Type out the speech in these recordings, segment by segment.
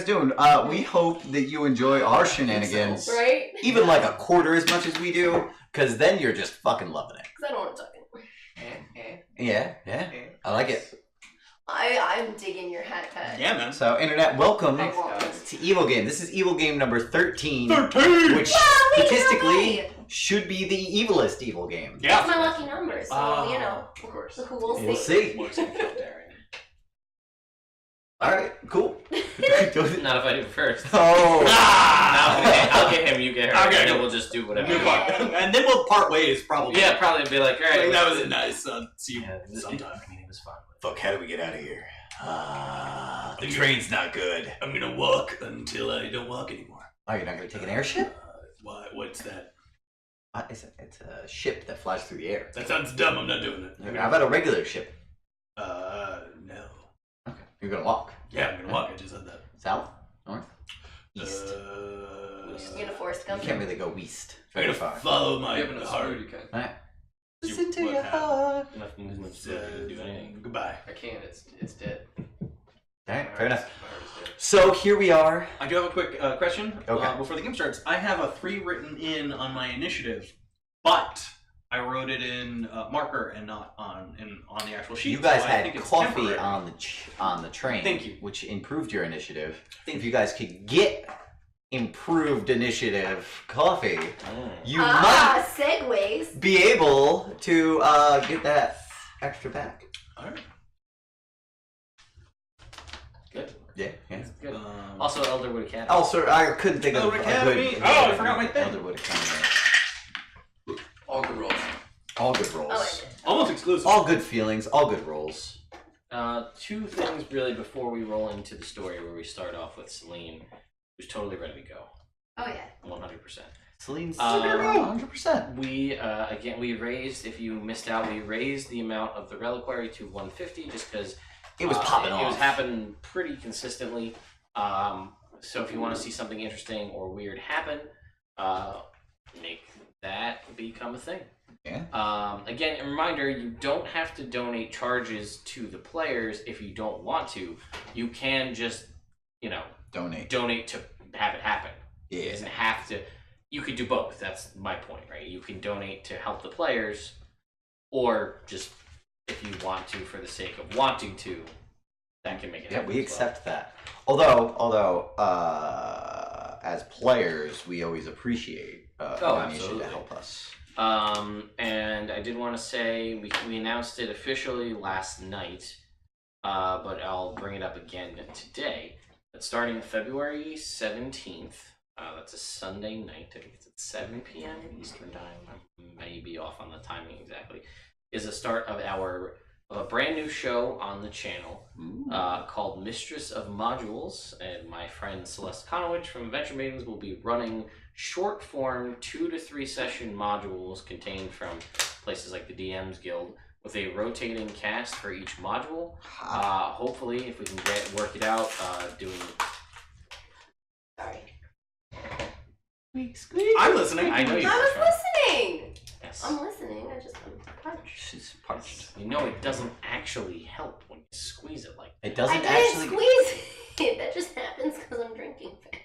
doing? We hope that you enjoy our shenanigans. Right? Even like a quarter as much as we do, because then you're just fucking loving it. Because I don't want to talk anymore. Yeah. I like it. I'm digging your hat cut. Yeah, man. So, Internet, welcome to Evil Game. This is Evil Game number 13. 13! Which statistically should be the evilest Evil Game. Yeah. That's my lucky number, so, you know. Of course. We'll see. We'll see. Alright, cool. Not if I do it first. Oh! I'll get him, you get her. Okay. And then we'll just do whatever. And then we'll part ways, probably. Yeah, probably be like, alright. That was a nice see you sometime. I mean, it was fun. Fuck, how do we get out of here? The train's not good. I'm gonna walk until I don't walk anymore. Oh, you're not gonna take an airship? Why? What's that? It's a ship that flies through the air. That sounds dumb. I'm not doing it. Okay, how about a regular ship? No. Okay, you're gonna walk. Yeah, I'm gonna walk. I just said that. South? North? East? You're gonna Forrest Gump. You can't really go east. I'm gonna follow my heart. Alright. Listen to your heart. Enough movement to do anything. Goodbye. I can't. It's dead. Alright, fair enough. So here we are. I do have a quick question Okay. before the game starts. I have a 3 written in on my initiative, but I wrote it in marker and not on the actual sheet. You guys so I had think it's coffee temporary. on the train. Thank you. Which improved your initiative. If you guys could get improved initiative coffee, you might segues. be able to get that extra back. Alright. Good. Yeah. Good. Also, Elderwood Academy. Also, I couldn't think of Elderwood a Academy. good. Oh, I forgot my thing. Elderwood Academy. All good rolls. All good rolls. I like it. Almost exclusive. All good feelings. All good rolls. 2 things really before we roll into the story, where we start off with Celine, who's totally ready to go. Oh yeah. 100%. Celine's 100%. We raised, if you missed out, we raised the amount of the reliquary to 150 just because It was popping off. It was happening pretty consistently. So if you want to see something interesting or weird happen, make that become a thing. Yeah. Again, a reminder, you don't have to donate charges to the players if you don't want to. You can just, donate to have it happen. Yeah. It doesn't have to. You could do both. That's my point, right? You can donate to help the players, or just if you want to for the sake of wanting to, that can make it happen. Yeah, we accept that. Although, as players, we always appreciate donation to help us. And I did want to say we announced it officially last night, but I'll bring it up again today. That starting February 17th, that's a Sunday night, I think it's at 7 p.m. Eastern Time, I may be off on the timing exactly, is the start of a brand new show on the channel called Mistress of Modules, and my friend Celeste Conowich from Adventure Maidens will be running short form 2 to 3 session modules contained from places like the DM's Guild with a rotating cast for each module. Hopefully, if we can work it out, doing... Sorry. Squeak. I'm listening. I know you. I was listening. Yes. I'm listening. I just punched. She's punched. You know it doesn't actually help when you squeeze it like that. It doesn't I didn't actually. squeeze it. That just happens because I'm drinking fast.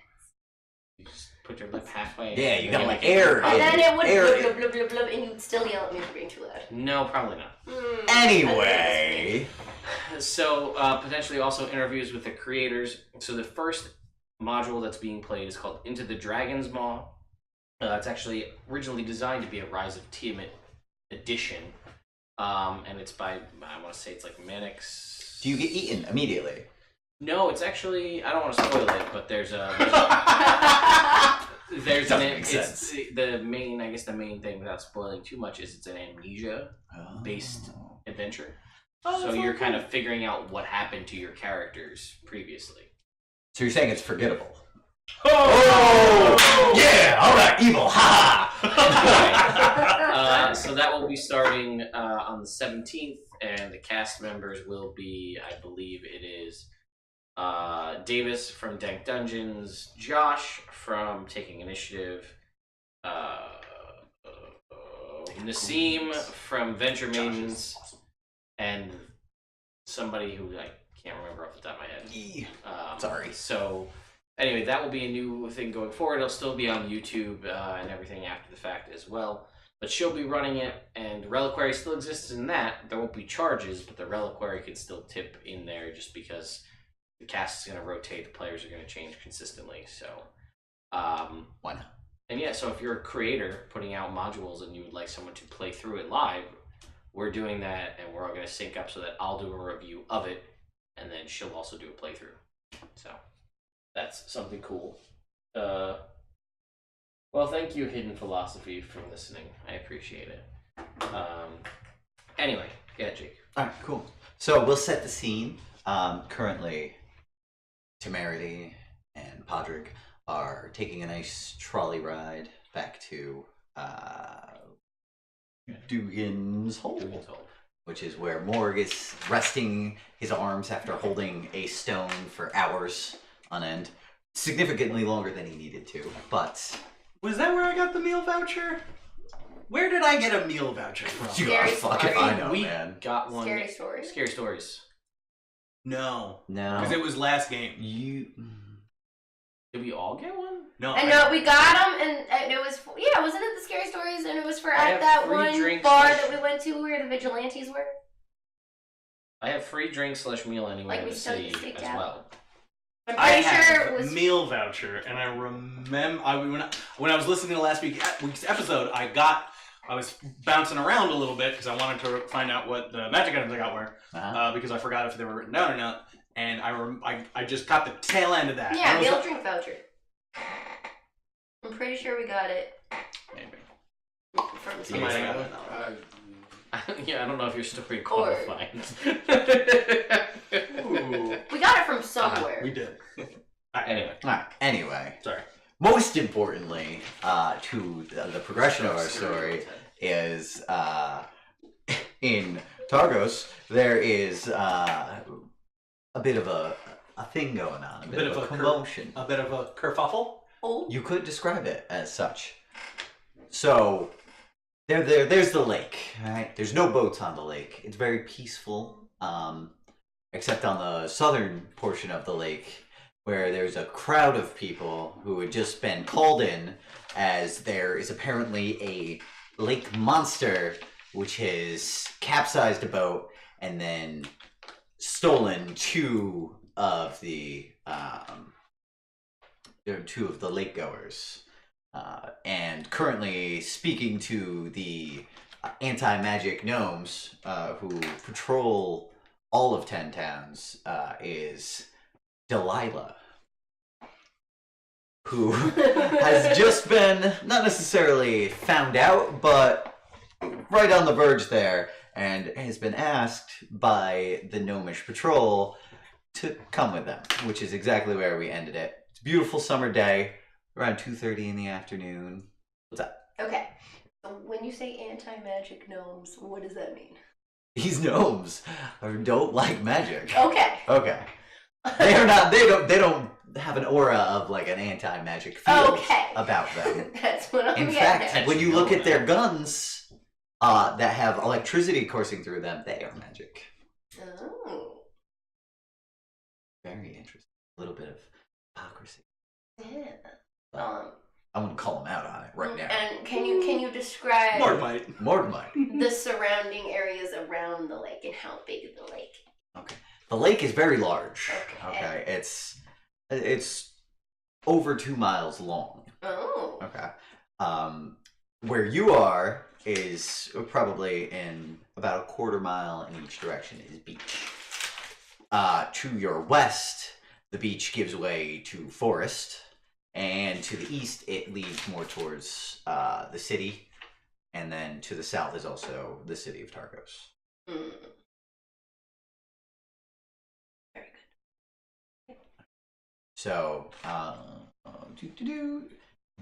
You just put your lip halfway. Yeah, you gotta like air. And then it would air blub, blub, blub, blub, and you'd still yell at me for being too loud. No, probably not. Anyway. So, potentially also interviews with the creators. So the first module that's being played is called Into the Dragon's Maw. It's actually originally designed to be a Rise of Tiamat edition. And it's by, I want to say it's like Manix. Do you get eaten immediately? No, it's actually, I don't want to spoil it, but there's the main thing without spoiling too much is it's an amnesia-based adventure. So you're kind of figuring out what happened to your characters previously. So you're saying it's forgettable? Oh! Yeah! Alright, evil! Ha ha! So that will be starting on the 17th, and the cast members will be, I believe it is, Davis from Dank Dungeons, Josh from Taking Initiative, Nassim from Venture Maidens, and somebody who I can't remember off the top of my head. Sorry. So anyway, that will be a new thing going forward. It'll still be on YouTube and everything after the fact as well. But she'll be running it, and Reliquary still exists in that. There won't be charges, but the Reliquary can still tip in there just because the cast is going to rotate, the players are going to change consistently. So, why not? And yeah, so if you're a creator putting out modules and you would like someone to play through it live, we're doing that, and we're all going to sync up so that I'll do a review of it, and then she'll also do a playthrough. So that's something cool. Well, thank you, Hidden Philosophy, for listening. I appreciate it. Anyway, yeah, Jake. All right, cool. So we'll set the scene. Currently, Temerity and Podrick are taking a nice trolley ride back to Dugan's Hole, which is where Morg is resting his arms after holding a stone for hours on end. Significantly longer than he needed to, but... Was that where I got the meal voucher? Where did I get a meal voucher from? Scary fuck if story. I know, We man. got one. Scary stories. Scary stories. No. No. Because it was last game. Did we all get one? No. And no, we got them, and it was, yeah, wasn't it the Scary Stories? And it was for I at have that free one drinks bar slash- that we went to where the vigilantes were? I have free drink/meal anywhere Like in we the still city staked as out. well. I'm I pretty sure have it was... a meal voucher, and I remember when I was listening to last week's episode, I was bouncing around a little bit because I wanted to find out what the magic items I got were, because I forgot if they were written down or not, and I just caught the tail end of that. Yeah, meal drink voucher. I'm pretty sure we got it Maybe. from the You might Scary have Stories. got it. Yeah, I don't know if your story Or- qualifies. Ooh. We got it from somewhere. We did. Anyway. Alright, anyway. Sorry. Most importantly, to the progression of our story is, in Targos, there is a bit of a thing going on, a bit of a commotion. A bit of a kerfuffle? Oh. You could describe it as such. So, there's the lake, right? There's no boats on the lake. It's very peaceful, except on the southern portion of the lake, where there's a crowd of people who had just been called in, as there is apparently a lake monster which has capsized a boat and then stolen two of the lake goers. And currently speaking to the anti-magic gnomes who patrol all of 10 towns is Delilah, who has just been, not necessarily found out, but right on the verge there, and has been asked by the gnomish patrol to come with them, which is exactly where we ended it. It's a beautiful summer day, around 2:30 in the afternoon. What's up? Okay. So when you say anti-magic gnomes, what does that mean? These gnomes don't like magic. Okay. Okay. They are not. They don't have an aura of like an anti-magic feel about them. That's what I'm In getting fact, at. when you look at their guns that have electricity coursing through them, they are magic. Oh. Very interesting. A little bit of hypocrisy. Yeah. I wouldn't call them out on it right now. And can you describe Morgmite. the surrounding areas around the lake and how big is the lake? Okay. The lake is very large. Okay. It's over 2 miles long. Oh. Okay. Where you are is probably in about a 1/4 mile in each direction is beach. To your west, the beach gives way to forest, and to the east, it leads more towards the city, and then to the south is also the city of Targos. Mm. Very good. So,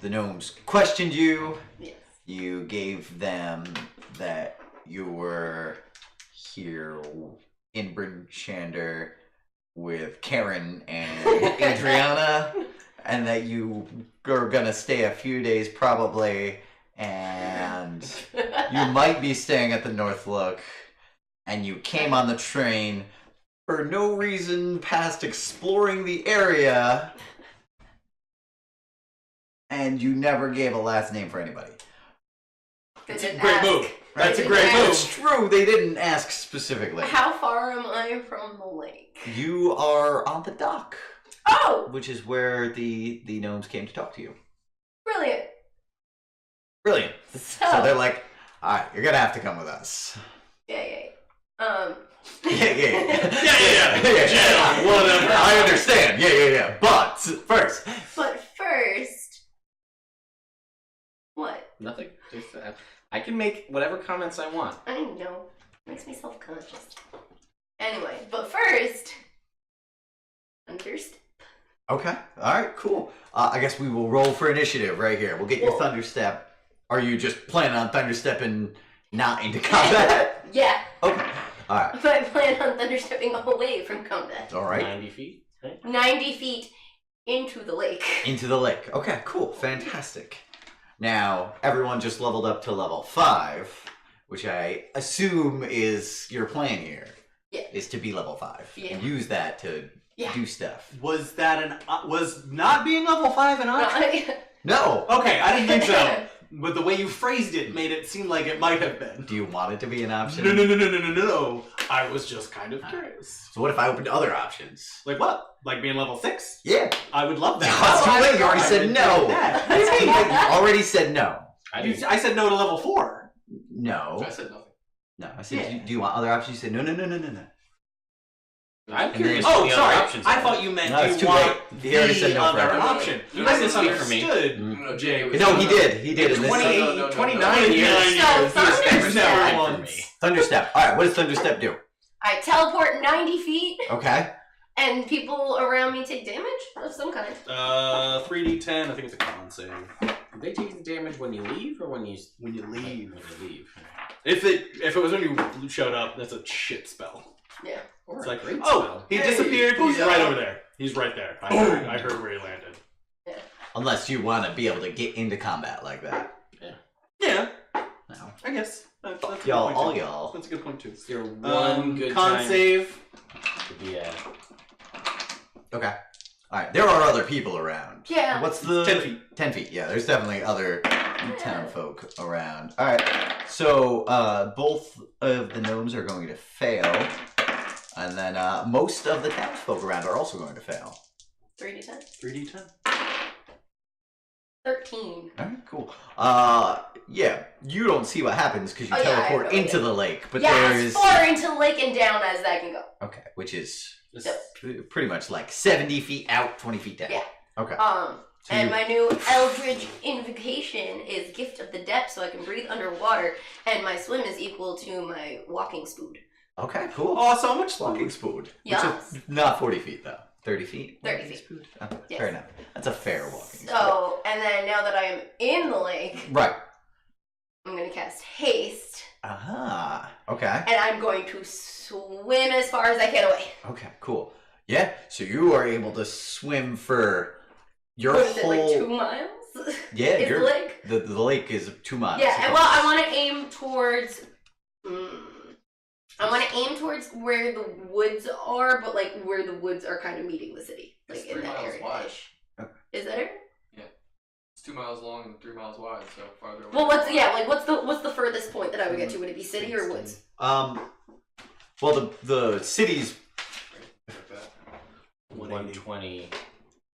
the gnomes questioned you. Yes. You gave them that you were here in Bryn Shander with Karen and Adriana, and that you are gonna stay a few days probably, and you might be staying at the Northlook, and you came on the train for no reason past exploring the area, and you never gave a last name for anybody. That's a great move. That's a great It's move. true, they didn't ask specifically. How far am I from the lake? You are on the dock, Oh, which is where the gnomes came to talk to you. brilliant. Brilliant. So they're like, alright, you're gonna have to come with us. Yeah. Yeah. Yeah, whatever. I understand. Yeah. But first, But first, what? Nothing. Just, I can make whatever comments I want. I know. Makes me self-conscious. Anyway, but first, understand. okay. Alright, cool. I guess we will roll for initiative right here. We'll get your Whoa. thunderstep. Are you just planning on thunderstepping not into combat? Yeah, Okay. Alright. but I plan on thunderstepping away from combat. Alright. 90 feet. Right? 90 feet into the lake. Into the lake. Okay, cool. Fantastic. Now, everyone just leveled up to level 5, which I assume is your plan here. Yeah. Is to be level 5. Yeah. And use that to Yeah. do stuff. Was that was not being level 5 an option? No! Okay, I didn't think so. But the way you phrased it made it seem like it might have been. Do you want it to be an option? No. I was just kind of curious. So what if I opened other options? Like what? Like being level 6? Yeah. I would love that. That's too late. You already said no. That. What do you mean? You already said no. I said no to level 4. No. I said nothing. No. I said, Yeah. do you want other options? You said no. I'm And curious. then- what Oh, the sorry. other options I are. thought you meant No, it's you too want late. He already said the no for other everyone. option. You I said something for me. misunderstood. No, Jay was No, he did. He did. In this 28, No. 29 years. So, He's never Thunderstep. said for Once. me. Thunderstep. All right. What does Thunderstep do? I teleport 90 feet, Okay. and people around me take damage of some kind. 3d10. I think it's a con save. Do they take the damage when you leave or when you leave? When you leave. When you leave. If it was when you showed up, that's a shit spell. Yeah. Or It's a like, great oh, spell. he Hey, disappeared. He's booyah. right over there. He's right there. I heard where he landed. Unless you want to be able to get into combat like that. Yeah, No. I guess. That's a good Y'all, point, all too. y'all. That's a good point too. Your one good con time save. to be at. Okay. All right. There are other people around. Yeah. What's the 10 feet. 10 feet. Yeah. There's definitely other town folk around. All right. So both of the gnomes are going to fail, and then most of the townsfolk around are also going to fail. 3d10. 3d10. 13. All right. Cool. Yeah. You don't see what happens because you Oh, yeah, I teleport have no into idea. the lake, but Yeah, there's as far into the lake and down as that can go. okay, which is Yep. pretty much like 70 feet out, 20 feet down. Yeah. Okay. So And you- my new Eldritch Invocation is Gift of the Depth, so I can breathe underwater, and my swim is equal to my walking speed. Okay, cool. Oh, so much Walking spoon. spood. Yes. Which is not 40 feet, though. 30 feet? 30 Walking feet. spood? Okay, Yes. fair enough. That's a fair walking spood. So, and then now that I am in the lake, Right. I'm going to cast Haste, Aha. Okay. and I'm going to swim as far as I can away. Okay, cool. Yeah, so you are able to swim for your What is it, whole... like 2 miles? Yeah, Is the your lake? the lake is 2 miles. Yeah, and well, I want to aim towards. I want to aim towards where the woods are, but like where the woods are kind of meeting the city, like It's in 3 that miles area. wide. Is that it? It's 2 miles long and 3 miles wide, so farther away. Well, what's the furthest point that I would get to? Would it be city or woods? Well, the city's... Like that. 120.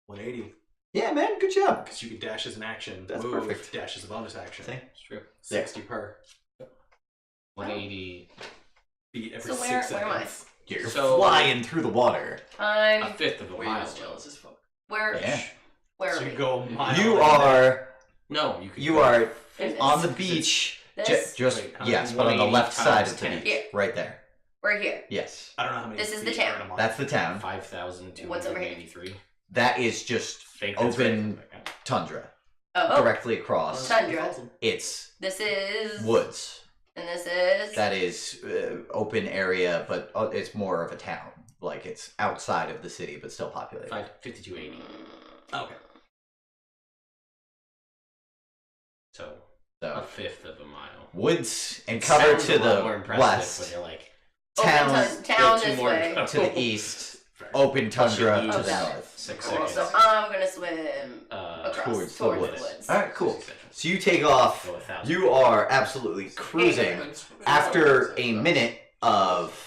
180. Yeah, man, good job. Because you can dash as an action. That's move, perfect. Dash as a bonus action. See? It's true. 60 per 180. feet every So 6 where seconds. am I? You're So- flying through the water. A I'm fifth of a Wade mile. is jealous as fuck. where? Yeah. Where So are you we? go a mile. You in are No, you could. you go are This? on the beach. This? Just Wait, how yes, many? but on the 180 left side times of the 10. beach, Yeah. right there. We're here. Yes, I don't know how many. This is the feet town. are in a mile. that's the town. 5,283. That is just Think that's open right. tundra Oh, directly across. Tundra. It's this is woods. and this is. That is open area, but it's more of a town. Like it's outside of the city, but still populated. 5280. Okay. So a So fifth of a mile. woods and cover Sounds to a lot the more impressive west. when you're like, Open Town town two this more way. to go. to the east. open tundra Plus to you the lose north. 6 Cool. seconds. So I'm gonna swim across towards the towards woods. the woods. All right, cool. 6 seconds. So you take off. Go 1,000. You are absolutely cruising. After a minute of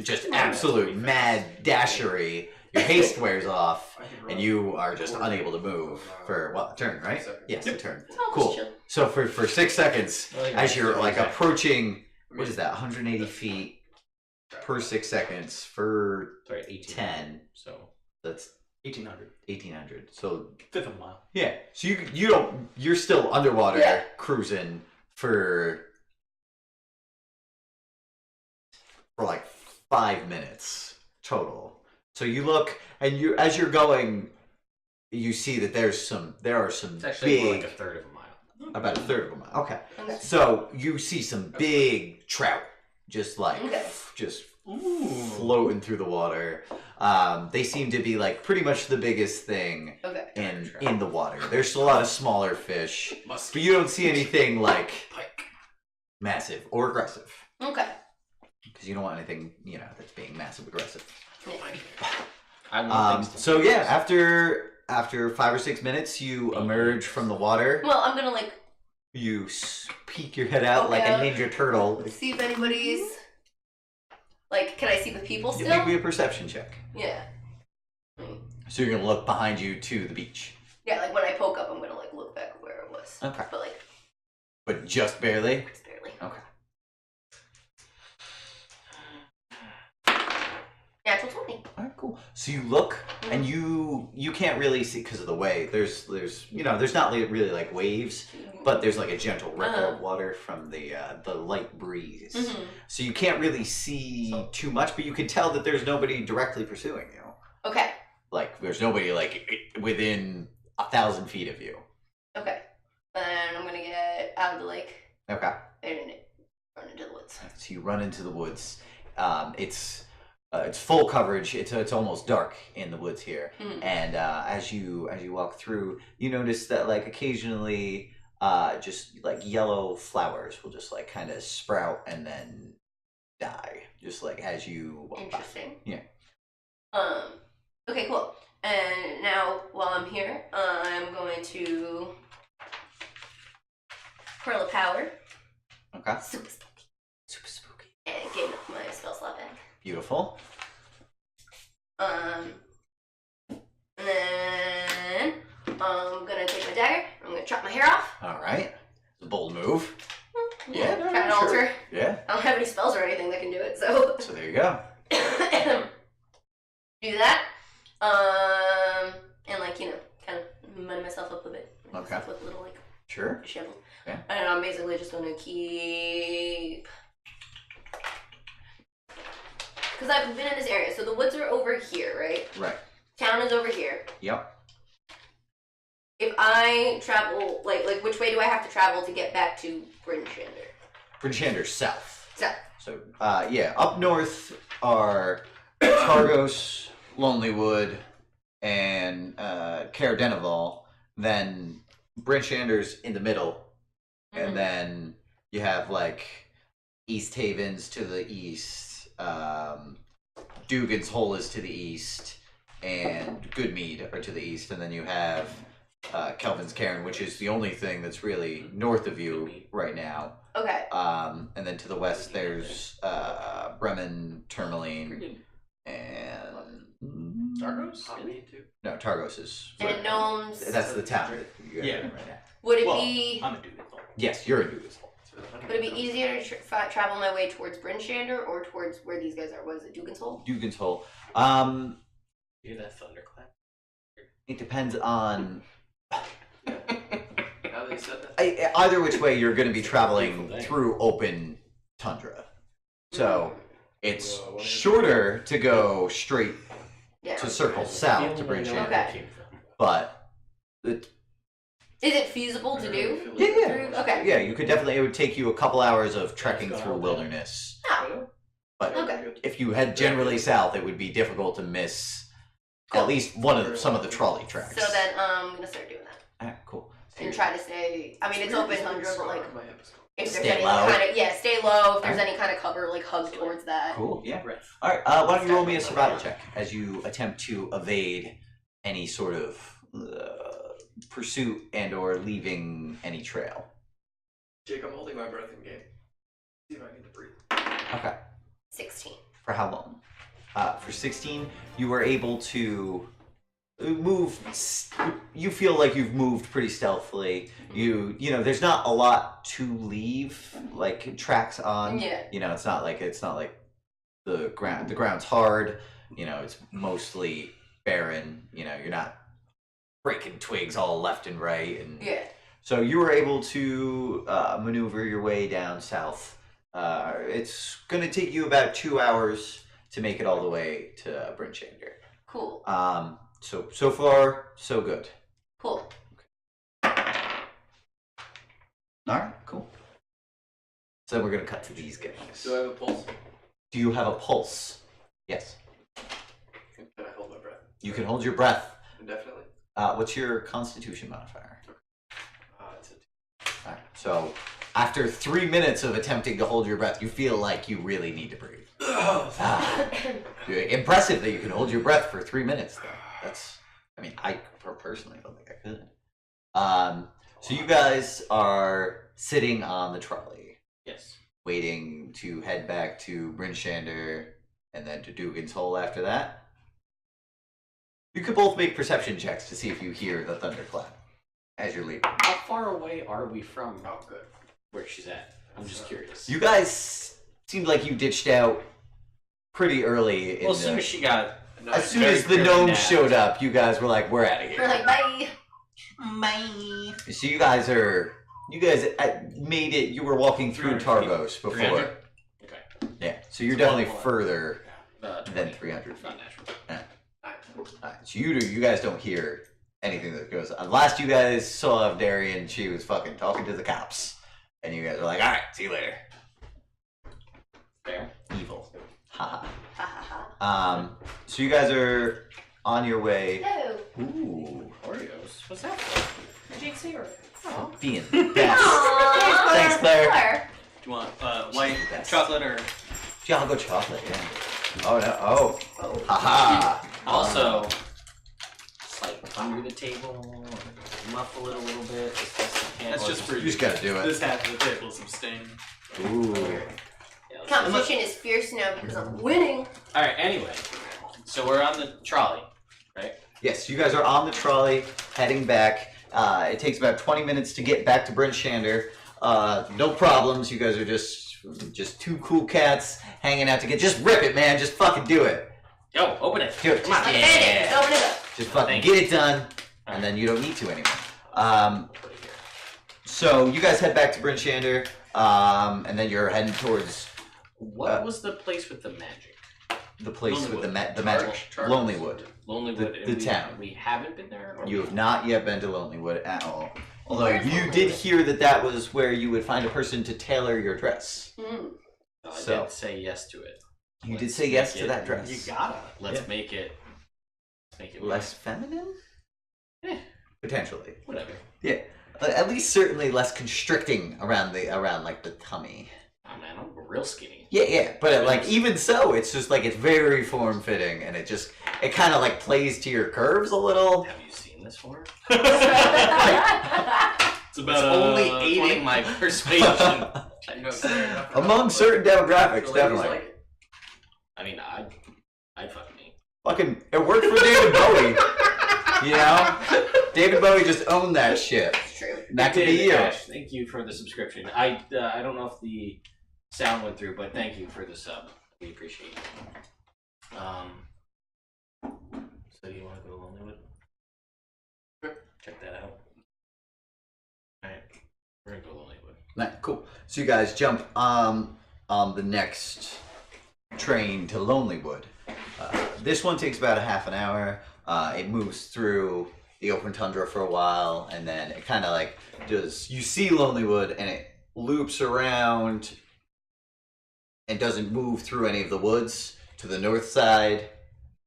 just absolute mad dashery, your haste wears off, and you are just unable to move for a turn, right? Yes, a turn. It's almost Cool. chill. So for 6 seconds, Well, as you're like okay. approaching, what is that? 180 feet per 6 seconds for Sorry, 18. 10. So That's 1800. 1800. So Fifth of a mile. yeah. So you're still underwater Yeah. cruising for like 5 minutes total. So you look, and as you're going, you see that there are some it's actually more big, like a third of a mile. about a third of a mile. Okay. Okay. So you see some big trout, just like Okay. just Ooh. floating through the water. They seem to be like pretty much the biggest thing Okay. in the water. There's a lot of smaller fish, Musky. but you don't see anything like Pike. massive or aggressive, Okay. because you don't want anything that's being massive aggressive. I want things to So yeah, after 5 or 6 minutes, you emerge from the water. Well, I'm gonna like You peek your head out like a Okay. ninja turtle. see if anybody's like. Can I see the people You still? make me a perception check. Yeah. So you're gonna look behind you to the beach, Yeah. Like when I poke up, I'm gonna like look back where it was. Okay. But like but just barely. just barely. Okay. Natural 20. All right, cool. So you look, and you can't really see because of the way. There's not really like waves, but there's like a gentle ripple of water from the light breeze. Mhm. So you can't really see too much, but you can tell that there's nobody directly pursuing you. Okay. Like there's nobody like within 1,000 feet of you. Okay. Then I'm gonna get out of the lake Okay. and run into the woods. So you run into the woods. It's full coverage. It's almost dark in the woods here, Mhm. and as you walk through, you notice that like occasionally, just like yellow flowers will just like kind of sprout and then die, just like as you walk by. Interesting. Yeah. Okay, cool. And now, while I'm here, I'm going to Pearl of Power. Okay. Super spooky. Super spooky. And gain my spell slot back. Beautiful. And then I'm gonna take my dagger. I'm gonna chop my hair off. All right. It's a bold move. Yeah, no, Try and sure. alter. Yeah. I don't have any spells or anything that can do it, so So there you go. do that. And like kind of mend myself up a bit. Make Okay. myself look a little like Sure. disheveled. Yeah. And I'm basically just gonna keep. Because I've been in this area, so the woods are over here, right? Right. Town is over here. Yep. If I travel, like which way do I have to travel to get back to Bryn Shander? Bridgeshander's south. So, So, yeah, up north are Targos, Lonelywood, and Caer-Denival. Then Bridgeshander's in the middle, Mhm. and then you have like East Havens to the east, Dugan's Hole is to the east, and Goodmead are to the east, and then you have Kelvin's Cairn, which is the only thing that's really north of you right now. okay. And then to the west, there's Bremen, Tourmaline, and Targos? no, Targos is. And gnomes. That's the town that you're Yeah. in right now. Would it Well, be? I'm a dude. Yes, you're in Dugan's Hole. Would it be easier to travel my way towards Bryn Shander or towards where these guys are? Was it Dugan's Hole? Dugan's Hole. You hear that thunderclap? It depends on. Now that you said that. Either which way, you're going to be traveling Beautiful day. through open tundra. So it's Well, I wanna- shorter to go straight Yeah. to circle south to Bryn Shander, Okay. but it, Is it feasible to do? yeah. Through? Okay. Yeah, you could definitely. It would take you a couple hours of trekking through wilderness. Oh, But okay. if you head generally south, it would be difficult to miss Cool. at least some of the trolley tracks. So then I'm gonna start doing that. Alright, cool. and try to stay. I mean, it's open tundra, but like if there's Stay any low. kind of stay low. If there's any kind of cover, like hug towards that. Cool. Yeah. Breath. All right. Why don't you roll me a survival check as you attempt to evade any sort of pursuit and/or leaving any trail. Jake, I'm holding my breath in game. See if I can breathe. Okay. 16. For how long? For 16, you were able to move. You feel like you've moved pretty stealthily. You know, there's not a lot to leave, like tracks on. Yeah. You know, it's not like the ground. The ground's hard. You know, it's mostly barren. You know, you're not breaking twigs all left and right, and Yeah. so you were able to maneuver your way down south. It's going to take you about 2 hours to make it all the way to Brinchander. Cool. So far, so good. Cool. All right, cool. So then we're going to cut to these guys. Do I have a pulse? Do you have a pulse? Yes. Can I hold my breath? You can hold your breath. Indefinitely? What's your Constitution modifier? It's a 2. All right. So after 3 minutes of attempting to hold your breath, you feel like you really need to breathe. Impressive that you can hold your breath for 3 minutes, though. That's, I mean, I personally don't think I could. So you guys are sitting on the trolley, Yes. waiting to head back to Brinchander and then to Dugan's Hole after that. You could both make perception checks to see if you hear the thunderclap as you're leaving. How far away are we from Oh, good. where she's at? I'm just curious. You guys seemed like you ditched out pretty early. Well, as soon as she got... as soon very as the clearly gnomes nabbed. showed up, you guys were like, "We're out of We're here." like, bye. Bye. So you guys made it. You were walking through 300 Tarvos before. 300? Okay. Yeah. So you're It's definitely well below. further 20. than 300 feet. Not natural. Alright, so you guys don't hear anything that goes on. Last you guys saw of Daerien, she was fucking talking to the cops, and you guys were like, "All right, see you later." Fair. Evil. Haha. Ha ha ha. So you guys are on your way. No. Ooh. Oreos. What's that for? Jake's favorite. Being the best. Aww. Thanks, Claire. Claire. Do you want white Best. chocolate or? Yeah, I'll go chocolate, yeah. Oh, no. Oh. Haha. Also, just like under the table, muffle it a little bit. As best I can, That's or just for You just gotta do it. This half of the table is abstain. Ooh. Yeah, let's- Competition is fierce now because I'm winning. All right. Anyway, so we're on the trolley, right? Yes, you guys are on the trolley, heading back. It takes about 20 minutes to get back to Brinchander. No problems. You guys are just two cool cats hanging out together. Just rip it, man. Just fucking do it. Yo, open it. Do it. Come on. Like a bandit. Just open it up. Just fucking Thank get it done, and then you don't need to anymore. So you guys head back to Brinchander, and then you're heading towards What was the place with the magic? the place with the Lonelywood. magic, Charge. Lonelywood. Lonelywood. The and town. We haven't been there. Or You we- have not yet been to Lonelywood at all. Although Where's you Lonelywood? did hear that was where you would find a person to tailor your dress. Mm. I So- did say yes to it. You did Let's say yes make to it- that dress. You gotta. Let's Yeah. make it. Let's make it Less feminine? Eh. Potentially. Whatever. Yeah. At least certainly less constricting around like the tummy. Oh man, I'm real skinny. Yeah, but like even so, it's just like it's very form fitting, and it kind of like plays to your curves a little. Have you seen this one? It's It's about only 20. aiding my persuasion. You know, fair enough. Among certain demographics, The ladies definitely. like it. I mean, I'd fuck me. Fucking, it worked for David Bowie. You know, David Bowie just owned that shit. It's true. That could be David you. Ash, thank you for the subscription. I don't know if the sound went through, but thank you for the sub. We appreciate it. So do you want to go to Lonelywood? Sure. Check that out. Alright. We're gonna go Lonelywood. Right, cool. So you guys jump on the next train to Lonelywood. This one takes about a half an hour. It moves through the open tundra for a while, and then it kind of like does. You see Lonelywood, and it loops around and doesn't move through any of the woods to the north side,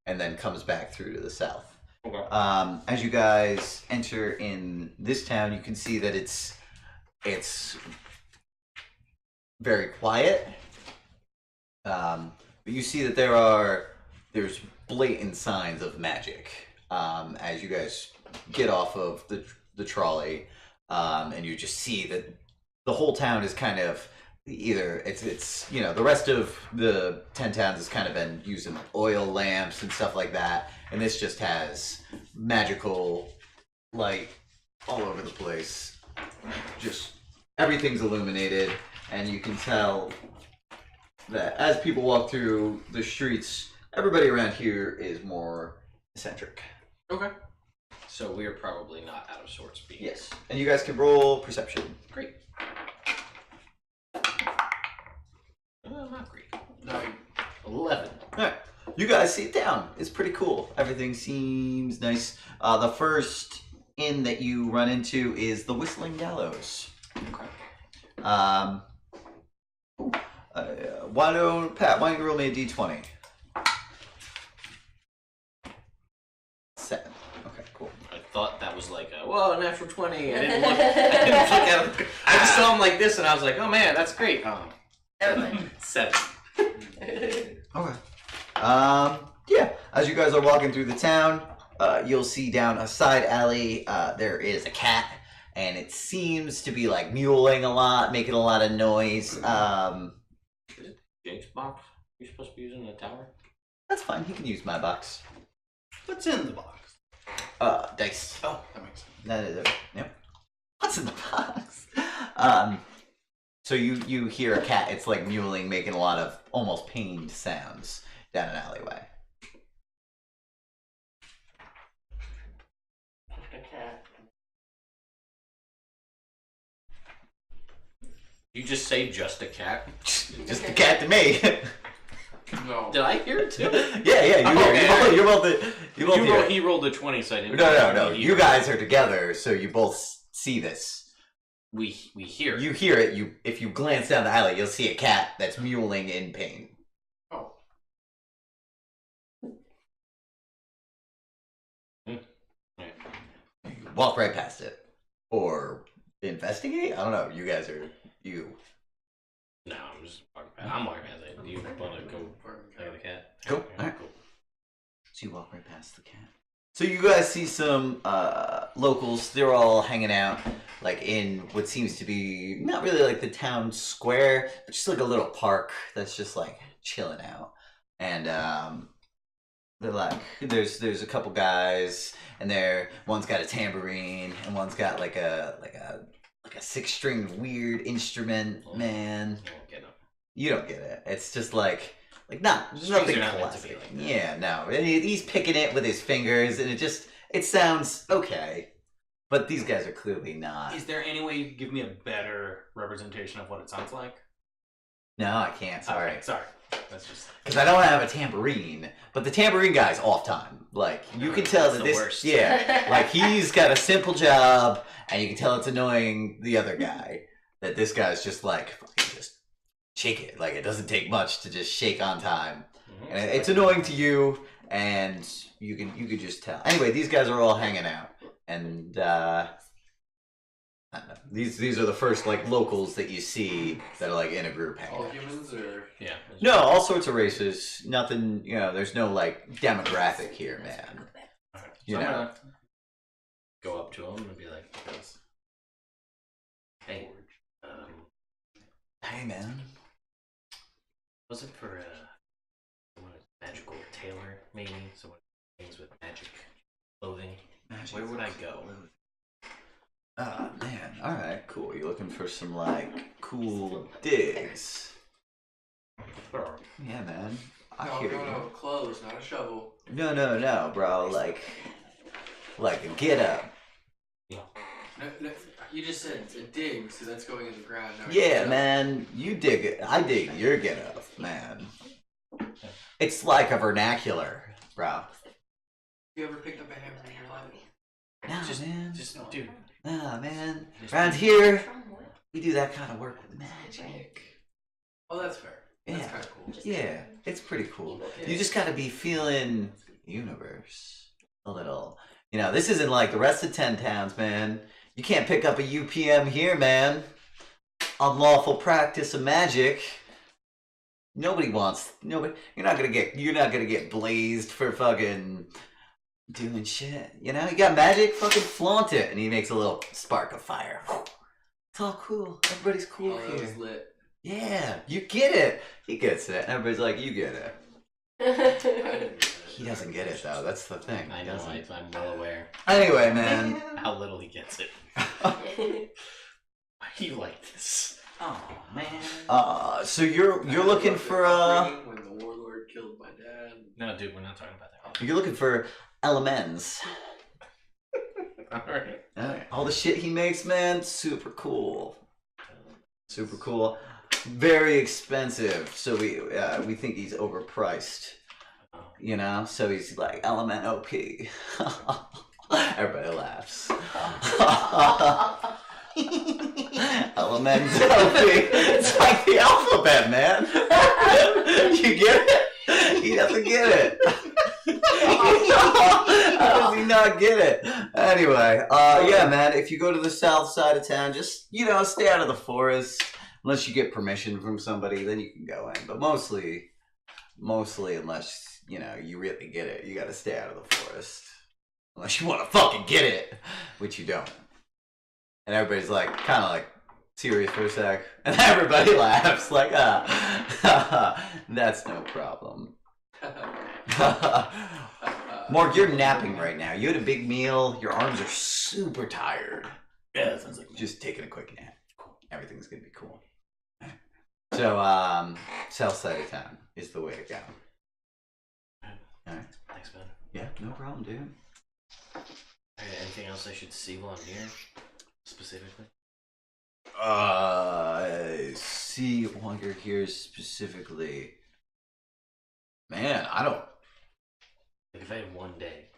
and then comes back through to the south. Okay. As you guys enter in this town, you can see that it's very quiet. But you see that there's blatant signs of magic as you guys get off of the trolley, and you just see that the whole town is kind of either it's the rest of the 10 towns has kind of been using oil lamps and stuff like that, and this just has magical light all over the place. Just everything's illuminated, and you can tell that as people walk through the streets, everybody around here is more eccentric. Okay. So we're probably not out of sorts being. Yes. And you guys can roll perception. Great. Not great. No. 11. Alright. You guys see it down. It's pretty cool. Everything seems nice. The first inn that you run into is the Whistling Gallows. Okay. Why don't you roll me a d20? 7. Okay, cool. I thought that was like a natural 20. I didn't look at him. I just saw him like this and I was like, oh man, that's great. Never mind. 7. Okay. Yeah. As you guys are walking through the town, you'll see down a side alley, there is a cat, and it seems to be like mewling a lot, making a lot of noise. Is it Jake's box you're supposed to be using in the tower? That's fine. He can use my box. What's in the box? Dice. Oh, that makes sense. That is, yep. What's in the box? So you hear a cat. It's like mewling, making a lot of almost pained sounds down an alleyway. You just say just a cat? Just a cat to me. No. Did I hear it too? Yeah, you hear. Okay. You're both here. He rolled a 20, so I didn't. No. You guys are together, so you both see this. We hear it. You hear it. If you glance down the alley, you'll see a cat that's mewling in pain. Oh. Walk right past it, or investigate. I don't know. You guys are you. No, I'm just walking past. I'm walking past it. Do you want to go play with the cat? Cool. Okay, Alright. cool. So you walk right past the cat. So you guys see some locals. They're all hanging out, like in what seems to be not really like the town square, but just like a little park that's just like chilling out. And they're like, there's a couple guys, and one's got a tambourine, and one's got like a 6-string weird instrument. Man, I won't get him. you don't get it. It's just like there's Strings nothing are not meant to be classic. like that. Yeah, no. And he's picking it with his fingers, and it sounds okay. But these guys are clearly not. Is there any way you could give me a better representation of what it sounds like? No, I can't. Sorry. Okay, sorry. That's just Because I don't have a tambourine, but the tambourine guy's off time. Like you can tell That's that the this, worst. yeah, like he's got a simple job, and you can tell it's annoying the other guy. That this guy's just like fucking just shake it. Like it doesn't take much to just shake on time, and it's annoying to you, and you could just tell. Anyway, these guys are all hanging out, and I don't know. These are the first like locals that you see that are like in a group hanging All out. humans or Yeah. No, all sorts of races. Nothing, there's no like demographic here, man. Alright, so You I'm know. gonna go up to him and be like, hey, Hey, man. was it for someone a magical tailor, maybe? Someone things with magic clothing? Where would I go? Oh, man. All right, cool. You're looking for some like cool digs. Sure. Yeah, man. I no, hear no, you. no, clothes, not a shovel. No, bro. Like a get up. No, you just said a dig, so that's going in the ground. No, Yeah, man. You dig it. I dig your get up, man. It's like a vernacular, bro. You ever picked up a hammer in your life? Nah, man. Just, dude. Nah, man. Just- Around here, we do that kind of work with magic. Oh, that's fair. That's Yeah. kind of cool. Yeah, it's pretty cool. Yeah. You just gotta be feeling the universe. a little. You know, this isn't like the rest of 10 towns, man. You can't pick up a UPM here, man. Unlawful practice of magic. Nobody. You're not gonna get blazed for fucking doing shit. You know, you got magic, fucking flaunt it. And he makes a little spark of fire. It's all cool. Everybody's cool Oh, that here. was lit. Yeah, you get it. He gets it. Everybody's like, you get it. I didn't get it. He doesn't get it though. That's the thing. I He know, doesn't. I'm well aware Anyway, man. how little he gets it. Why do you like this? Oh man. So you're looking for When the warlord killed my dad. No, dude, we're not talking about that. you're looking for elements. Alright. All the shit he makes, man, super cool. Super cool. Very expensive. So we think he's overpriced. You know, so he's like element OP. Everybody laughs. Elements OP. It's like the alphabet, man. You get it? He doesn't get it. How does he not get it? Anyway, yeah, man. If you go to the south side of town, just stay out of the forest. Unless you get permission from somebody, then you can go in. But mostly, unless you really get it, you got to stay out of the forest. Unless you want to fucking get it, which you don't. And everybody's like, kind of like serious for a sec, and everybody laughs like, that's no problem. Mark, you're napping right now. You had a big meal. Your arms are super tired. Yeah, that sounds like Just taking a quick nap. Cool. Everything's gonna be cool. So, south side of town is the way to go. All right. Thanks, man. Yeah, no problem, dude. Anything else I should see while I'm here? Specifically? See while you're here specifically. Man, I don't. Like if I had one day,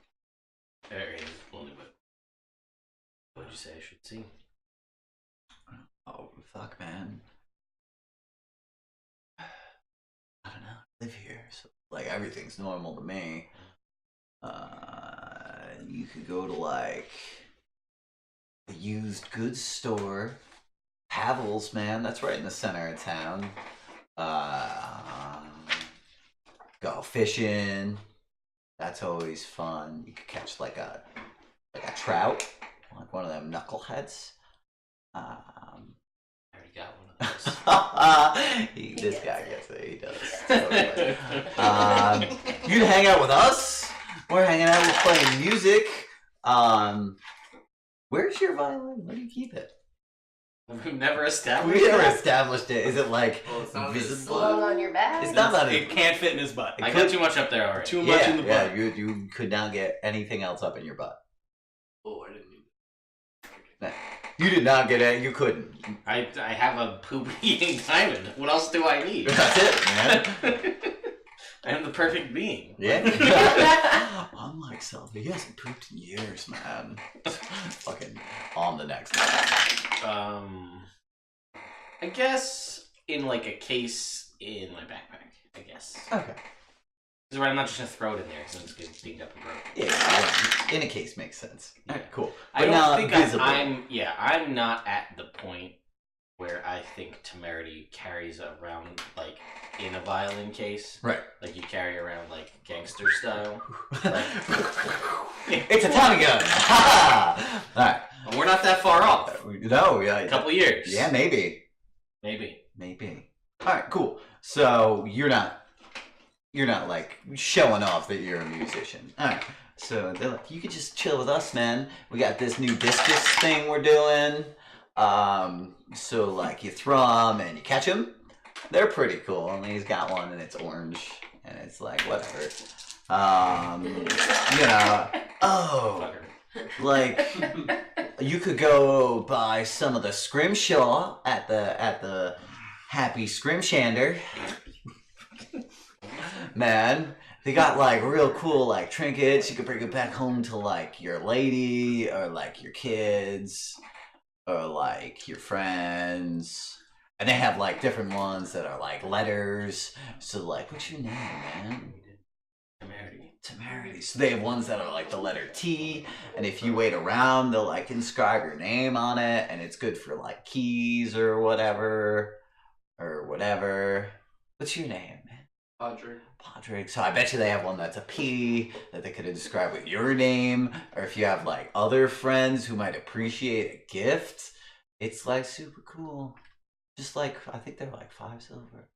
only what would you say I should see? Oh, fuck, man. I don't know. I live here, so like everything's normal to me. You could go to like a used goods store. Havel's, man, that's right in the center of town. Go fishing. That's always fun. You could catch like a trout, like one of them knuckleheads. I already got one of those. This guy gets it. He does. Totally. You can hang out with us. We're hanging out. We're playing music. Where's your violin? Where do you keep it? We've never established We never that. established it. Is it like Well, it's not visible? Slung on your back? It's not on it can't fit in his butt. I got too much up there already. Too much in the Yeah, butt. you could not get anything else up in your butt. Oh, I didn't need You did not get it. You couldn't. I have a poop eating diamond. What else do I need? That's it, man. I am the perfect being. Yeah. Unlike Selby, he hasn't pooped in years, man. Fucking on the next one. I guess in like a case in my backpack. I guess. Okay. Because I'm not just gonna throw it in there because it's gonna get dinged up and broken. Yeah, in a case makes sense. Yeah. Alright, cool. I But don't now think visible. I'm not at the point where I think temerity carries around like in a violin case. Right. Like you carry around like gangster style. It's a Tommy gun. Ha! Alright. We're not that far off. No, yeah. A couple years. Yeah, maybe. Maybe. Alright, cool. So you're not like showing off that you're a musician. Alright. So they're like, you could just chill with us, man. We got this new discus thing we're doing. So like you throw them and you catch them. They're pretty cool. And he's got one and it's orange and it's like whatever. Like you could go buy some of the scrimshaw at the Happy Scrimshander. Man, they got like real cool like trinkets. You could bring it back home to like your lady or like your kids or like your friends. And they have like different ones that are like letters. So like, what's your name, man? Temerity. Temerities. So they have ones that are like the letter T, and if you wait around, they'll like inscribe your name on it, and it's good for like keys or whatever. What's your name, man? Podrick. So I bet you they have one that's a P that they could inscribe with your name, or if you have like other friends who might appreciate a gift, it's like super cool. Just like I think they're like 5 silver.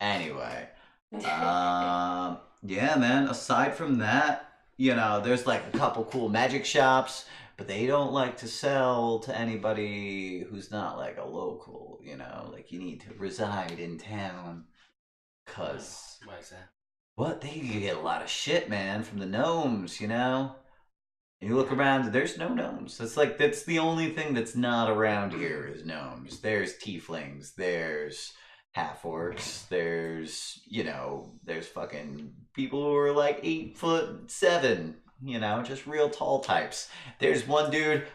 Anyway, yeah, man. Aside from that, there's like a couple cool magic shops, but they don't like to sell to anybody who's not like a local. Like you need to reside in town. Cause why is that? what they get a lot of shit, man, from the gnomes. And you look around, there's no gnomes. That's the only thing that's not around here is gnomes. There's tieflings. There's half orcs. There's fucking people who are like 8'7", just real tall types. There's one dude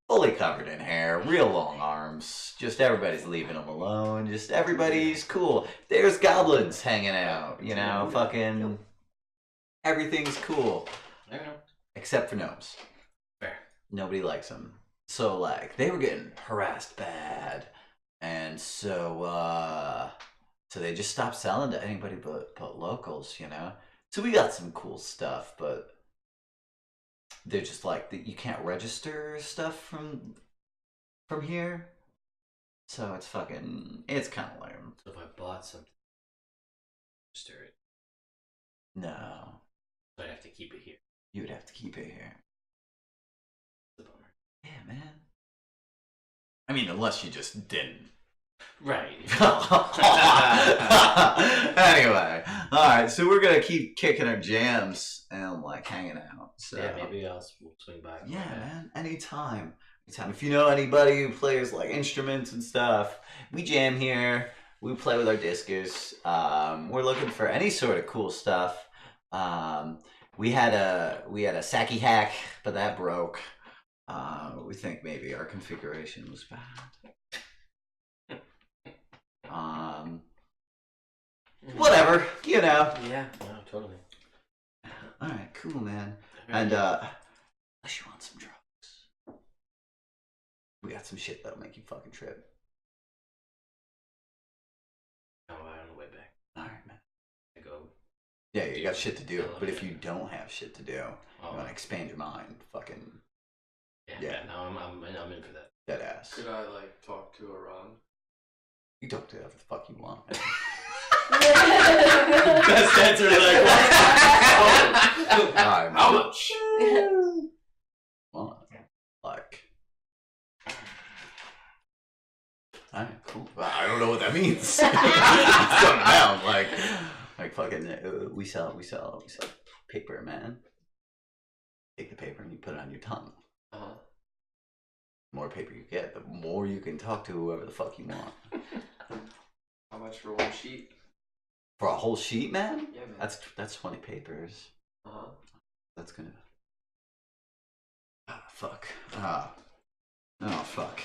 fully covered in hair, real long arms. Just everybody's leaving him alone. Just everybody's cool. There's goblins hanging out, fucking everything's cool. I don't know. Except for gnomes. Fair. Nobody likes them. So like they were getting harassed bad. And so they just stopped selling to anybody but locals, So we got some cool stuff, but they're just like you can't register stuff from here. So it's kind of lame. So if I bought something, register it. No. So I'd have to keep it here. You would have to keep it here. That's a bummer. Yeah, man. I mean, unless you just didn't. Right. Anyway, alright, so we're gonna keep kicking our jams and like hanging out. So yeah, maybe we'll swing by. Yeah, man, anytime. If you know anybody who plays like instruments and stuff, we jam here. We play with our discus. We're looking for any sort of cool stuff. We had a Saki hack, but that broke. We think maybe our configuration was bad. Whatever, Yeah, no, totally. Alright, cool, man. And unless you want some drugs, we got some shit that'll make you fucking trip. Oh, on the way back. Alright, man. I go. Yeah, you got shit to do. But if you don't have shit to do, you want to expand your mind, fucking yeah. No, I'm in for that. dead ass. Could I talk to Iran? You talk to whatever the fuck you want. Best answer to that question. Alright, How man. much? Well, like. Alright, cool. Well, I don't know what that means. Something down, like fucking. We sell paper, man. Take the paper and you put it on your tongue. Uh huh. The more paper you get, the more you can talk to whoever the fuck you want. How much for one sheet? For a whole sheet, man? Yeah, man. That's 20 papers. Uh huh. That's gonna. Ah, fuck. Oh, fuck.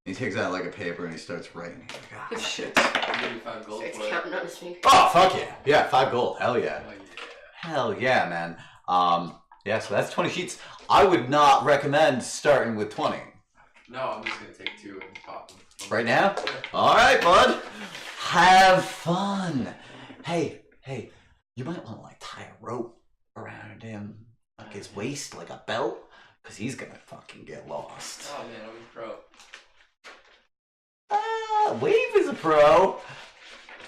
He takes out like a paper and he starts writing. He's like, ah, shit. 35 gold Starts for it. counting on his fingers. Oh, fuck yeah. Yeah, 5 gold. Hell yeah. Oh, yeah. Hell yeah, man. Yeah, so that's 20 sheets. I would not recommend starting with 20. No, I'm just gonna take 2 and pop them. Right now? Yeah. Alright, bud. Have fun. Hey, you might want to like tie a rope around him, like his waist, like a belt, because he's gonna fucking get lost. Oh man, I'm a pro. Wave is a pro.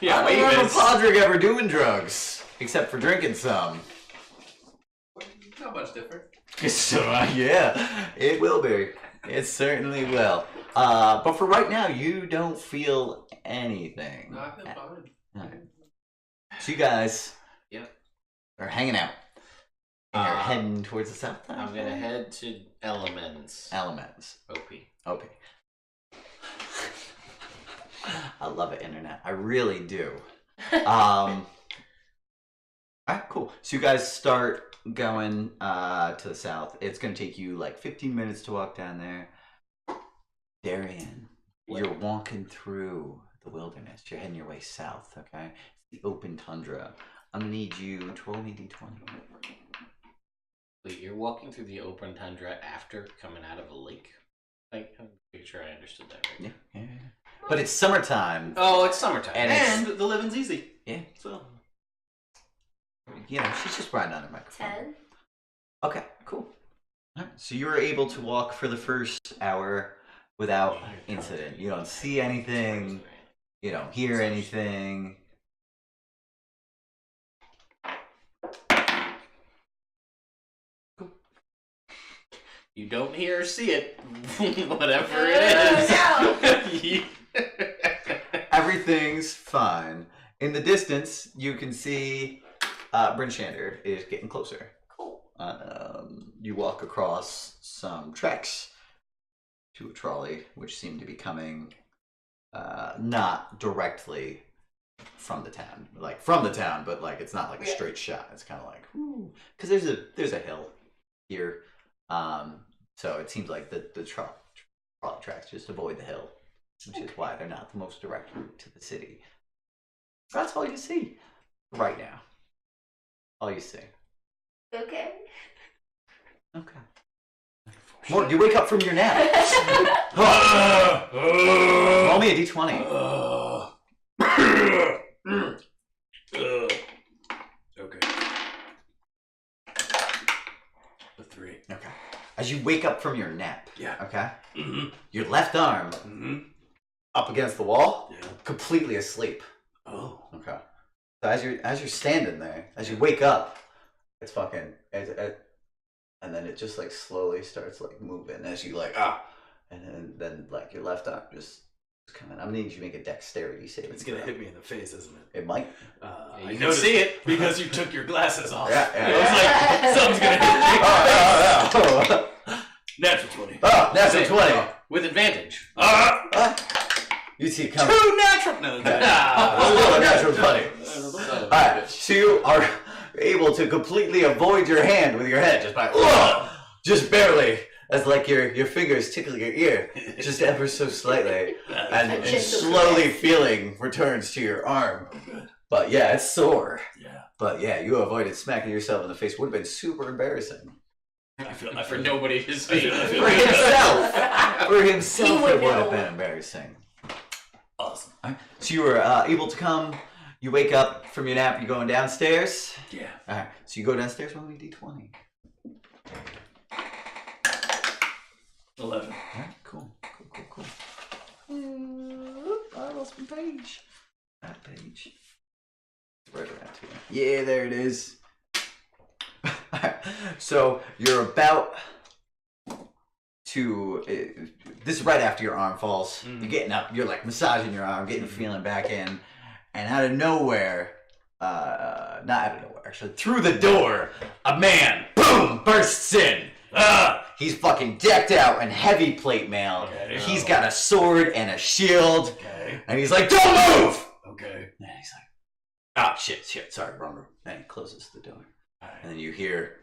Yeah, I don't Wave remember is. Podrick ever doing drugs, except for drinking some. Not much different. So, yeah, it will be. It certainly will. But for right now, you don't feel anything. No, I feel fine. Alright. So you guys are hanging out. And you're heading towards the south. I'm gonna head to Elements. OP. OP. I love it, internet. I really do. Alright, cool. So you guys start going to the south. It's going to take you like 15 minutes to walk down there. Daerien, you're walking through the wilderness. You're heading your way south, okay? It's the open tundra. I'm gonna need you to roll me d20. Wait, you're walking through the open tundra after coming out of a lake? Like, I'm pretty sure I understood that right. Yeah. But it's summertime. Oh, it's summertime. And the living's easy. Yeah. So. You know, she's just riding on her microphone. 10. Okay, cool. All right, so you were able to walk for the first hour without incident. You don't see anything. You don't hear anything. You don't hear or see it, whatever it is. Everything's fine. In the distance, you can see Bryn Shander is getting closer. Cool. You walk across some tracks to a trolley, which seem to be coming not directly from the town. Like, from the town, but like it's not like a straight shot. It's kind of like, because there's a hill here. So it seems like the trolley tracks just avoid the hill, which is why they're not the most direct route to the city. That's all you see right now. All you see. Okay. Okay. Morgan, you wake up from your nap. Roll me a d20. Okay. A 3. Okay. As you wake up from your nap. Yeah. Okay. Mm-hmm. Your left arm up against the wall, Yeah. completely asleep. Oh. Okay. So as you're standing there, as you wake up, it's fucking, and then it just like slowly starts like moving as you like and then like your left arm just coming. I'm gonna need you to make a dexterity saving. It's gonna throw. hit me in the face, isn't it? It might. You I can noticed see it. because you took your glasses off. Yeah. I was like, something's gonna hit me. Natural 20. Oh, natural 20. With advantage. You see it coming. Two natural. No. Natural 20. Alright, so you are able to completely avoid your hand with your head just by just barely, as like your fingers tickle your ear just ever so slightly, and slowly feeling returns to your arm. But yeah, it's sore. Yeah. But yeah, you avoided smacking yourself in the face. Would have been super embarrassing. I feel For nobody to see. For himself, He would it would have know. been embarrassing. awesome. Alright, so you were able to come. You wake up from your nap. You going downstairs. Yeah. All right, so you go downstairs. Roll me d20. 11. All right, cool. I lost my page. That page. It's right around here. Yeah, there it is. So you're about to. This is right after your arm falls. You're getting up. You're like massaging your arm, getting the feeling back in, and out of nowhere, not out of nowhere, actually, through the door, a man, boom, bursts in. He's fucking decked out in heavy plate mail. Okay. He's got a sword and a shield, Okay. and he's like, "Don't move!" Okay. And he's like, "Oh shit, sorry, wrong room." And he closes the door, Alright. and then you hear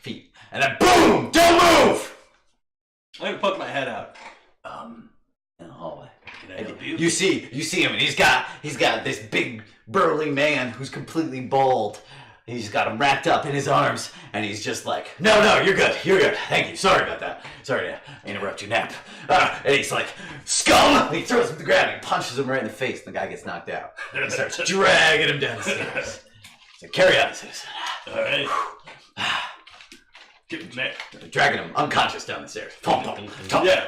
feet, and then boom, "Don't move!" I'm gonna poke my head out. In the hallway. Can I help you? You see him, and he's got this big burly man who's completely bald. He's got him wrapped up in his arms, and he's just like, no, you're good, thank you, sorry about that, sorry to interrupt your nap. And he's like, scum! And he throws him to the ground, and he punches him right in the face, and the guy gets knocked out. He starts dragging him down the stairs. He's like, carry on, citizen. Alright. Get me. Dragging him unconscious down the stairs. Tom. Yeah.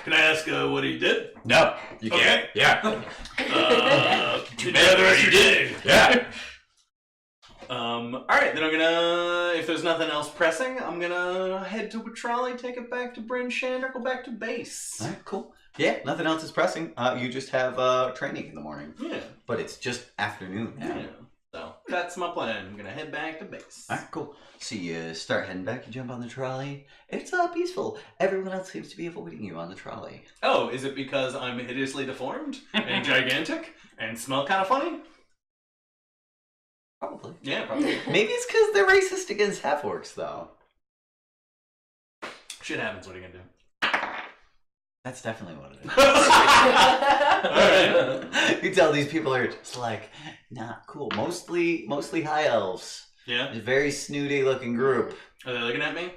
Can I ask what he did? No, you can't. Okay. Yeah. Too bad the rest you did. Yeah. Alright, then I'm gonna, if there's nothing else pressing, I'm gonna head to a trolley, take it back to Bryn Shander, go back to base. All right, cool. Yeah, nothing else is pressing. You just have training in the morning. Yeah. But it's just afternoon now. Yeah. So, that's my plan. I'm gonna head back to base. All right, cool. So you start heading back, you jump on the trolley. It's peaceful. Everyone else seems to be avoiding you on the trolley. Oh, is it because I'm hideously deformed and gigantic and smell kind of funny? Probably. Yeah, probably. Maybe it's because they're racist against half-orcs, though. Shit happens. What are you gonna do? That's definitely what it is. Alright, You tell these people are just like not cool. Mostly high elves. Yeah. A very snooty looking group. Are they looking at me?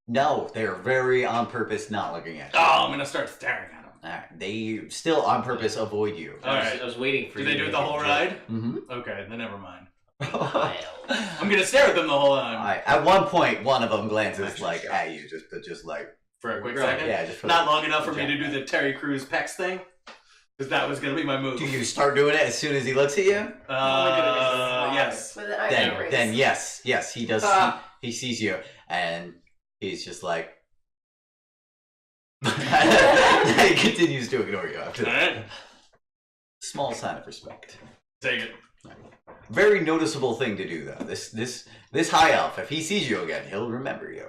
No, they're very on purpose not looking at you. Oh, I'm gonna start staring at them. Alright, they still on purpose avoid you. I was waiting for Do you. they do it the whole ride? Mm-hmm. Okay, then never mind. Alright, I'm gonna stare at them the whole time. at one point, one of them glances like at you, just like For a quick Right. second. yeah, just for Not like, long enough for me to do the Terry Crews Pecs thing. Because that was gonna be my move. Do you start doing it as soon as he looks at you? Yes. With an eyebrow raise. Then yes, he does. He sees you, and he's just like. He continues to ignore you after that. Alright. Small sign of respect. Take it. Very noticeable thing to do, though. This high elf, if he sees you again, he'll remember you.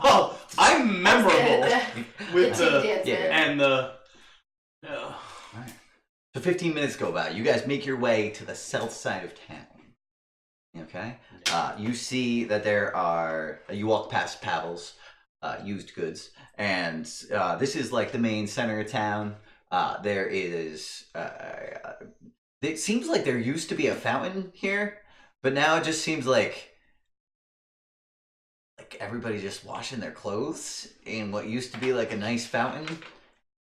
Well, I'm memorable with Take a the dance, yeah. man. and the. Right. So 15 minutes go by. You guys make your way to the south side of town. Okay. You see that there are. You walk past Pavel's used goods, and this is like the main center of town. There is. It seems like there used to be a fountain here, but now it just seems like everybody just washing their clothes in what used to be like a nice fountain.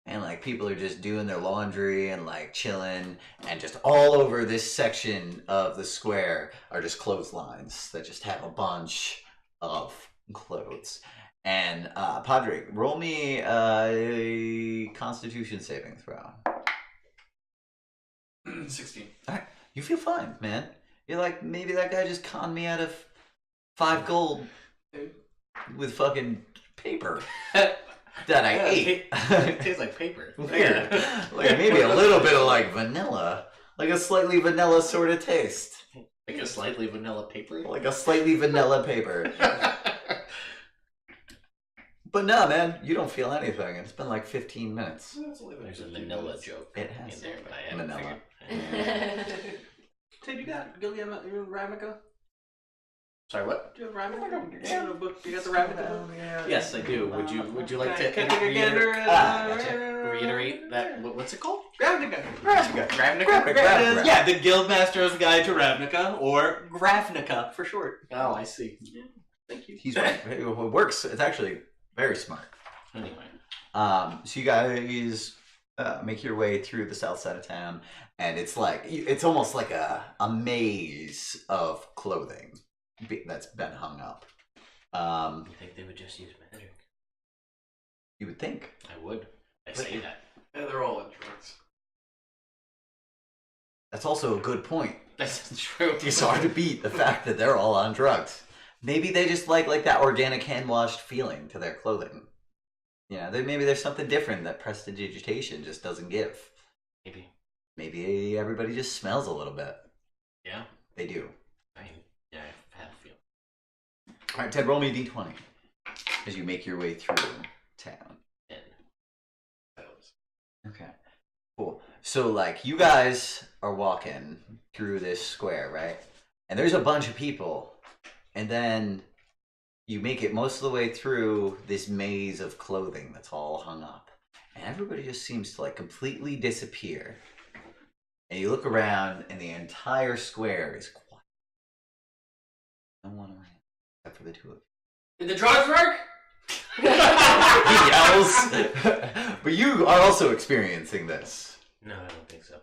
And like people are just doing their laundry and like chilling, and just all over this section of the square are just clotheslines that just have a bunch of clothes. And Padre, roll me a Constitution saving throw. 16. You feel fine, man. You're like, maybe that guy just conned me out of 5 gold with fucking paper that I ate. It tastes like paper. Weird. Like maybe a little bit of like vanilla. Like a slightly vanilla sort of taste. Like a slightly vanilla paper. Like a slightly vanilla paper. But no, man, you don't feel anything. It's been like 15 minutes. There's a vanilla joke It in has. there, but I haven't Vanilla. figured. Ted, you got Ravnica? Sorry, what? Do you have Ravnica? You got a book? You got the Ravnica book? Yes, I do. Would you like to Can I take a gander? reiterate that? What's it called? Ravnica. Ravnica. Yeah, the Guildmaster's Guide to Ravnica, or Grafnica for short. Oh, I see. Thank you. He's right. It works. It's actually very smart. Anyway, So you guys make your way through the south side of town, and it's like it's almost like a maze of clothing that's been hung up. I think they would just use magic. You would think. I would. I say that. Yeah, they're all in drugs. That's also a good point. That's true. It's hard to beat the fact that they're all on drugs. Maybe they just like that organic hand-washed feeling to their clothing. You know, maybe there's something different that prestidigitation just doesn't give. Maybe. Maybe everybody just smells a little bit. Yeah. They do. Yeah, I have a feeling. All right, Ted, roll me a d20 as you make your way through town. 10. Okay, cool. So, like, you guys are walking through this square, right? And there's a bunch of people. And then you make it most of the way through this maze of clothing that's all hung up. And everybody just seems to, like, completely disappear. And you look around, and the entire square is quiet. No one around, except for the two of you. Did the drugs work? He yells. But you are also experiencing this. No, I don't think so.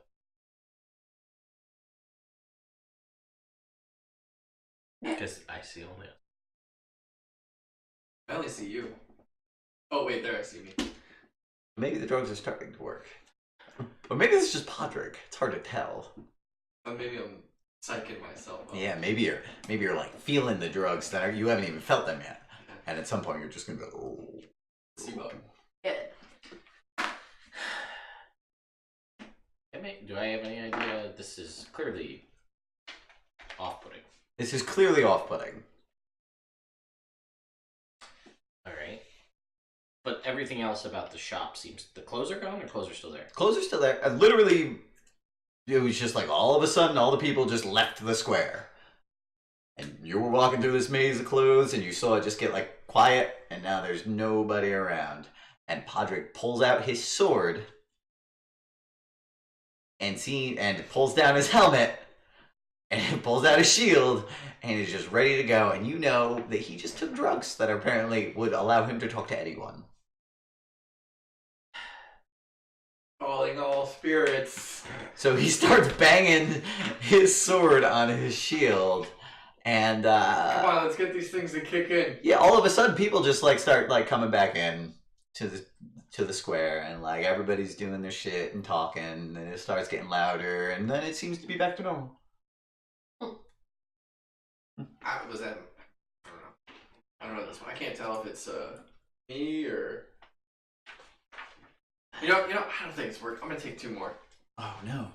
Because I see only. I only see you. Oh wait, there I see me. Maybe the drugs are starting to work. But maybe it's just Podrick. It's hard to tell. But maybe I'm psyching myself up. Yeah, maybe you're like feeling the drugs that you haven't even felt them yet. And at some point you're just gonna go, oh. See what? Yeah. Do I have any idea? This is clearly off-putting. This is clearly off-putting. Alright. But everything else about the shop seems... The clothes are gone or clothes are still there? Clothes are still there. Literally, it was just like all of a sudden all the people just left the square. And you were walking through this maze of clothes and you saw it just get like quiet and now there's nobody around. And Podrick pulls out his sword and pulls down his helmet and pulls out his shield and is just ready to go. And you know that he just took drugs that apparently would allow him to talk to anyone. Calling all spirits. So he starts banging his sword on his shield, and Come on, let's get these things to kick in. yeah, all of a sudden people just like start like coming back in to the square, and like everybody's doing their shit and talking, and it starts getting louder, and then it seems to be back to normal. Was that? I don't know this one. I can't tell if it's me or. You know. I don't think it's worked. I'm gonna take 2 more. Oh no.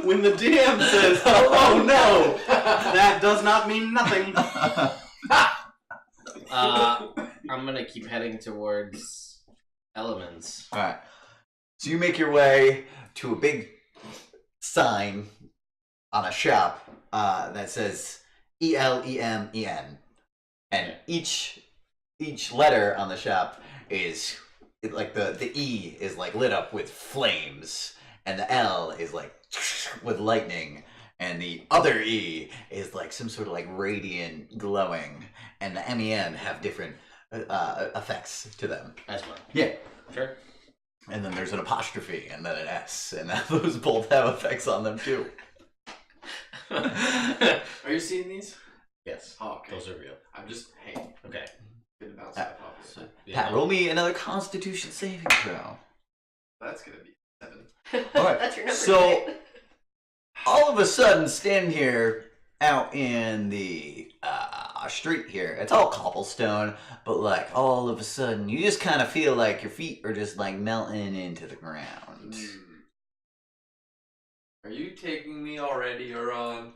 When the DM says, "Oh no," that does not mean nothing. I'm gonna keep heading towards elements. All right. So you make your way to a big sign on a shop that says ELEMEN, and each letter on the shop is like the E is like lit up with flames, and the L is like with lightning, and the other E is like some sort of like radiant glowing, and the MEN have different effects to them. As well. Yeah. Sure. And then there's an apostrophe and then an S, and those both have effects on them too. Are you seeing these? Yes. Oh, okay. Those are real. I'm just hey. Okay. Gonna bounce that off. So, Pat, roll me another Constitution saving throw. That's gonna be 7. Alright, That's your number. so- today. All of a sudden, standing here out in the street here, it's all cobblestone, but like all of a sudden, you just kind of feel like your feet are just like melting into the ground. Are you taking me already or on?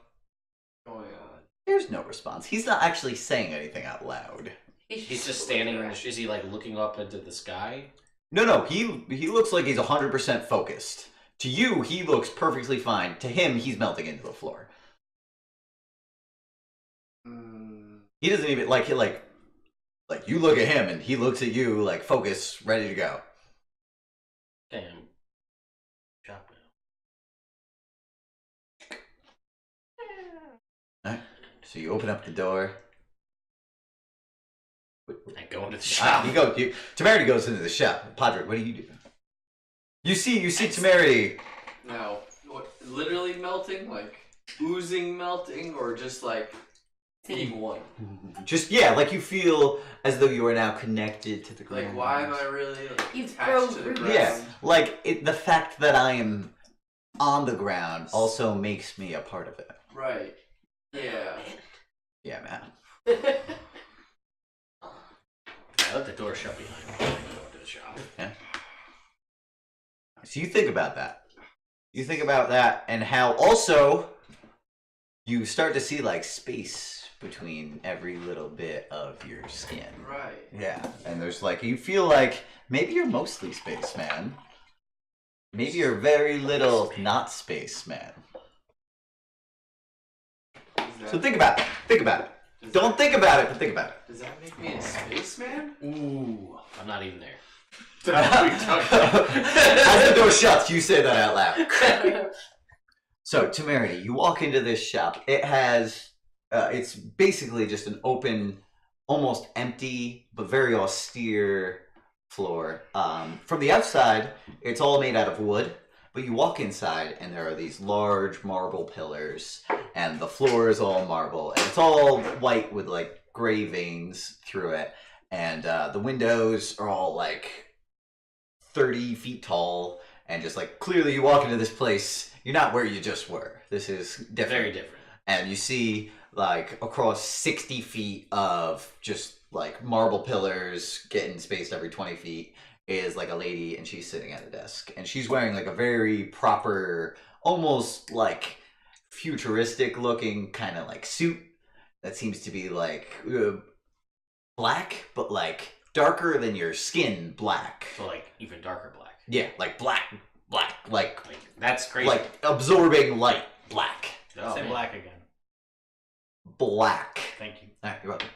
What's going on? There's no response. He's not actually saying anything out loud. He's just standing in the. Is he like looking up into the sky? No, he looks like he's 100% focused. To you, he looks perfectly fine. To him, he's melting into the floor. He doesn't even like you look at him and he looks at you like focus, ready to go. Damn. Shop now. Alright. So you open up the door. I go into the shop. Temerity goes into the shop. Padre, what do you do? You see Temerity. Now, what? Literally melting, like oozing melting, or just like being one? Just like you feel as though you are now connected to the ground. Like, why am I really You've attached to the grown ground? Yeah, like the fact that I am on the ground also makes me a part of it. Right. Yeah. Yeah, man. I let the door shut behind me. I go into the shop. Yeah. So you think about that. You think about that and how also you start to see like space between every little bit of your skin. Right. Yeah, and there's like, you feel like maybe you're mostly spaceman. Maybe you're very little not spaceman. So think about it. Think about it. Don't think about it, but think about it. Does that make me a spaceman? Ooh, I'm not even there. As the door shuts, you say that out loud. So, Temerity, you walk into this shop. It has, it's basically just an open, almost empty, but very austere floor. From the outside, it's all made out of wood, but you walk inside and there are these large marble pillars, and the floor is all marble, and it's all white with like gray veins through it, and the windows are all like 30 feet tall, and just like clearly you walk into this place, you're not where you just were. This is different. Very different. And you see like across 60 feet of just like marble pillars getting spaced every 20 feet is like a lady, and she's sitting at a desk, and she's wearing like a very proper, almost like futuristic looking kind of like suit that seems to be like black, but like darker than your skin black. So like even darker black. Yeah, like black, like That's crazy. like absorbing light, black. Oh, Say man. black again. Black. Thank you. Alright, you're welcome.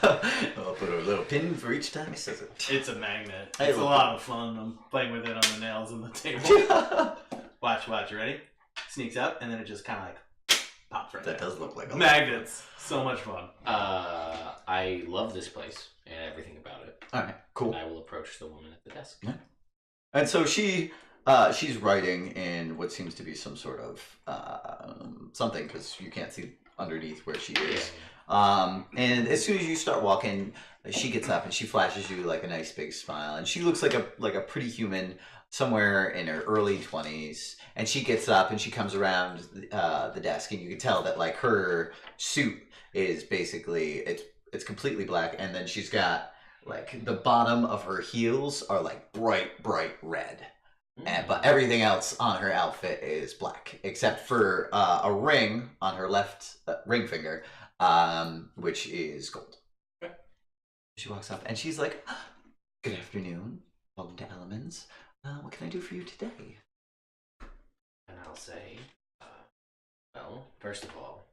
I'll put a little pin for each time he says it. It's a magnet. Hey, It's a look. lot of fun. I'm playing with it on the nails on the table. Watch, you ready? Sneaks up, and then it just kind of like pops right That there. does look like a Magnets. So much fun. I love this place and everything about it. All right, cool. And I will approach the woman at the desk. Yeah. And so she's writing in what seems to be some sort of something because you can't see underneath where she is. And as soon as you start walking, she gets up and she flashes you like a nice big smile, and she looks like a pretty human, somewhere in her early 20s. And she gets up and she comes around the desk, and you can tell that like her suit is basically it's completely black, and then she's got like the bottom of her heels are like bright red. But everything else on her outfit is black, except for a ring on her left ring finger, which is gold. Okay. She walks up and she's like, "Good afternoon. Welcome to Elements. What can I do for you today?" And I'll say, well, first of all,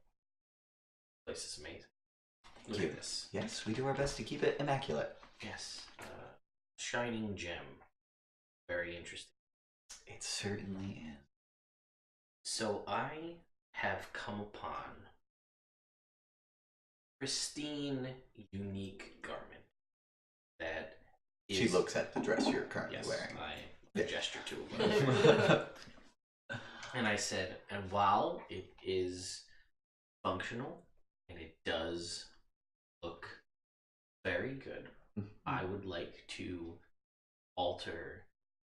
the place is amazing. Look Cute. at this. Yes, we do our best to keep it immaculate. Yes. Shining gem. Very interesting. It certainly is. So I have come upon pristine, unique garment that is... She looks at the dress you're currently Yes, wearing. I gesture to her. And I said, and while it is functional and it does look very good, I would like to alter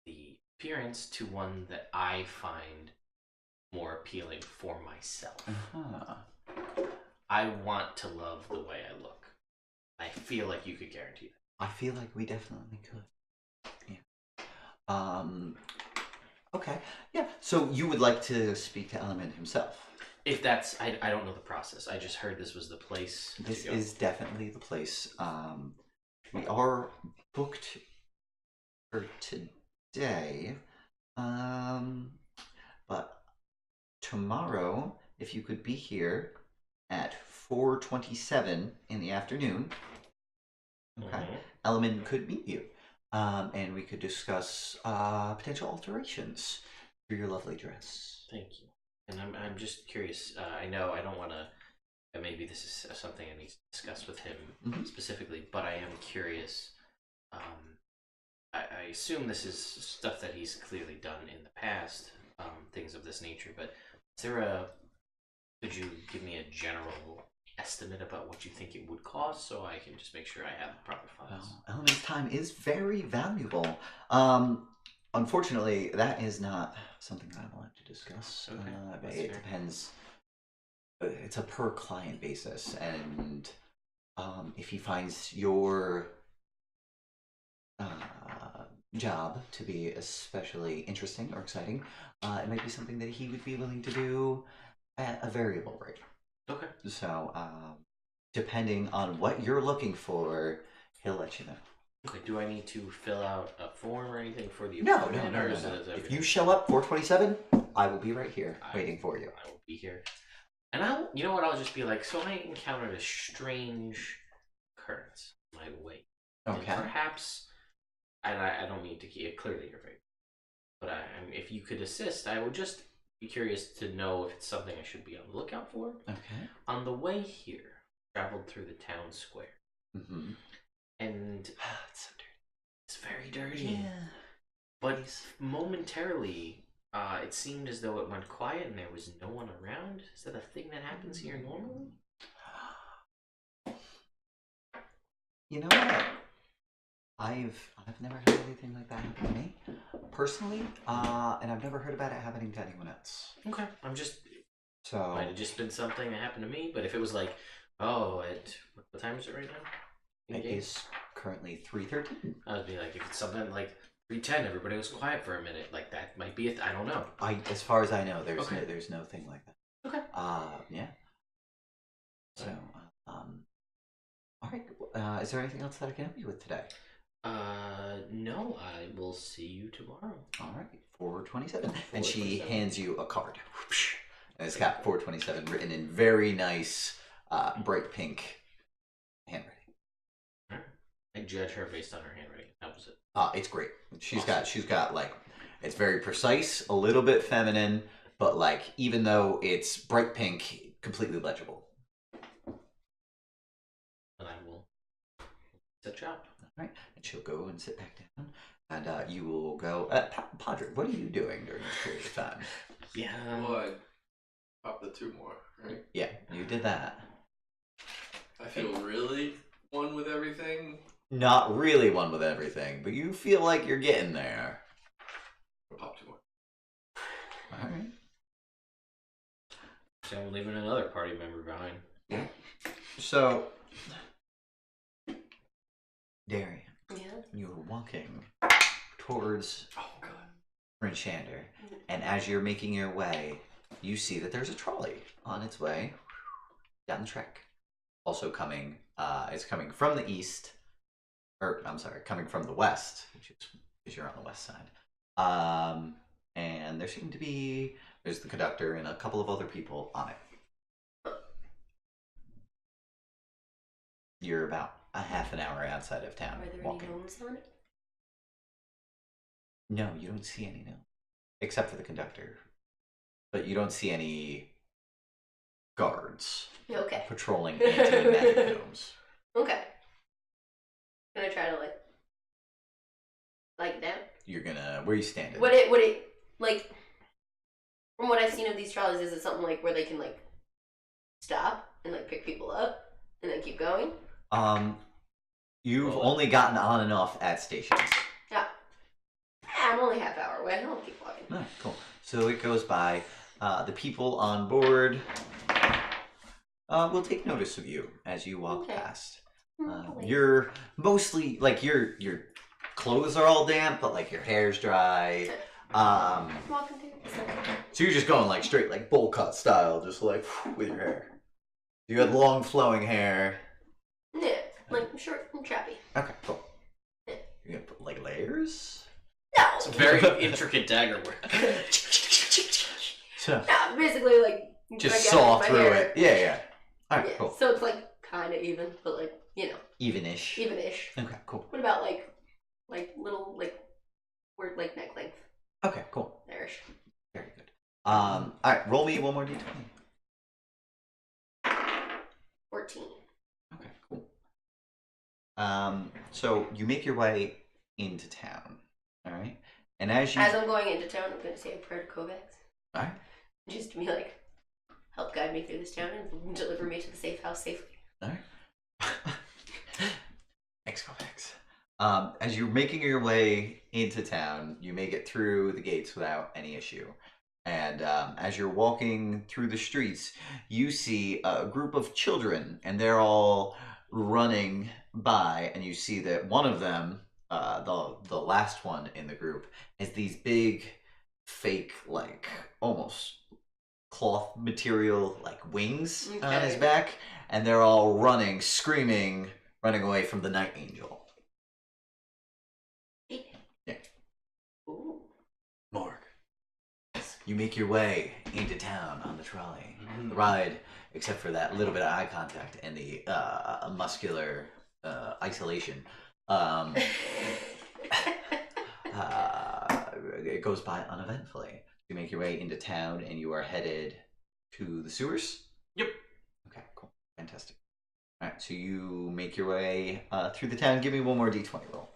the appearance to one that I find more appealing for myself. Uh-huh. I want to love the way I look. I feel like you could guarantee that. I feel like we definitely could. Yeah. Okay. Yeah. So you would like to speak to Element himself? If that's, I don't know the process. I just heard this was the place. This to go. is definitely the place. We are booked for today. But tomorrow, if you could be here at 4:27 in the afternoon, okay, Mhm. Element could meet you. And we could discuss potential alterations for your lovely dress. Thank you. And I'm just curious. I know I don't want to. Maybe this is something I need to discuss with him Mhm. specifically, but I am curious. I assume this is stuff that he's clearly done in the past, things of this nature. But is there a? Could you give me a general estimate about what you think it would cost, so I can just make sure I have the proper funds? Well, Element's time is very valuable. Unfortunately, that is not something that I'm allowed to discuss. Okay, that's It fair. depends. It's a per client basis, and if he finds your job to be especially interesting or exciting, it might be something that he would be willing to do at a variable rate. Okay. So, depending on what you're looking for, he'll let you know. Okay. Do I need to fill out a form or anything for the No. appointment, or is it If everything? you show up 4:27, I will be right here waiting for you. I will be here. And you know what? I'll just be like, so I encountered a strange occurrence on my way. Okay. And perhaps, and I don't mean to keep clearly your favorite, but if you could assist, I would just be curious to know if it's something I should be on the lookout for. Okay. On the way here, traveled through the town square, Mm-hmm. and It's so dirty. it's very dirty. But momentarily, it seemed as though it went quiet and there was no one around. Is that a thing that happens here normally? You know what? I've never had anything like that happen to me personally, and I've never heard about it happening to anyone else. Okay. I'm just. So Might have just been something that happened to me, but if it was like, oh, at what time is it right now? it is currently 3:13. I would be like, if it's something like 3:10, everybody was quiet for a minute. Like that might be it. I don't know. As far as I know, Okay. there's no thing like that. Okay. Yeah. So, all right. Is there anything else that I can help you with today? No. I will see you tomorrow. All right. 4:27, and she 4:27. hands you a card. And it's got 4:27 written in very nice, bright pink handwriting. I judge her based on her handwriting. That was it. It's great. She's got like, it's very precise, a little bit feminine, but like even though it's bright pink, completely legible. And I will set you up. All right, and she'll go and sit back down, and you will go. Padre, what are you doing during this period of time? Yeah. Well, I popped the 2 more, right? Yeah, you did that. I feel really one with everything. Not really one with everything, but you feel like you're getting there. I'll pop 2 more. All right. So I'm leaving another party member behind. Yeah. So, Daerien, Yeah. you're walking towards Oh god. Prince Shander, and as you're making your way, you see that there's a trolley on its way down the track. Also coming, it's coming from the east, or I'm sorry, coming from the west, which is because you're on the west side. And there seem to be, there's the conductor and a couple of other people on it. You're about a half an hour outside of town Are there walking. any gnomes on it? No, you don't see any, no. Except for the conductor. But you don't see any guards Okay. patrolling anti-magic gnomes. Okay. Gonna try to like down. You're gonna, where are you standing? Would it like from what I've seen of these trolleys, is it something like where they can like stop and like pick people up and then keep going? You've only gotten on and off at stations. Yeah. I'm only half hour away. I'll keep walking. Oh, cool. So it goes by. The people on board will take notice of you as you walk Okay. past. Okay. You're mostly like your clothes are all damp, but like your hair's dry. Walking through the sun. So you're just going like straight like bowl cut style, just like with your hair. You had long flowing hair. Yeah, like short and chappy. Okay, cool. Yeah. You're gonna put like layers. No. It's very intricate dagger work. So No, basically like just I got saw my through hair. it. Yeah, yeah. All right, Yeah, cool. so it's like kind of even, but like Even-ish. even-ish. Okay, cool. What about like little word like neck length? Okay, cool. There-ish. Very good. All right, roll me one more d20. 14. Okay, cool. So you make your way into town. All right, and as I'm going into town, I'm going to say a prayer to Kovacs. all right, Just to be like, help guide me through this town and deliver me to the safe house safely. all right. Thanks, Kovacs. As you're making your way into town, you make it through the gates without any issue. And as you're walking through the streets, you see a group of children, and they're all running by. And you see that one of them, the last one in the group, has these big, fake, like almost cloth material, like wings on his Okay. back, and they're all running, screaming, running away from the Night Angel. Yeah. Ooh. Morg, you make your way into town on the trolley. The ride, except for that little bit of eye contact and the muscular isolation, it goes by uneventfully. You make your way into town and you are headed to the sewers? Yep. Okay, cool. Fantastic. Alright, so you make your way through the town. Give me one more d20 roll.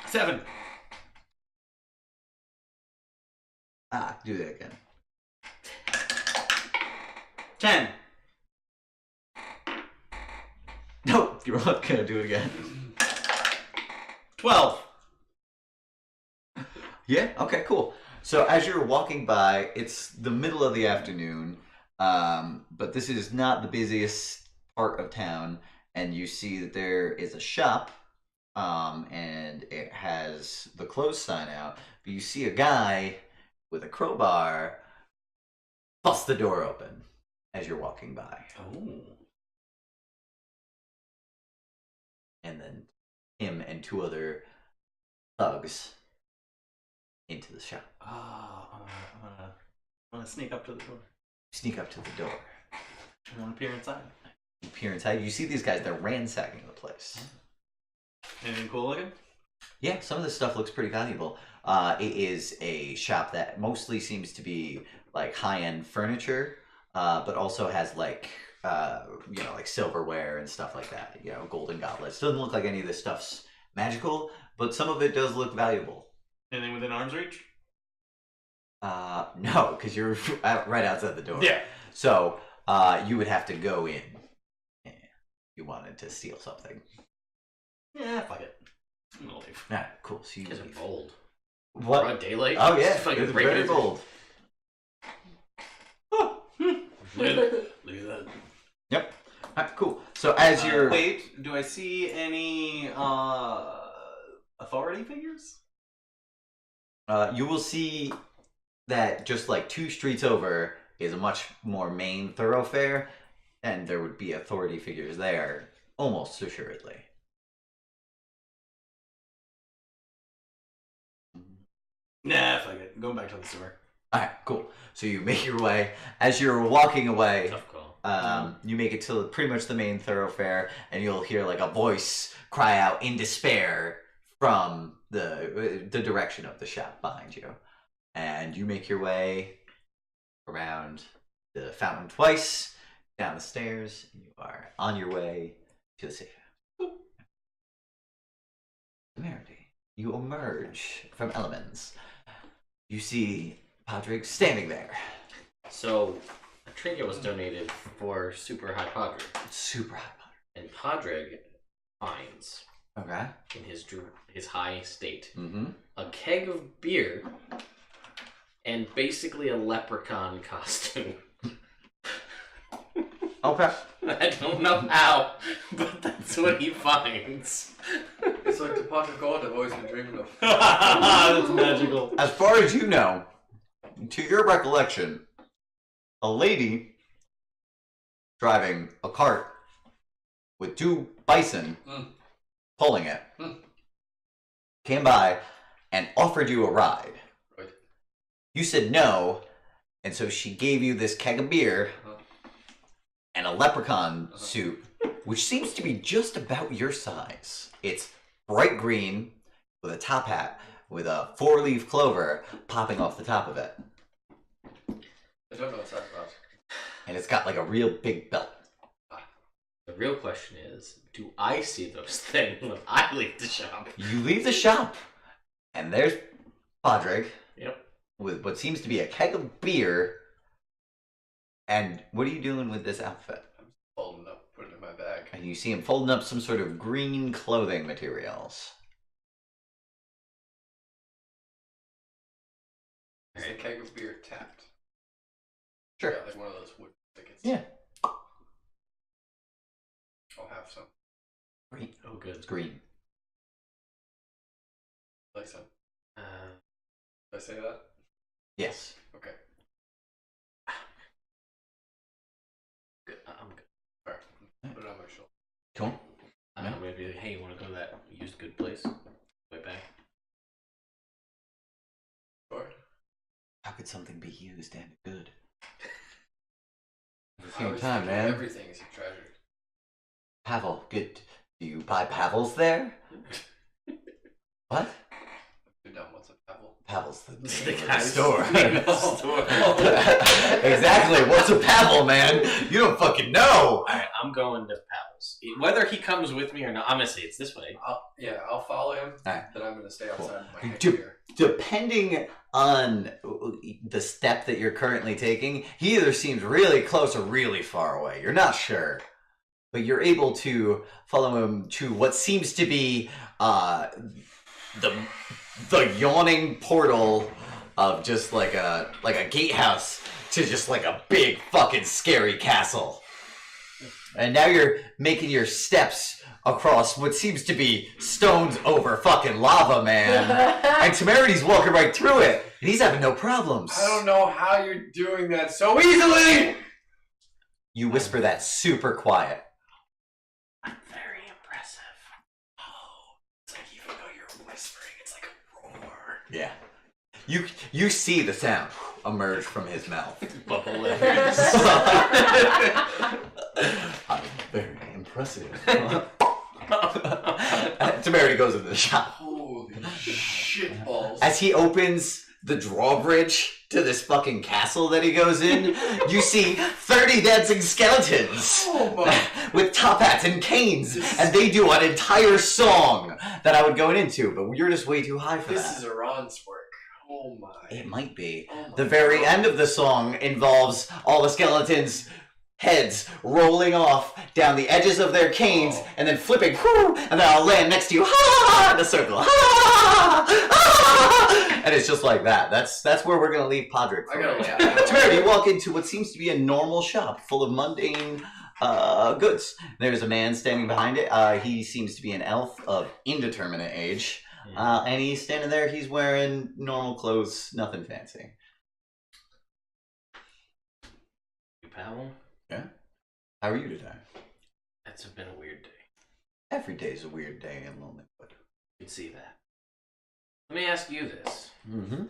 7. Do that again. 10. No, you're not gonna do it again. 12. Yeah, okay, cool. So as you're walking by, it's the middle of the afternoon, but this is not the busiest part of town, and you see that there is a shop, and it has the close sign out, but you see a guy with a crowbar bust the door open as you're walking by. Oh. And then him and 2 other thugs into the shop. I'm gonna sneak up to the door. Sneak up to the door. I want to peer inside. You peer inside. You see these guys. They're ransacking the place. Anything cool looking? Yeah, some of this stuff looks pretty valuable. It is a shop that mostly seems to be like high-end furniture, but also has like like silverware and stuff like that. Golden goblets. Doesn't look like any of this stuff's magical, but some of it does look valuable. Anything within arm's reach? No, because you're right outside the door. Yeah. So you would have to go in if you wanted to steal something. Yeah, fuck it. I'm gonna leave. All right, cool. So you You guys are leave. bold. What? Broad daylight. Oh yeah, Just fucking it's breaking very into- bold. Look at that. Yep. All right, cool. So as you're Wait, do I see any authority figures? you will see that just like 2 streets over is a much more main thoroughfare, and there would be authority figures there almost assuredly. Nah, fuck it. I'm going back to the sewer. All right, cool. So you make your way. As you're walking away, Tough call. you make it to pretty much the main thoroughfare, and you'll hear like a voice cry out in despair from the direction of the shop behind you. And you make your way around the fountain twice, down the stairs, and you are on your way to the safe house. Temerity, you emerge from Elements. You see Podrick standing there. So, a trinket was donated for Super High Padre, Super high and Padre finds Podrick. Okay. in his high state Mm-hmm. a keg of beer and basically a leprechaun costume. Okay. I don't know how, but that's what he finds. It's like the pot of gold I've always been dreaming of. That's magical. As far as you know, to your recollection, a lady driving a cart with 2 bison pulling it came by and offered you a ride. Right. You said no, and so she gave you this keg of beer and a leprechaun suit, which seems to be just about your size. It's bright green with a top hat with a 4-leaf clover popping off the top of it. I don't know what that's about. And it's got like a real big belt. The real question is, do I see those things when I leave the shop? You leave the shop, and there's Podrick Yep. with what seems to be a keg of beer. And what are you doing with this outfit? Folding it up, putting it in my bag. And you see him folding up some sort of green clothing materials. Is the keg of beer tapped? Sure. Yeah, like one of those wood tickets. Yeah. I'll have some. Great. Oh, good. It's green. Like some. Uh, Did I say that? Yes. Okay. good. I'm good. Alright. Put it on my shoulder. Cool. I don't know, maybe, hey, you want to go to that used good place? Way back. Sure. How could something be used and good? At the I same was time, thinking man. Everything is a treasure. Pavel, good. Do you buy Pavels there? What? You're done. What's a pebble? Pavel's the The name of the guy's store. name of the store. Exactly. What's a Pavel, man? You don't fucking know. Alright, I'm going to Pavel's. Whether he comes with me or not, I'm going to say it's this way. I'll follow him. Alright. Then I'm gonna stay outside with my keg Do- of beer. Depending on the step that you're currently taking, he either seems really close or really far away. You're not sure. But you're able to follow him to what seems to be the yawning portal of just like a gatehouse to just like a big fucking scary castle. And now you're making your steps across what seems to be stones over fucking lava, man. And Temerity's walking right through it, and he's having no problems. I don't know how you're doing that so easily! You whisper that super quiet. I'm very impressive. It's like even though you're whispering, it's like a roar. Yeah. You see the sound emerge from his mouth. Bubble The impressive. Temerity goes into the shop. Holy shit balls. As he opens the drawbridge to this fucking castle that he goes in, you see 30 dancing skeletons Oh my. with top hats and canes, and they do an entire song that I would go into, but you're just way too high for This that. is Iran's work. Oh my. It might be. Oh my The very God. end of the song involves all the skeletons' heads rolling off down the edges of their canes Oh. and then flipping, whoo, and then I'll land next to you, ha, in a circle, ha, ha, and it's just like that. That's where we're gonna leave Podrick I for gotta right laugh. now. Temerity, you walk into what seems to be a normal shop full of mundane goods. There's a man standing behind it. He seems to be an elf of indeterminate age. And he's standing there, he's wearing normal clothes, nothing fancy. You pal? How are you today? That's been a weird day. Every day's a weird day in Lonelywood. You can see that. Let me ask you this. Mm-hmm. You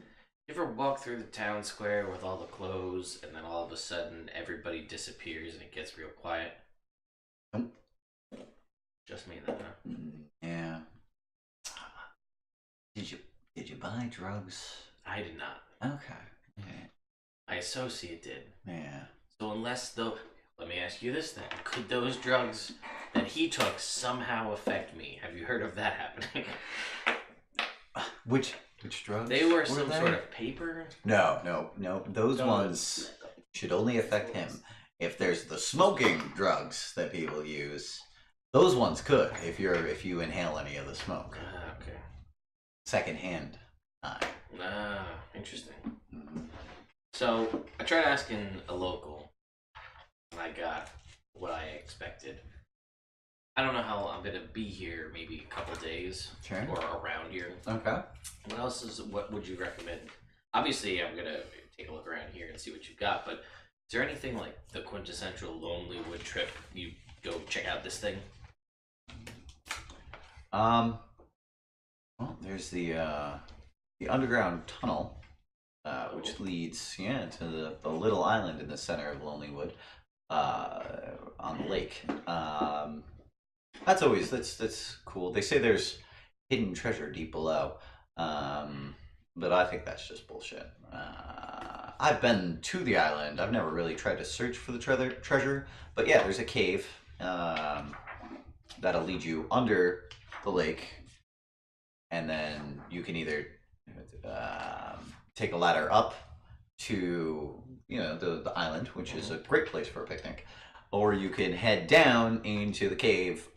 ever walk through the town square with all the clothes and then all of a sudden everybody disappears and it gets real quiet? Nope. Just me then, huh? Yeah. Did you buy drugs? I did not. Okay. Yeah. My associate did. Yeah. So unless though, let me ask you this then. Could those drugs that he took somehow affect me? Have you heard of that happening? Which drugs? They were some they? sort of paper? No. Those No. ones should only affect him. If there's the smoking drugs that people use, those ones could if you inhale any of the smoke. Ah, okay. Secondhand. Ah, interesting. Mhm. So I tried asking a local, and I got what I expected. I don't know how long I'm gonna be here. Maybe a couple days Sure. or around here. Okay. What else is? What would you recommend? Obviously, I'm gonna take a look around here and see what you've got. But is there anything like the quintessential Lonelywood trip? You go check out this thing. Well, there's the underground tunnel, which leads to the little island in the center of Lonelywood, on the lake. That's cool. They say there's hidden treasure deep below, but I think that's just bullshit. I've been to the island. I've never really tried to search for the treasure, but yeah, there's a cave that'll lead you under the lake, and then you can either take a ladder up to the island, which is a great place for a picnic, or you can head down into the cave,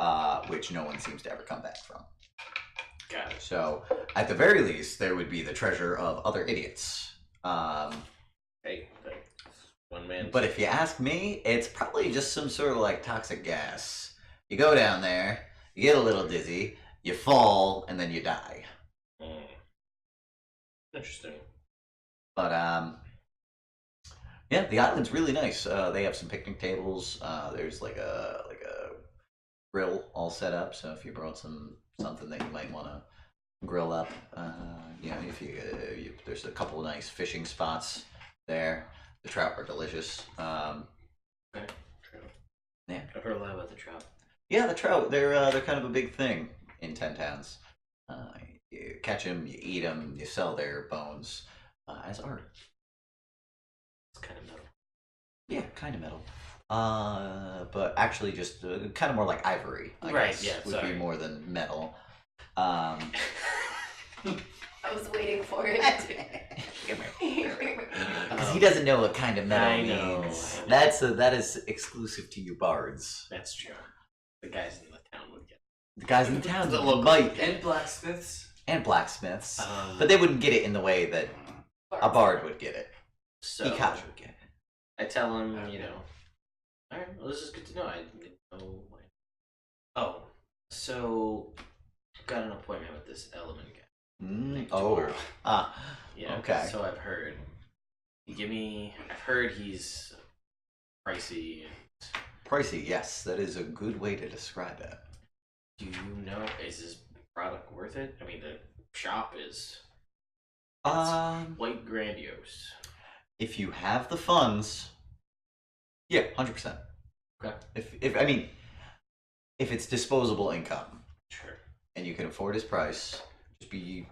which no one seems to ever come back from. Got it. So, at the very least, there would be the treasure of other idiots. Hey, one man. But if you ask me, it's probably just some sort of like toxic gas. You go down there, you get a little dizzy, you fall, and then you die. Interesting. But yeah, the island's really nice. They have some picnic tables. There's like a grill all set up. So if you brought something that you might want to grill up, if you there's a couple of nice fishing spots there. The trout are delicious. Okay. Trout. Yeah. I've heard a lot about the trout. Yeah, the trout. They're kind of a big thing in 10 towns. You catch them, you eat them, you sell their bones as art. It's kind of metal. Yeah, kind of metal. But actually just kind of more like ivory. I Right, guess, yeah, would sorry. be more than metal. I was waiting for it. Because he doesn't know what kind of metal I know, means. I know. That is exclusive to you bards. That's true. The guys in the town would get The guys in town The that local- might, And blacksmiths. and blacksmiths, it. but they wouldn't get it in the way that a bard would get it. So Ekash would get it. I tell him, alright, well, this is good to know. I didn't know. Oh, so got an appointment with this element guy. Tomorrow. Yeah. Okay. So I've heard. I've heard he's pricey. Pricey, yes, that is a good way to describe it. Do you know, is his product worth it? I mean, the shop is quite grandiose. If you have the funds, yeah, 100%. Okay. If I mean, if it's disposable income Sure. and you can afford his price, just be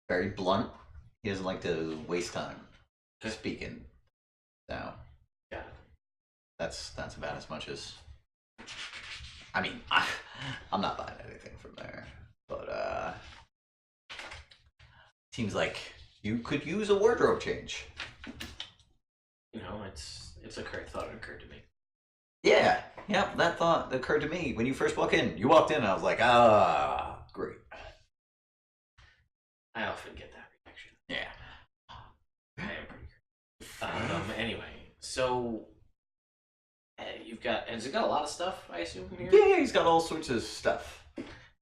very blunt. He doesn't like to waste time speaking. So Got it. that's about as much as. I mean, I'm not buying anything from there, but seems like you could use a wardrobe change. You know, it's a great thought. It occurred to me. Yeah, that thought occurred to me when you first walked in. You walked in, and I was like, ah, great. I often get that reaction. Yeah. I am pretty great. Anyway, so you've got. Has it got a lot of stuff? I assume here. Yeah, he's got all sorts of stuff.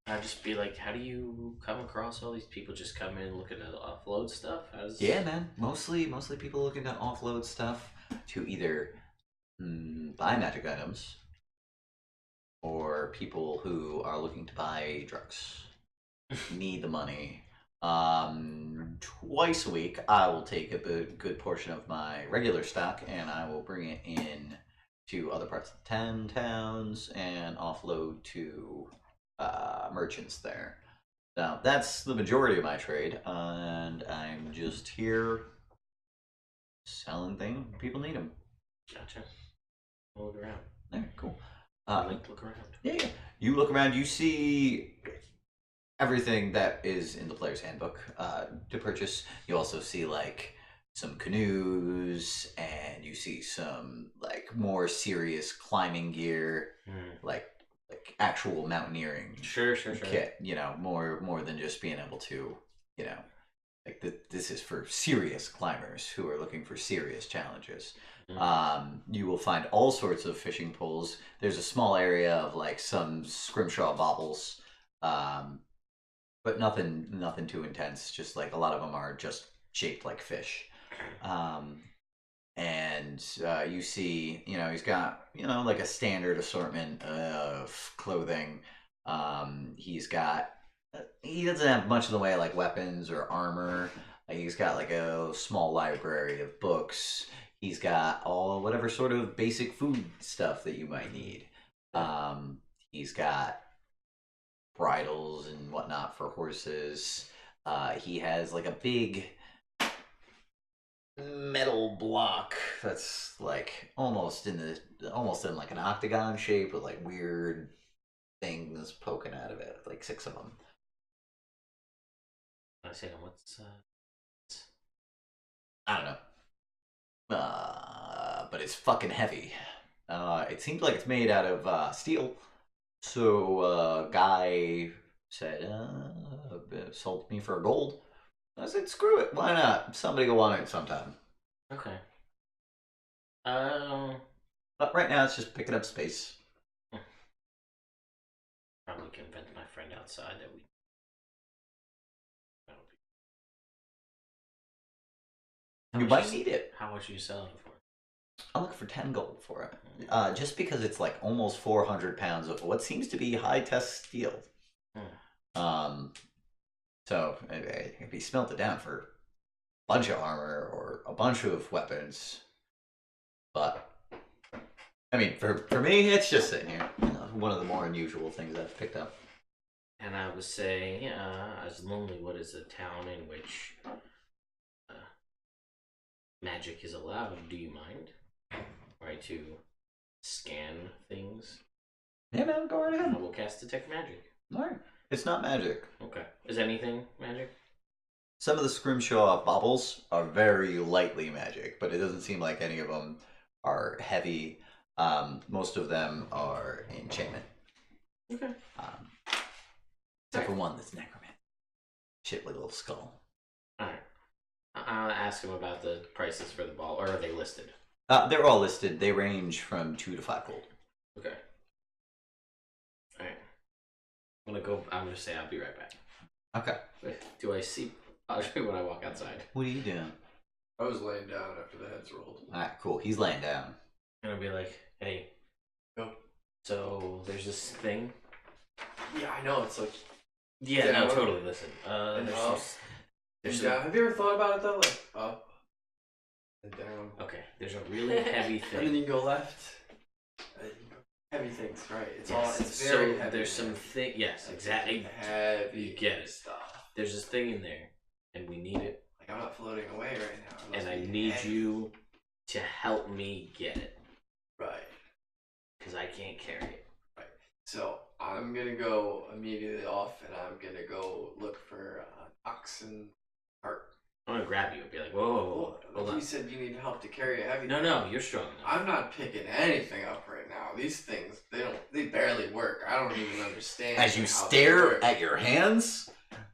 I'd just be like, how do you come across all these people just come in looking to offload stuff? Yeah, man. Mostly people looking to offload stuff to either buy magic items or people who are looking to buy drugs. Need the money. Twice a week, I will take a good portion of my regular stock and I will bring it in to other parts of the towns and offload to merchants there. Now, that's the majority of my trade, and I'm just here selling things. People need them. Gotcha. We'll look around. All right, cool. Look around. Yeah. You look around, you see everything that is in the player's handbook to purchase. You also see like some canoes, and you see some like more serious climbing gear, like actual mountaineering Sure. kit. You know, more than just being able to, you know, like this is for serious climbers who are looking for serious challenges. You will find all sorts of fishing poles. There's a small area of like some scrimshaw baubles, but nothing too intense. Just like a lot of them are just shaped like fish. And you see, you know, he's got, you know, like a standard assortment of clothing. He doesn't have much in the way of like weapons or armor. He's got like a small library of books. He's got all whatever sort of basic food stuff that you might need. He's got bridles and whatnot for horses. He has like a big metal block that's like almost in like an octagon shape with like weird things poking out of it, like 6 of them. I say, what's I don't know. But it's fucking heavy. It seems like it's made out of steel. So guy said, sold me for gold. I said, screw it, why not? Somebody will want it sometime. okay? But right now it's just picking up space. Probably convince my friend outside that we. You might need it. How much are you selling it for? I'm looking for 10 gold for it. Just because it's like almost 400 pounds of what seems to be high test steel. So it could be smelted down for a bunch of armor or a bunch of weapons. But I mean, for me, it's just sitting here. One of the more unusual things I've picked up. And I would say, as lonely, what is a town in which magic is allowed? Do you mind? Right, to scan things? Yeah, man, go right ahead. I will cast Detect Magic. Alright. It's not magic. Okay. Is anything magic? Some of the scrimshaw baubles are very lightly magic, but it doesn't seem like any of them are heavy. Most of them are enchantment. Okay. Except for one that's necromantic. Shit with a little skull. Alright. I'll ask him about the prices for the ball, or are they listed? They're all listed. They range from 2 to 5 gold. Okay. Alright. I'm gonna say I'll be right back. Okay. Wait, do I see Audrey when I walk outside? What are you doing? I was laying down after the heads rolled. Alright, cool. He's laying down. I'm gonna be like, hey. Go. So there's this thing. Yeah, I know. It's like. Yeah, no, totally. Listen. There's have you ever thought about it though? Like up and down. Okay, there's a really heavy And then thing. you go left. And you go heavy things, right? It's Yes. it's very so heavy. there's some thing. Yes, exactly. Heavy. You get it. Stuff. There's this thing in there, and we need it. Like I'm not floating away right now. It must And I be need heavy. you to help me get it, Right. because I can't carry it. So I'm gonna go immediately off, and I'm gonna go look for an oxen cart. I'm gonna grab you and be like, whoa, whoa, whoa, hold You on. said you need help to carry a heavy. No, no, you're strong enough. I'm not picking anything up right now. These things, they barely work. I don't even understand. As you how they stare work. at your hands,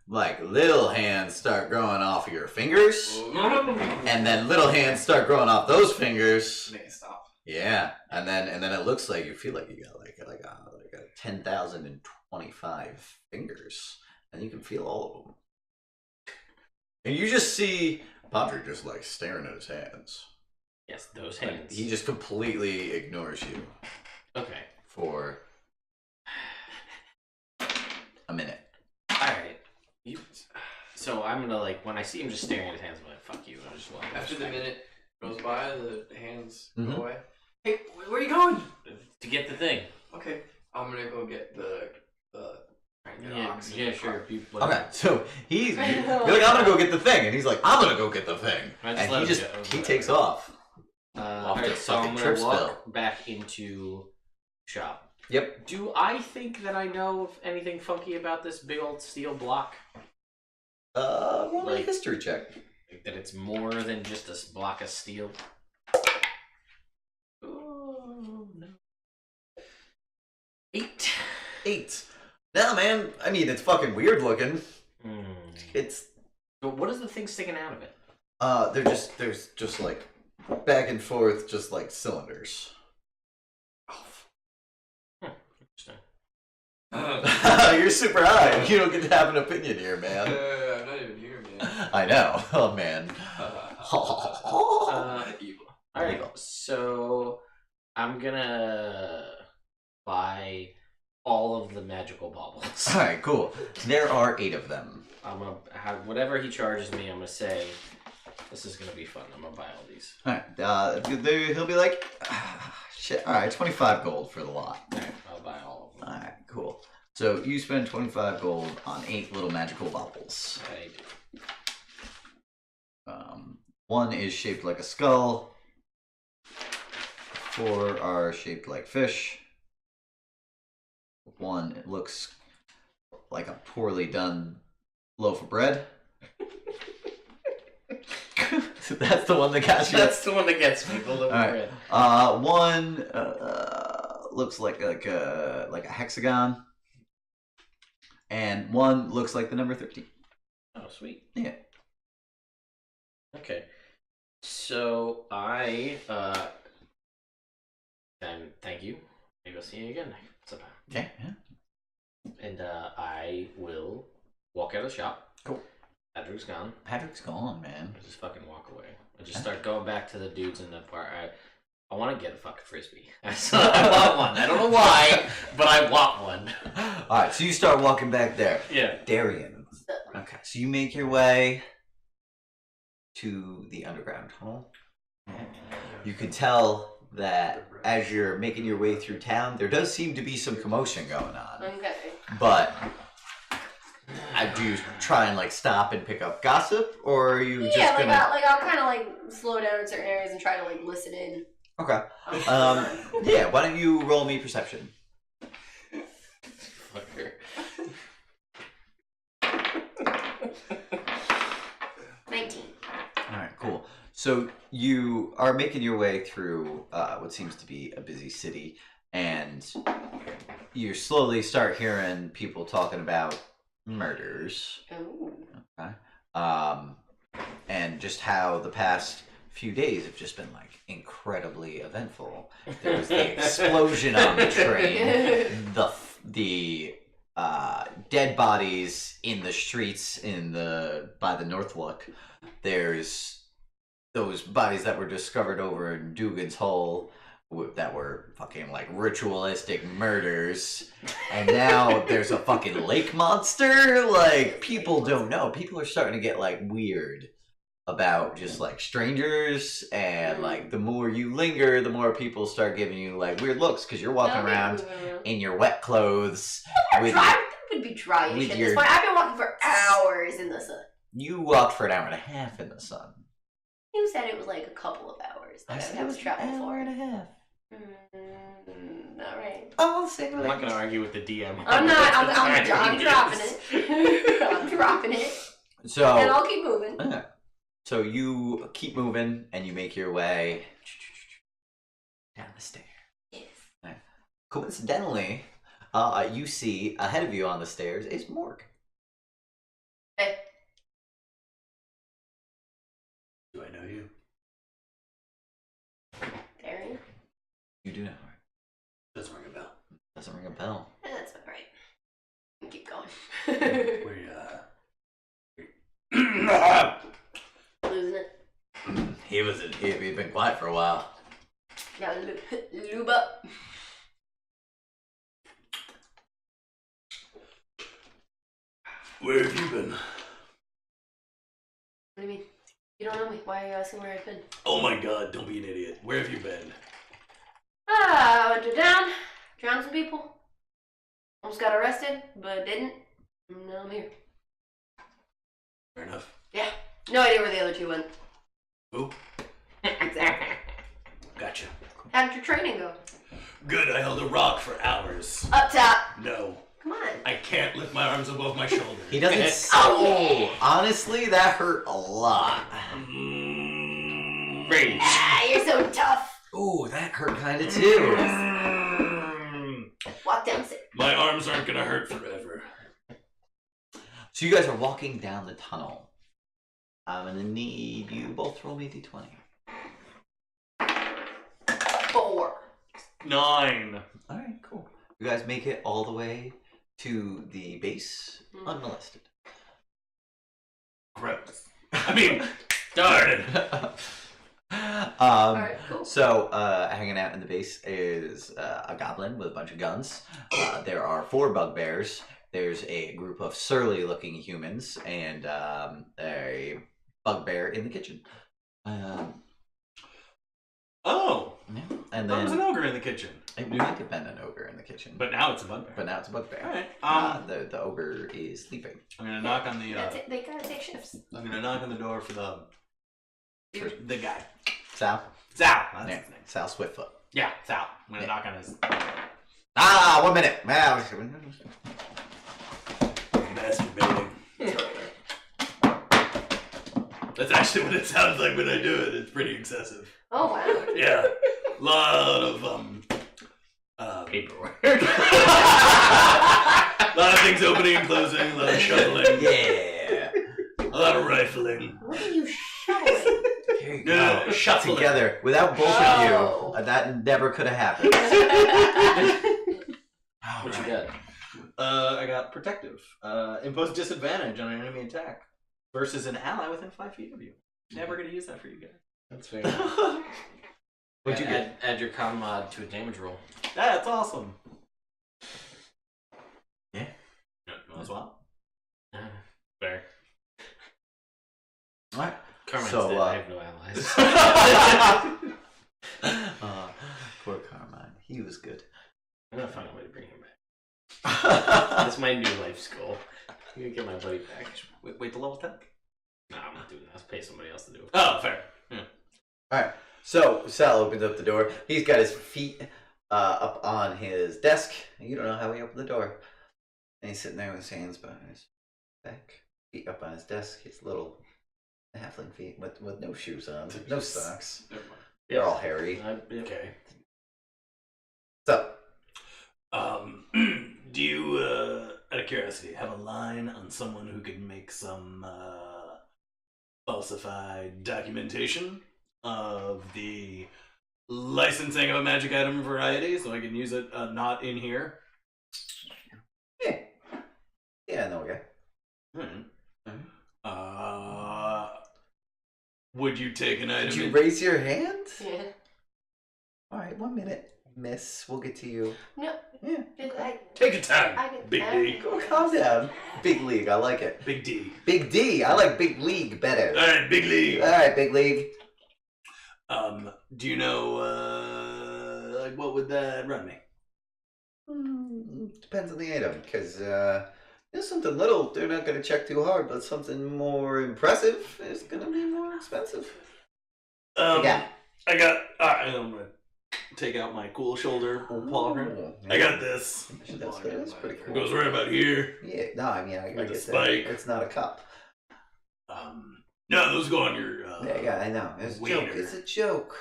like little hands start growing off of your fingers, and then little hands start growing off those fingers. Make it stop. Yeah, and then it looks like you feel like you got like a 10,025 fingers, and you can feel all of them. And you just see Patrick just like staring at his hands. Yes, those Like, hands. he just completely ignores you Okay. for a minute. Alright. So I'm gonna, like, when I see him just staring at his hands, I'm like, fuck you. I just walk After the minute goes by, the hands Mhm. go away. Hey, where are you going? to get the thing. Okay, I'm gonna go get the Yeah, oxen yeah, sure. cart. People Okay, so you're like, I'm gonna go get the thing, and he's like, I'm gonna go get the thing, I just and let he him just go, he whatever. takes off. Off Alright, the so I'm fucking gonna trip walk spill. back into shop. Yep. Do I think that I know of anything funky about this big old steel block? Roll a Like- history check. Like that it's more than just a block of steel? Oh, no. 8. 8. Nah, man. I mean, it's fucking weird looking. It's But what is the thing sticking out of it? there's just like back and forth, just like cylinders. Interesting. You're super high. You don't get to have an opinion here, man. I'm not even here, man. I know. Oh man. Evil. Alright, Legal. so I'm gonna buy all of the magical baubles. All right, cool. There are 8 of them. I'm gonna have whatever he charges me. I'm gonna say, this is gonna be fun. I'm gonna buy all these. All right. He'll be like, shit. All right, 25 gold for the lot. Alright, I'll buy all of them. All right, cool. So you spend 25 gold on 8 little magical baubles. I do. One is shaped like a skull. 4 are shaped like fish. 1 it looks like a poorly done loaf of bread. That's the one that got you. That's the one that gets me. The little Alright. bread. 1 looks like a hexagon, and 1 looks like the number 13. Oh, sweet. Yeah. Okay. So I then thank you. Maybe I'll see you again sometime. Okay. Yeah. And I will walk out of the shop. Cool. Patrick's gone. Patrick's gone, man. I just fucking walk away. I just start going back to the dudes in the park. I want to get a fucking frisbee. So I want one. I don't know why, but I want one. All right. So you start walking back there. Yeah. Daerien. Okay. So you make your way to the underground tunnel. You can tell that as you're making your way through town, there does seem to be some commotion going on. Okay. But do you try and like stop and pick up gossip, or are you just Yeah, gonna? I'll kind of like slow down in certain areas and try to like listen in. Okay. Yeah. Why don't you roll me perception? Fucker. 19. All right. Cool. So you are making your way through what seems to be a busy city, and you slowly start hearing people talking about murders. Ooh. Okay. And just how the past few days have just been like incredibly eventful. There was the explosion on the train, the dead bodies in the streets by the Northlook. There's those bodies that were discovered over in Dugan's Hole that were fucking like ritualistic murders, and now there's a fucking lake monster. Like, people don't know. People are starting to get like weird about just like strangers, and like the more you linger, the more people start giving you like weird looks because you're walking around in your wet clothes. Would be dryish at this point. I've been walking for hours in the sun. You walked for an hour and a half in the sun. You said it was like a couple of hours. I said have to travel an hour for. and a half. All right. Oh, I'm not going to argue with the DM. I'm not. I'm dropping it. I'm dropping it. So and I'll keep moving. So you keep moving and you make your way down the stairs. Yes. Right. Coincidentally, you see ahead of you on the stairs is Morg. Hey. Do I know you? Daerien? You do know her. Doesn't ring a bell. Doesn't ring a bell. That's about right. Keep going. Losing it. He'd been quiet for a while. Gotta lube up. Where have you been? What do you mean? You don't know me. Why are you asking where I've been? Oh my god, don't be an idiot. Where have you been? I went to town, drowned some people. Almost got arrested, but didn't. Now I'm here. Fair enough. Yeah. No idea where the other two went. Who? Exactly. Gotcha. How did your training go? Good, I held a rock for hours. Up top. No. Come on. I can't lift my arms above my shoulders. He doesn't. Oh, honestly, that hurt a lot. Rage. Ah, you're so tough. Ooh, that hurt kind of too. Walk downstairs. My arms aren't gonna hurt forever. So you guys are walking down the tunnel. I'm gonna need you both roll me d20. 4. 9. All right, cool. You guys make it all the way to the base unmolested. Gross. I mean, darn it. Alright, cool. So, hanging out in the base is a goblin with a bunch of guns. There are 4 bugbears. There's a group of surly-looking humans and a bugbear in the kitchen. Oh, Yeah. And there was an then ogre in the kitchen. it might have been an ogre in the kitchen, But now it's a bugbear. but now it's a bugbear. Alright, The ogre is sleeping. I'm gonna knock on the That's it. They gotta take shifts. I'm gonna knock on the door for the guy. Sal? Sal. That's Yeah, his name. Sal Swiftfoot. Yeah, Sal. I'm gonna knock on his Ah, 1 minute. masturbating. That's actually what it sounds like when I do it. It's pretty excessive. Oh, wow. Yeah. Lot of Paperwork. a lot of things opening and closing, a lot of shuffling. Yeah. A lot of rifling. What are you showing? Here you No, go. shuffling. Together. Without both Oh. of you, that never could have happened. What you got? I got protective. Impose disadvantage on an enemy attack versus an ally within 5 feet of you. Never gonna use that for you guys. That's fair. What'd you get? Add your con mod to a damage roll. That's awesome. Yeah. No, as well. Fair. Alright. Carmine's So, dead. I have no allies. Poor Carmine. He was good. I'm gonna find a way to bring him back. That's my new life's goal. I'm gonna get my buddy back. Wait till level 10? No, I'm not doing that. I'll pay somebody else to do it. Oh, fair. Yeah. Alright. So Sal opens up the door. He's got his feet up on his desk. You don't know how he opened the door. And he's sitting there with his hands behind his back, feet up on his desk. His little halfling feet with no shoes on, no socks. They're all hairy. Okay. What's up? Do you, out of curiosity, have a line on someone who could make some falsified documentation of the licensing of a magic item variety so I can use it not in here? Yeah. Yeah, I know a guy. Would you take an item? Did you raise your hand? Yeah. Alright, 1 minute. miss. We'll get to you. No. Yeah. Take your time, I can- Big D. Go calm down. Big League, I like it. Big D. Big D, I like Big League better. All right, Big League. All right, Big League. Do you know, like, what would that run me? Depends on the item, because there's something little, they're not going to check too hard, but something more impressive is going to be more expensive. Yeah. I got. I'm gonna take out my cool shoulder pauldron. I got this. That's pretty cool. It goes right about here. Yeah, no, I mean, I With get a spike. that. It's not a cup. No, those go on your. Yeah, I know. It's a waiter. joke. It's a joke.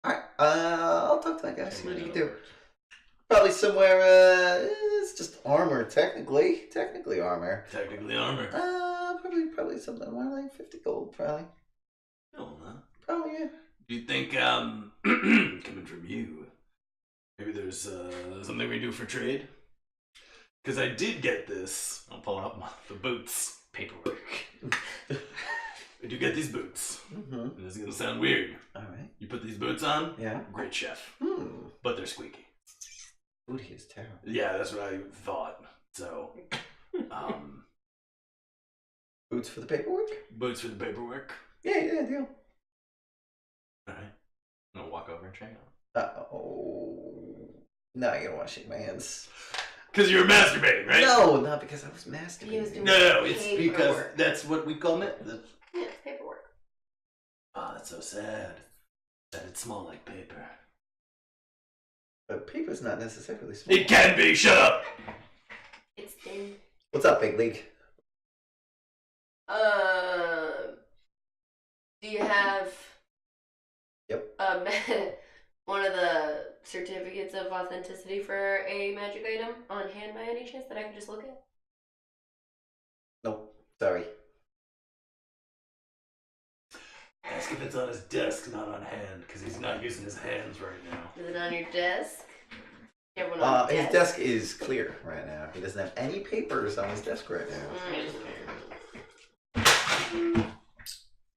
Alright, I'll talk to that guy, see what he can do. Probably somewhere, it's just armor, technically. Technically armor. Technically armor. Probably something more like 50 gold, probably. Oh, huh? Probably, yeah. Do you think, coming from you, maybe there's something we do for trade? Because I did get this. I'll pull out the boots. Paperwork. I do get these boots. Mm-hmm. This is going to sound weird. Alright. You put these boots on, Yeah. great chef. But they're squeaky. Booty is terrible. Yeah, that's what I thought. So, Boots for the paperwork? boots for the paperwork. Yeah, deal. Alright. I'm going to walk over and check it out. Uh-oh. No, you don't want to shake my hands. Because you were masturbating, right? No, not because I was He was masturbating. doing- No, it's Paperwork. because that's what we call it. Yeah, it's paperwork. Oh, that's so sad. That it's small like paper. But paper's not necessarily small. It can be. Shut up. It's thin. What's up, Big League? Do you have? Yep. One of the certificates of authenticity for a magic item on hand by any chance that I can just look at? Nope. Sorry. Ask if it's on his desk, not on hand, because he's not using his hands right now. Is it on your desk? Everyone on His desk is clear right now. He doesn't have any papers on his desk right now.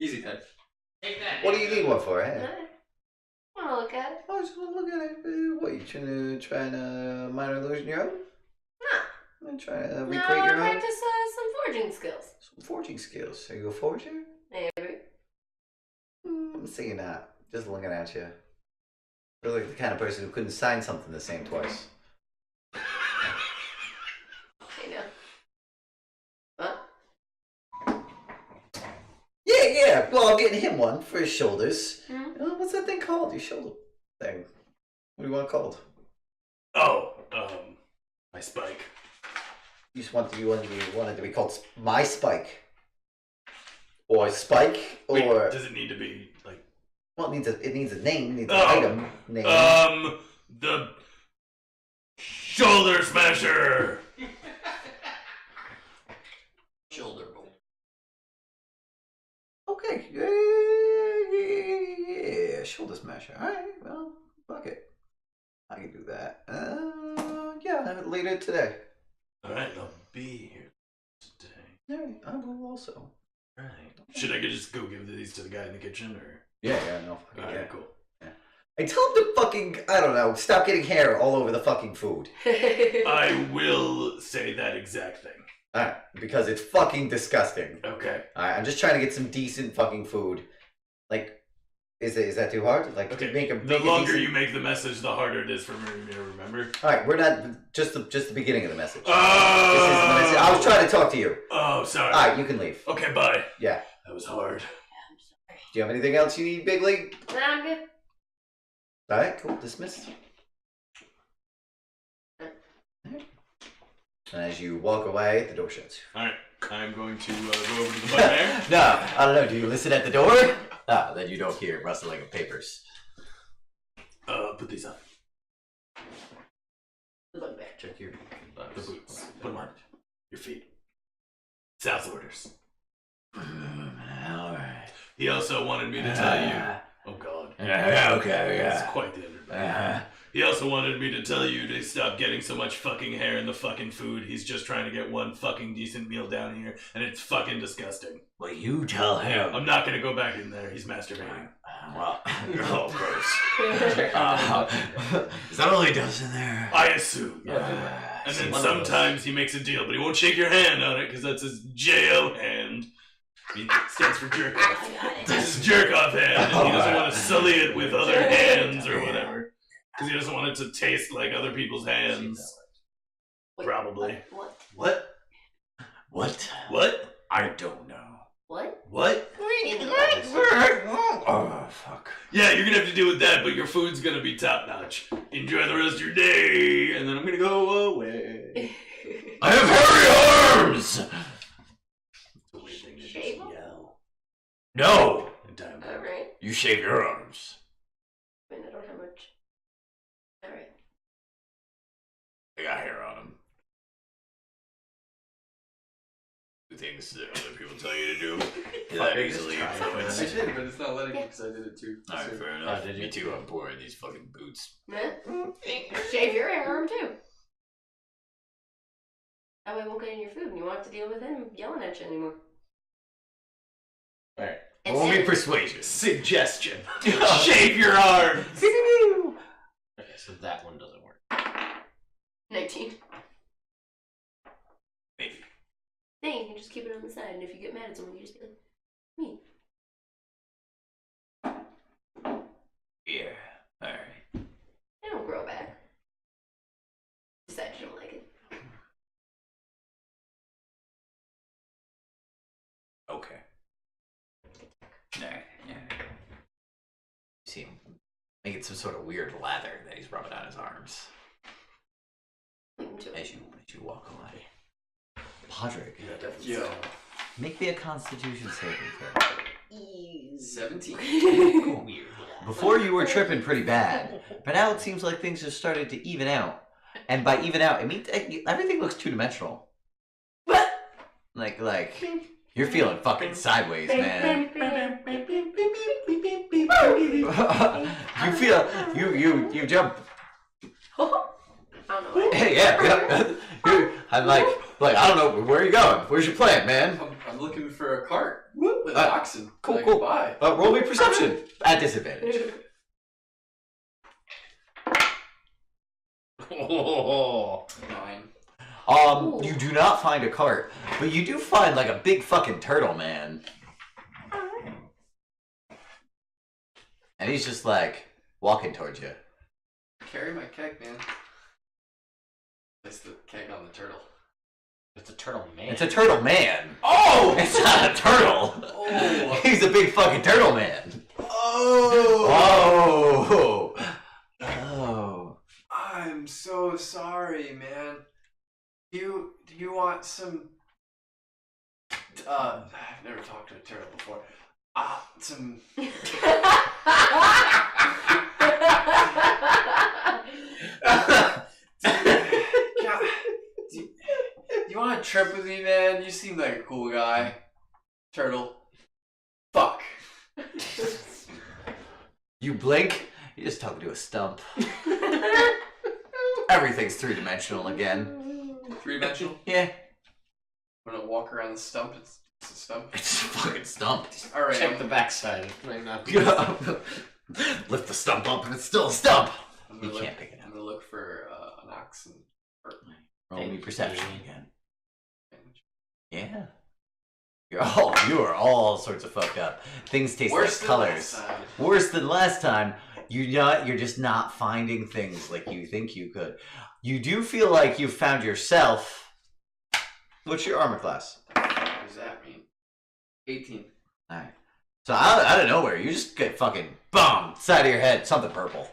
Easy time. Take that. What do you need one for, eh? I want to look at it. I just want to look at it. What, you trying to minor illusion your own? Nah. I'm trying to No, recreate I your own? practice some forging skills. Some forging skills. Are you a forger? Maybe. I'm saying you're not. Just looking at you. You're like the kind of person who couldn't sign something the same twice. I know. Huh? Yeah. Well, I'm getting him one for his shoulders. Hmm? What's that thing called? Your shoulder thing. What do you want it called? Oh, my spike. You want it to be called My Spike, or Spike, or Wait, does it need to be like? well, it needs a name, it needs an Oh, item name. The shoulder smasher. Shoulder bolt. Okay, yeah, shoulder smasher. All right, well, fuck it, I can do that. Yeah, I'll have it later today. All right, I'll be here today. All right, I will also. All right. Should I just go give these to the guy in the kitchen, or? Yeah, no. All right, cool. I tell him to fucking, I don't know, stop getting hair all over the fucking food. I will say that exact thing. Alright, because it's fucking disgusting. Okay. Alright, I'm just trying to get some decent fucking food. Like, is that too hard? Like, Okay. make The longer decent... you make the message, the harder it is for me to remember. Alright, we're not, just the beginning of the message. Oh! This isn't the message. I was trying to talk to you. Oh, sorry. Alright, you can leave. Okay, bye. Yeah. That was hard. Do you have anything else you need, Big League? Nah, I'm good. Alright, cool, dismissed. Alright. And as you walk away, the door shuts. Alright, I'm going to go over to the bugbear. No, I don't know, do you listen at the door? Ah, then you don't hear rustling of papers. Put these on. The bugbear. Check your The boots. Put them on. Your feet. Sal's orders. Alright. He also wanted me to tell you. Oh God. Okay, It's quite the underdog. He also wanted me to tell you to stop getting so much fucking hair in the fucking food. He's just trying to get one fucking decent meal down here, and it's fucking disgusting. Well, you tell him. I'm not gonna go back in there. He's masturbating. Well, oh, gross. Is that all he does in there? I assume. And then sometimes he makes a deal, but he won't shake your hand on it because that's his J.O. hand. It stands for jerk off. This is jerk off hand, and he doesn't want to sully it with other hands or whatever. Because he doesn't want it to taste like other people's hands. Wait, Probably. What? What? What? What? I don't know. What? What? Oh, fuck. Yeah, you're gonna have to deal with that, but your food's gonna be top notch. Enjoy the rest of your day, and then I'm gonna go away. I have hairy arms! Shave them? No! Alright. You shave your arms. I mean, I don't have much. Alright. I got hair on them. Do things that other people tell you to do that easily influence. I did, but it's not letting me because I did it too. Alright, So- fair enough. did you? Me too, I'm poor in these fucking boots. Shave your arm too. That way it won't get in your food and you won't have to deal with him yelling at you anymore. Alright. It won't be persuasion. Suggestion. Shave your arm. Okay, so that one doesn't work. 19. Maybe. Then you can just keep it on the side, and if you get mad at someone, you just be like, me. Yeah. Alright. They don't grow back. Decide you don't like it. Okay. Alright, yeah. See him making some sort of weird lather that he's rubbing on his arms Leave him to it. as you walk away. Podrick, Yo. make me a Constitution saving throw. 17. Cool. Before you were tripping pretty bad, but now it seems like things have started to even out. And by even out, it means everything looks two-dimensional. What? Like you're feeling fucking sideways, man. You feel you jump. I don't know. Hey, yeah. I'm like I don't know where are you going. Where's your plan, man? I'm looking for a cart with oxen. Cool, that I cool. can buy. Roll me perception at disadvantage. Oh. 9. You do not find a cart, but you do find like a big fucking turtle, man. And he's just like walking towards you. Carry my keg, man. Place the keg on the turtle. It's a turtle man. It's a turtle man. Oh! It's not a turtle. Oh! He's a big fucking turtle man. Oh! Oh. Oh. I'm so sorry, man. Do you want some? I've never talked to a turtle before. Some. You want to trip with me, man? You seem like a cool guy. Turtle. Fuck. You blink, you're just talking to a stump. Everything's three-dimensional again. 3-dimensional? Yeah. I'm gonna walk around the stump. It's a stump. It's a fucking stump. Alright, Check the backside. It might not be. Lift the stump up and it's still a stump. I'm You gonna can't pick it I'm up. gonna look for an oxen. Roll me perception again. Damage. Yeah. You are all sorts of fucked up. Things taste Worse like than colors. last time. Worse than last time. You're just not finding things like you think you could. You do feel like you've found yourself. What's your armor class? What does that mean? 18. Alright. So out of nowhere, you just get fucking BOOM! Side of your head, something purple.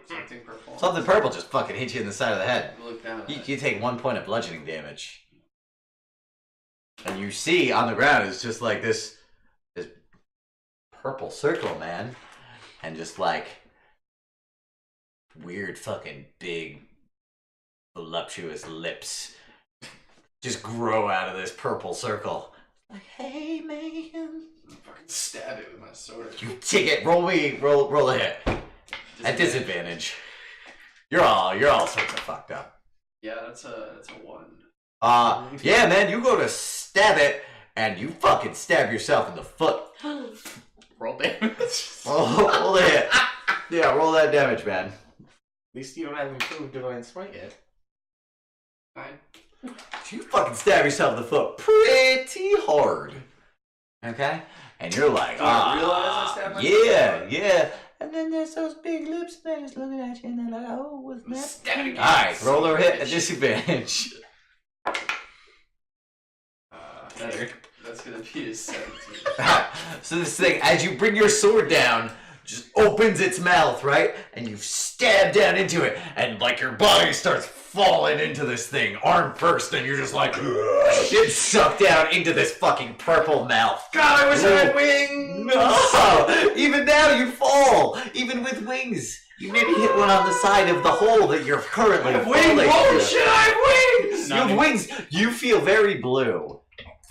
Something purple. Something purple just fucking hits you in the side of the head. I'm gonna look down at it. You take 1 point of bludgeoning damage. And you see on the ground is just like this purple circle, man. And just like weird fucking big voluptuous lips just grow out of this purple circle. Like, hey man. Fucking stab it with my sword. You take it. Roll a hit. At disadvantage. You're all sorts of fucked up. Yeah, that's a 1. Yeah, man, you go to stab it, and you fucking stab yourself in the foot. Roll damage. Roll the hit. Yeah, roll that damage, man. At least you don't have improved divine smite yet. Fine. You fucking stab yourself in the foot pretty hard. Okay? And you're like, Do I realize I stabbed myself? yeah. And then there's those big lips, and they're just looking at you, and they're like, oh, what's that? Stab it again. Alright, roll a hit at disadvantage. Better. That's gonna be a 17. So this thing, as you bring your sword down, just opens its mouth, right? And you stab down into it, and like your body starts falling into this thing, arm first, and you're just like, get sucked down into this fucking purple mouth. God, I wish I had wings! No! Even now you fall! Even with wings! You maybe hit one on the side of the hole that you're currently falling Holy through. shit, I have wings! You have wings! You feel very blue.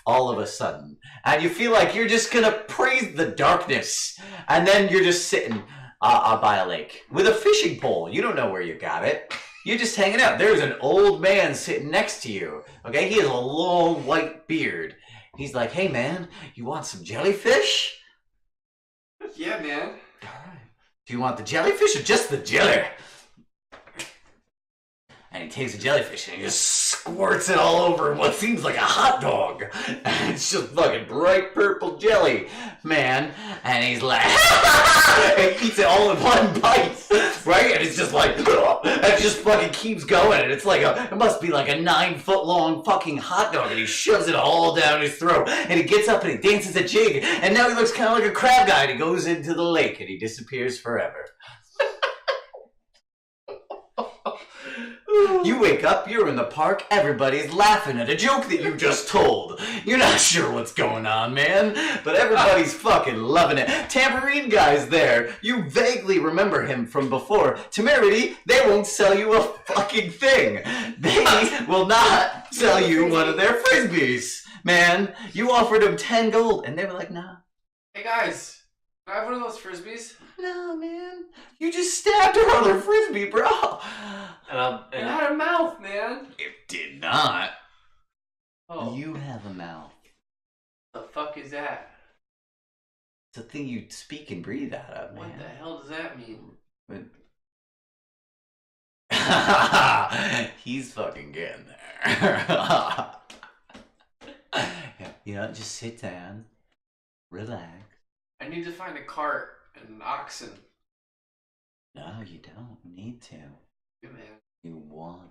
All of a sudden. And you feel like you're just gonna praise the darkness. And then you're just sitting by a lake with a fishing pole. You don't know where you got it. You're just hanging out. There's an old man sitting next to you. Okay, he has a long white beard. He's like, hey man, you want some jellyfish? Yeah, man. Alright. Do you want the jellyfish or just the jelly? And he takes a jellyfish and he just squirts it all over what seems like a hot dog. And it's just fucking bright purple jelly, man. And he's like, and he eats it all in one bite, right? And it's just like, and it just fucking keeps going. And it's like it must be like a 9-foot long fucking hot dog. And he shoves it all down his throat. And he gets up and he dances a jig. And now he looks kind of like a crab guy. And he goes into the lake and he disappears forever. You wake up, you're in the park, everybody's laughing at a joke that you just told. You're not sure what's going on, man, but everybody's fucking loving it. Tambourine Guy's there. You vaguely remember him from before. Temerity, they won't sell you a fucking thing. They will not sell you one of their frisbees. Man, you offered them 10 gold, and they were like, nah. Hey guys, can I have one of those frisbees? No, man. You just stabbed her on her frisbee, bro. It had a mouth, man. It did not. Oh, You have a mouth. the fuck is that? It's a thing you speak and breathe out of, man. What the hell does that mean? He's fucking getting there. You know, just sit down, relax. I need to find a cart and an oxen. No, you don't need to. Yeah, man. You want.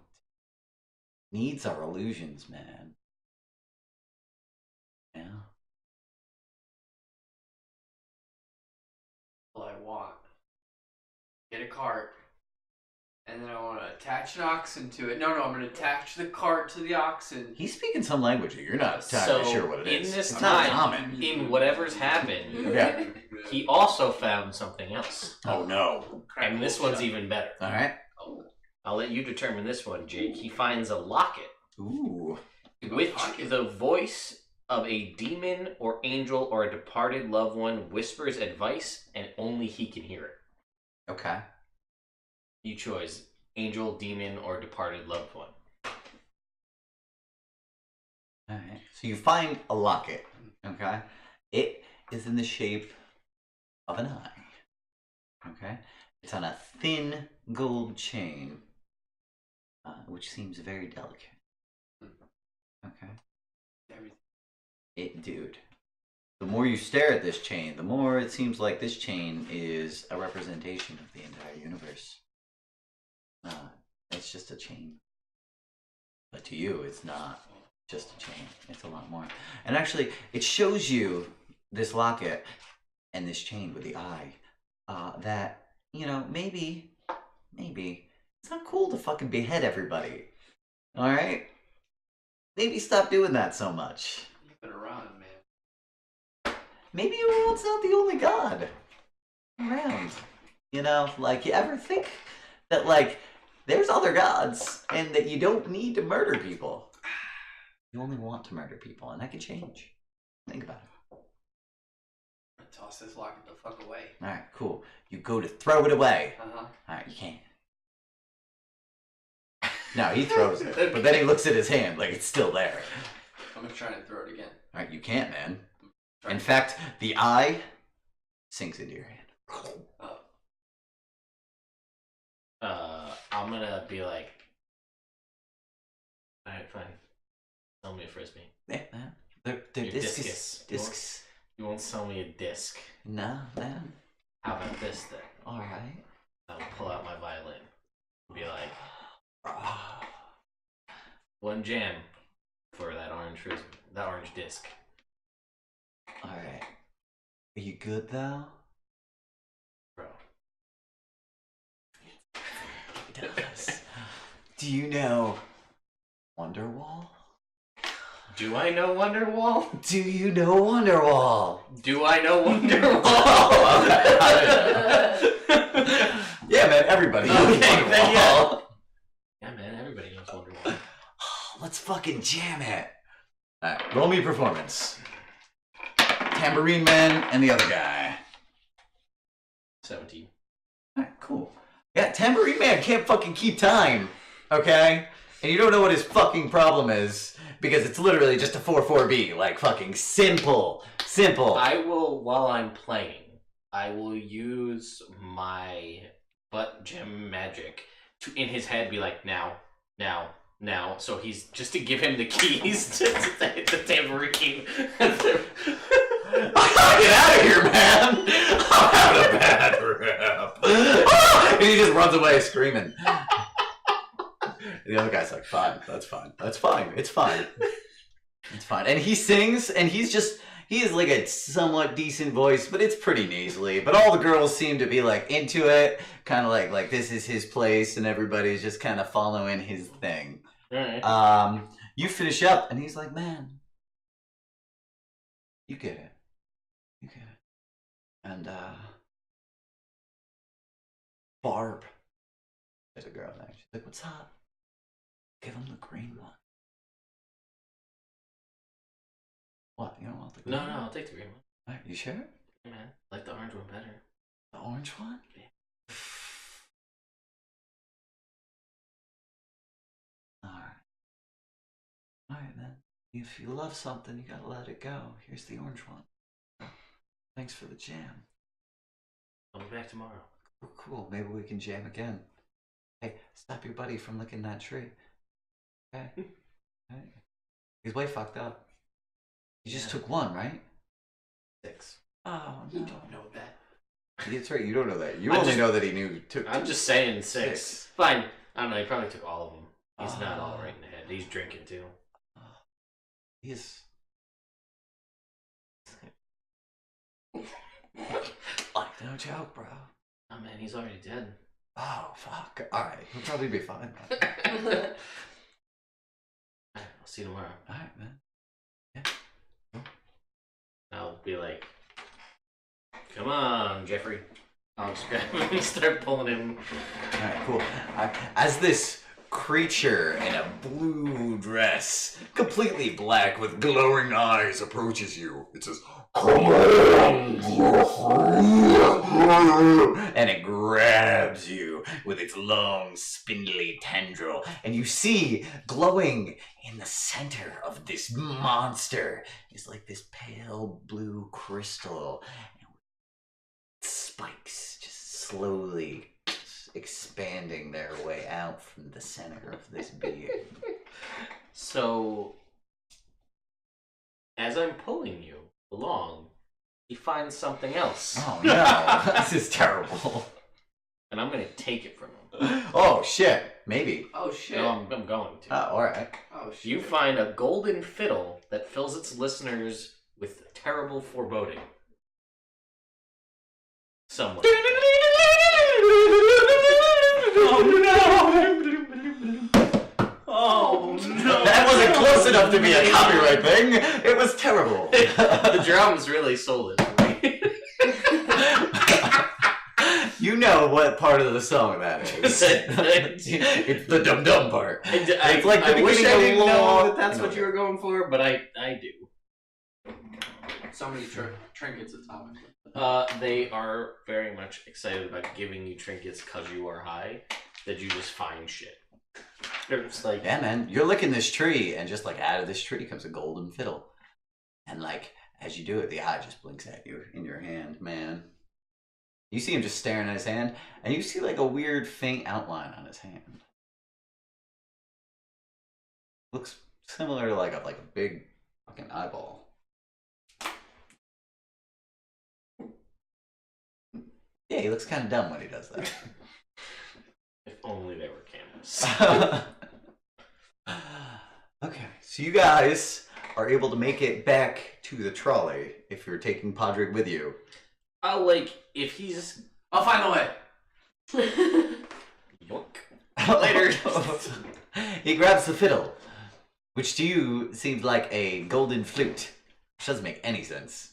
Needs are illusions, man. Yeah. All I want. Get a cart. And then I want to attach an oxen to it. No, I'm going to attach the cart to the oxen. He's speaking some language that you're not entirely So, sure what it is. in this It's not time, common. in whatever's happened, Yeah. he also found something else. Oh no. And this one's even better. All right. I'll let you determine this one, Jake. He finds a locket, Ooh. which the voice of a demon or angel or a departed loved one whispers advice, and only he can hear it. Okay. You chose angel, demon, or departed loved one. All right. So you find a locket. Okay. It is in the shape of an eye. Okay. It's on a thin gold chain, which seems very delicate. Okay. Dude. The more you stare at this chain, the more it seems like this chain is a representation of the entire universe. It's just a chain. But to you, it's not just a chain. It's a lot more. And actually, it shows you this locket and this chain with the eye. That, you know, maybe, it's not cool to fucking behead everybody. Alright? Maybe stop doing that so much. Keep it around, man. Maybe your world's not the only god around. You know, like, you ever think that, like, there's other gods and that you don't need to murder people? You only want to murder people, and that can change. Think about it. toss this locket the fuck away. Alright, cool. You go to throw it away. Uh-huh. Alright, you can't. No, he throws it, but then he looks at his hand like it's still there. I'm gonna try and throw it again. Alright, you can't, man. In fact, the eye sinks into your hand. Oh. I'm gonna be like, alright, fine. Sell me a frisbee. Yeah, man. They're Your discus. discus. Discs. You won't sell me a disc. No, man. How about this then? Alright. I'll pull out my violin. And be like, one jam for that orange frisbee, that orange disc. Alright. Are you good though? Bro. He does. Do you know Wonderwall? Do I know Wonderwall? Do you know Wonderwall? Do I know Wonderwall? Yeah, man, everybody knows Okay, Wonderwall. then yeah. Yeah, man, everybody knows Wonderwall. Let's fucking jam it. Alright, roll me performance. Tambourine Man and the other guy. 17. Alright, cool. Yeah, Tambourine Man can't fucking keep time. Okay? And you don't know what his fucking problem is. Because it's literally just a 4-4-B. Like, fucking simple. Simple. I will, while I'm playing, I will use my butt gem magic to, in his head, be like, now. So he's, just to give him the keys to the tambourine. Get out of here, man! I'm having a bad rip. And he just runs away screaming. The other guy's like, fine, that's fine. It's fine. It's fine. And he sings, and he has like a somewhat decent voice, but it's pretty nasally. But all the girls seem to be like into it, kind of like this is his place, and everybody's just kind of following his thing. Alright. You finish up, and he's like, man, you get it. You get it. And, Barb. There's a girl there. She's like, what's up? Give him the green one. What? You don't want the green one? No, I'll take the green one. Alright, you sure? Yeah, man. I like the orange one better. The orange one? Yeah. Alright then. If you love something, you gotta let it go. Here's the orange one. Thanks for the jam. I'll be back tomorrow. Oh, cool. Maybe we can jam again. Hey, stop your buddy from licking that tree. Okay? Alright. He's way fucked up. You just took one, right? 6. Oh, You no. don't know that. That's right, you don't know that. You I'm only just- know that he knew took I'm two. just saying 6. Six. Fine. I don't know, he probably took all of them. He's not all Oh. right in the head. He's drinking too. He's... Like, no joke, bro. Oh man, he's already dead. Oh, fuck. Alright, he'll probably be fine, man. Alright, I'll see you tomorrow. Alright, man. I'll be like, come on, Jeffrey. I'll just grab him and start pulling him. Alright, cool. As this creature in a blue dress, completely black with glowing eyes, approaches you, it says, "Come on, Jeffrey!" And it grabs you with its long, spindly tendril, and you see glowing in the center of this monster is like this pale blue crystal, and spikes just slowly expanding their way out from the center of this being. So, as I'm pulling you along, he finds something else. Oh no, this is terrible. And I'm gonna take it from him. Oh shit, maybe. Oh shit. No, I'm going to. Oh, alright. Oh shit. You find a golden fiddle that fills its listeners with terrible foreboding. Somewhere. Oh no! That wasn't close enough to be a copyright thing. It was terrible. The drums really sold it. You know what part of the song that is. It's the dum dum part. It's like the I wish beginning I of didn't Law. know that that's what you were going for, but I do. So many trinkets at Tom. They are very much excited about giving you trinkets because you are high, that you just find shit. They're just like, Yeah, man, you're licking this tree, and just like out of this tree comes a golden fiddle. And like, as you do it, the eye just blinks at you in your hand, man. You see him just staring at his hand, and you see like a weird faint outline on his hand. Looks similar to like a big fucking eyeball. Yeah, he looks kind of dumb when he does that. if only they were cannons. Okay, so you guys are able to make it back to the trolley if you're taking Podrick with you. If he's... I'll find a way. Yoink. Later. He grabs the fiddle, which to you seems like a golden flute, which doesn't make any sense.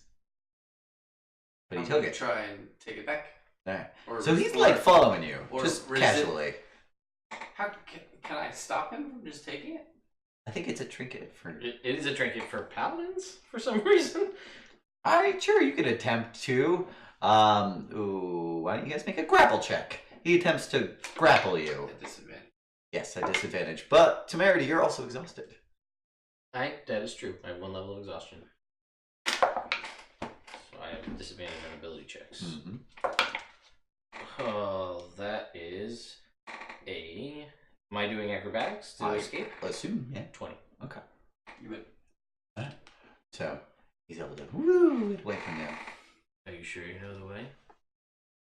But he I'm took gonna it. try and take it back. Alright. Or So he's like following you, or just resist- casually. How can I stop him from just taking it? I think it's a trinket for. It is a trinket for paladins, for some reason. Alright, sure, you could attempt to. Why don't you guys make a grapple check? He attempts to grapple you. At disadvantage. Yes, at disadvantage. But, Temerity, you're also exhausted. That is true. I have 1 level of exhaustion. So I have disadvantage on ability checks. Mm-hmm. Oh, that is a... Am I doing acrobatics to escape? Assume, yeah. 20. Okay. You win. Alright. So, he's able to woo it away from you. Are you sure you know the way?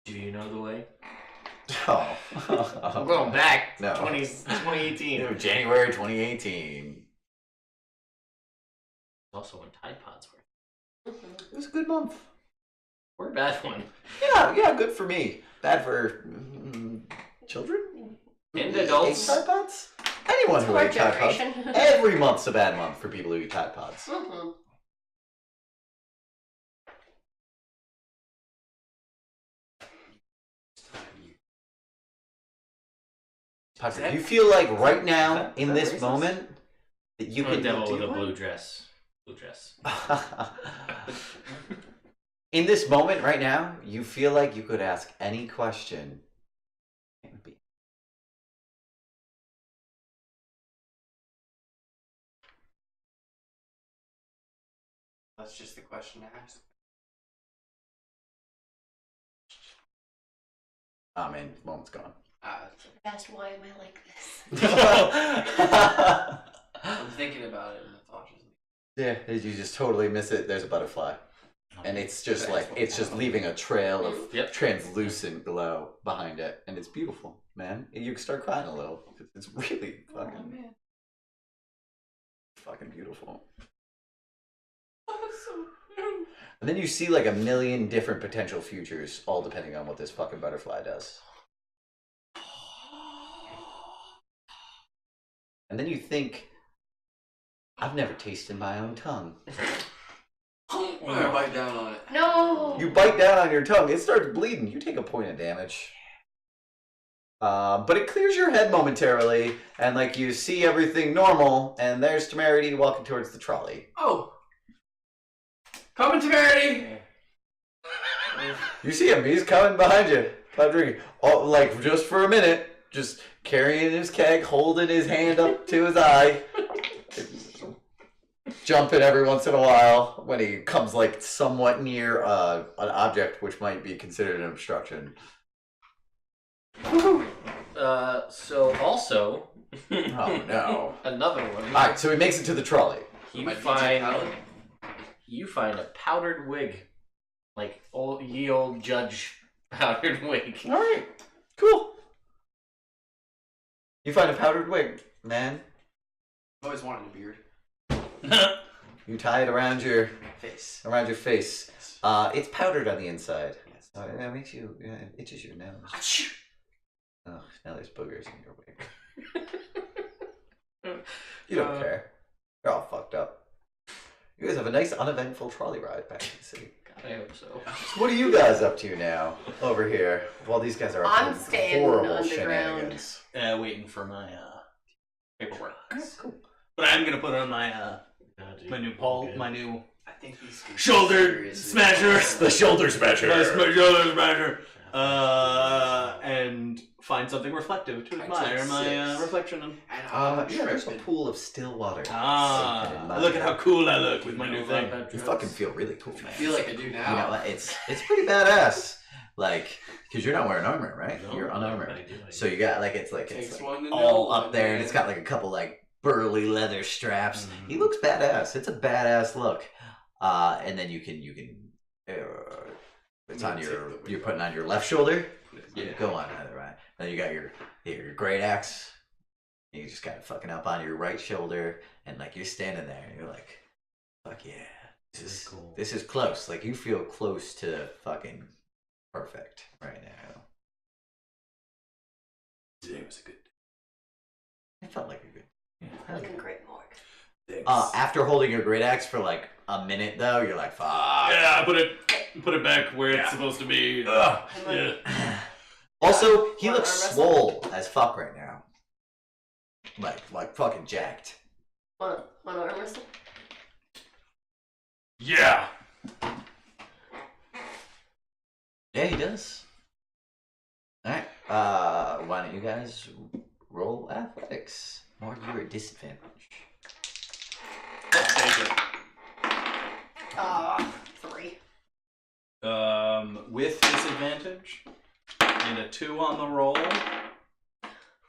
Do you know the way? Oh. I'm going back to No. 2018. January 2018. Also when Tide Pods were. It was a good month. Or a bad one. Yeah, good for me. Bad for children? And Who adults. ate Tide Pods? Anyone who Our ate Tide Pods. generation. Every month's a bad month for people who eat Tide Pods. Mm-hmm. Patrick, you feel like right now, is in that this racist? moment, that you A can devil do with a what? blue dress. Blue dress. In this moment right now, you feel like you could ask any question. That's just the question to ask. Oh man, the moment's gone. Asked why am I like this? I'm thinking about it and the thought just. Yeah, you just totally miss it. There's a butterfly. And it's just like, it's just leaving a trail of translucent glow behind it. And it's beautiful, man. And you start crying a little. It's really fucking beautiful. And then you see like 1 million different potential futures, all depending on what this fucking butterfly does. And then you think, I've never tasted my own tongue. I'm gonna bite down on it. No. You bite down on your tongue, it starts bleeding. You take a point of damage. But it clears your head momentarily, and like you see everything normal, and there's Temerity walking towards the trolley. Oh! Coming, Temerity! You see him, he's coming behind you. Padre, like just for a minute, just carrying his keg, holding his hand up to his eye. Jumping every once in a while when he comes like somewhat near an object which might be considered an obstruction. So also... Oh no. Another one. Alright, so he makes it to the trolley. You My find... DJ palette? You find a powdered wig. Like ye old judge powdered wig. Alright, cool. You find a powdered wig, man. I've always wanted a beard. You tie it around your Face. face. Yes. It's powdered on the inside. Yes. That makes you, it itches your nose. Oh, now there's boogers in your wig. You don't care. You're all fucked up. You guys have a nice uneventful trolley ride back to the city. God, I hope so. So what are you guys up to now, over here, while these guys are up I'm to staying horrible underground. shenanigans? Waiting for my paperwork. Cool. But I'm gonna put on my God, dude. my new think he's shoulder smasher. The shoulder smasher. Shoulder smasher. And find something reflective to admire my reflection in. And Yeah, there's a pool of still water. Look at how cool I look with my new thing. You fucking feel really cool, man. I feel like I do now. You know, it's pretty badass. Like, because you're not wearing armor, right? No, You're unarmored. I do. So you got it's Takes like one to know all one, up there, and man. it's got like a couple like burly leather straps. He looks badass. It's a badass look. And then you can it's on you're putting on your left shoulder. Yeah. Go on either right. Then you got your great axe. You just got it fucking up on your right shoulder, and like you're standing there, and you're like, fuck yeah, this is cool. This is close. Like you feel close to fucking perfect right now. Today was a good It felt like a good. Yeah, Looking great, Morg. day. after holding your great axe for like a minute though, you're like, fuck. Yeah, I put it back where it's supposed to be. Yeah. Also, he Wanna looks arm wrestle? swole as fuck right now. Like fucking jacked. Wanna arm wrestle? Yeah. Yeah, he does. Alright. Why don't you guys roll athletics? Or you're at disadvantage. Take it. 3. With disadvantage and a 2 on the roll.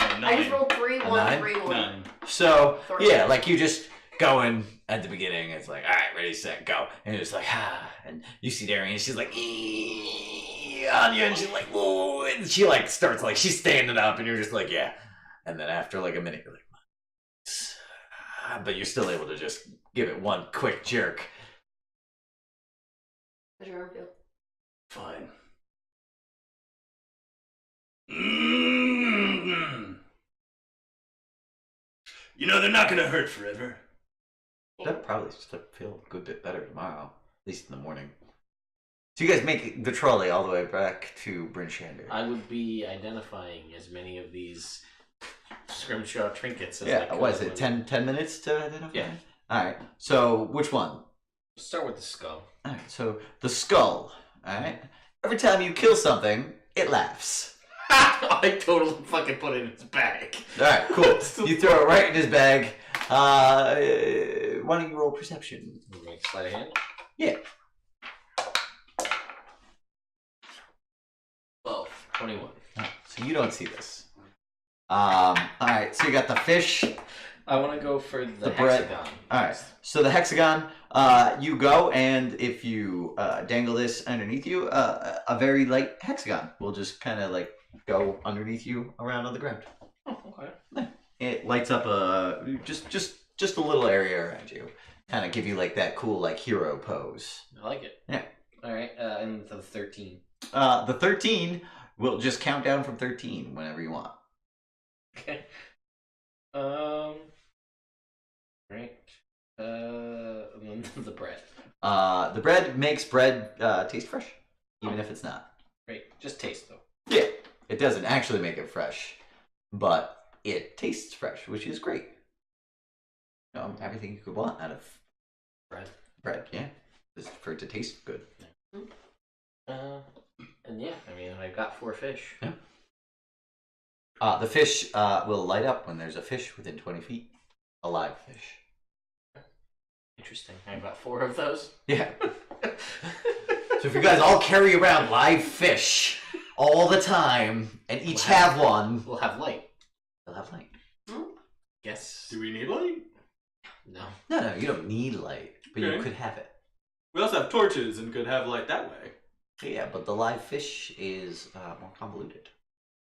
I just rolled 3, 1, nine? 3, 1. 9. So, Three. yeah, like you just going at the beginning, it's like, alright, ready, set, go. And you're just like, and you see Daerien, and she's like, on you, and she's like, whoa, and she like starts like, she's standing up, and you're just like, yeah. And then after like a minute, you're like, but you're still able to just give it one quick jerk. How's your arm feel? Fine. You know, they're not gonna hurt forever. That'll probably feel a good bit better tomorrow, at least in the morning. So you guys make the trolley all the way back to Bryn Shander. I would be identifying as many of these scrimshaw trinkets as I Yeah, could. what is it, 10 minutes to identify? Yeah. Alright, so which one? Start with the skull. Alright, so the skull, alright? Every time you kill something, it laughs. I totally fucking put it in his bag. Alright, cool. You throw it right in his bag. Why don't you roll perception? Make sleight of hand. Yeah. 12. 21. So you don't see this. Alright, so you got the fish. I want to go for the bread. hexagon. Alright, so the hexagon, you go, and if you dangle this underneath you, a very light hexagon will just kind of like go underneath you around on the ground. Oh, okay. It lights up just a little area around you. Kind of give you like that cool like hero pose. I like it. Yeah. Alright, and the 13. The 13 will just count down from 13 whenever you want. Okay. Right. And then the bread. The bread makes bread taste fresh, even if it's not. Great. Just taste though. Yeah, it doesn't actually make it fresh, but it tastes fresh, which is great. Everything you could want out of bread, yeah, just for it to taste good. And yeah, I mean, I've got 4 fish. Yeah. The fish will light up when there's a fish within 20 feet. A live fish. Interesting. I've got 4 of those. Yeah. So if you guys all carry around live fish all the time and each have one, We'll have light. they'll have light. Guess. Do we need light? No. No, you don't need light, but you Okay. could have it. We also have torches and could have light that way. Yeah, but the live fish is more convoluted.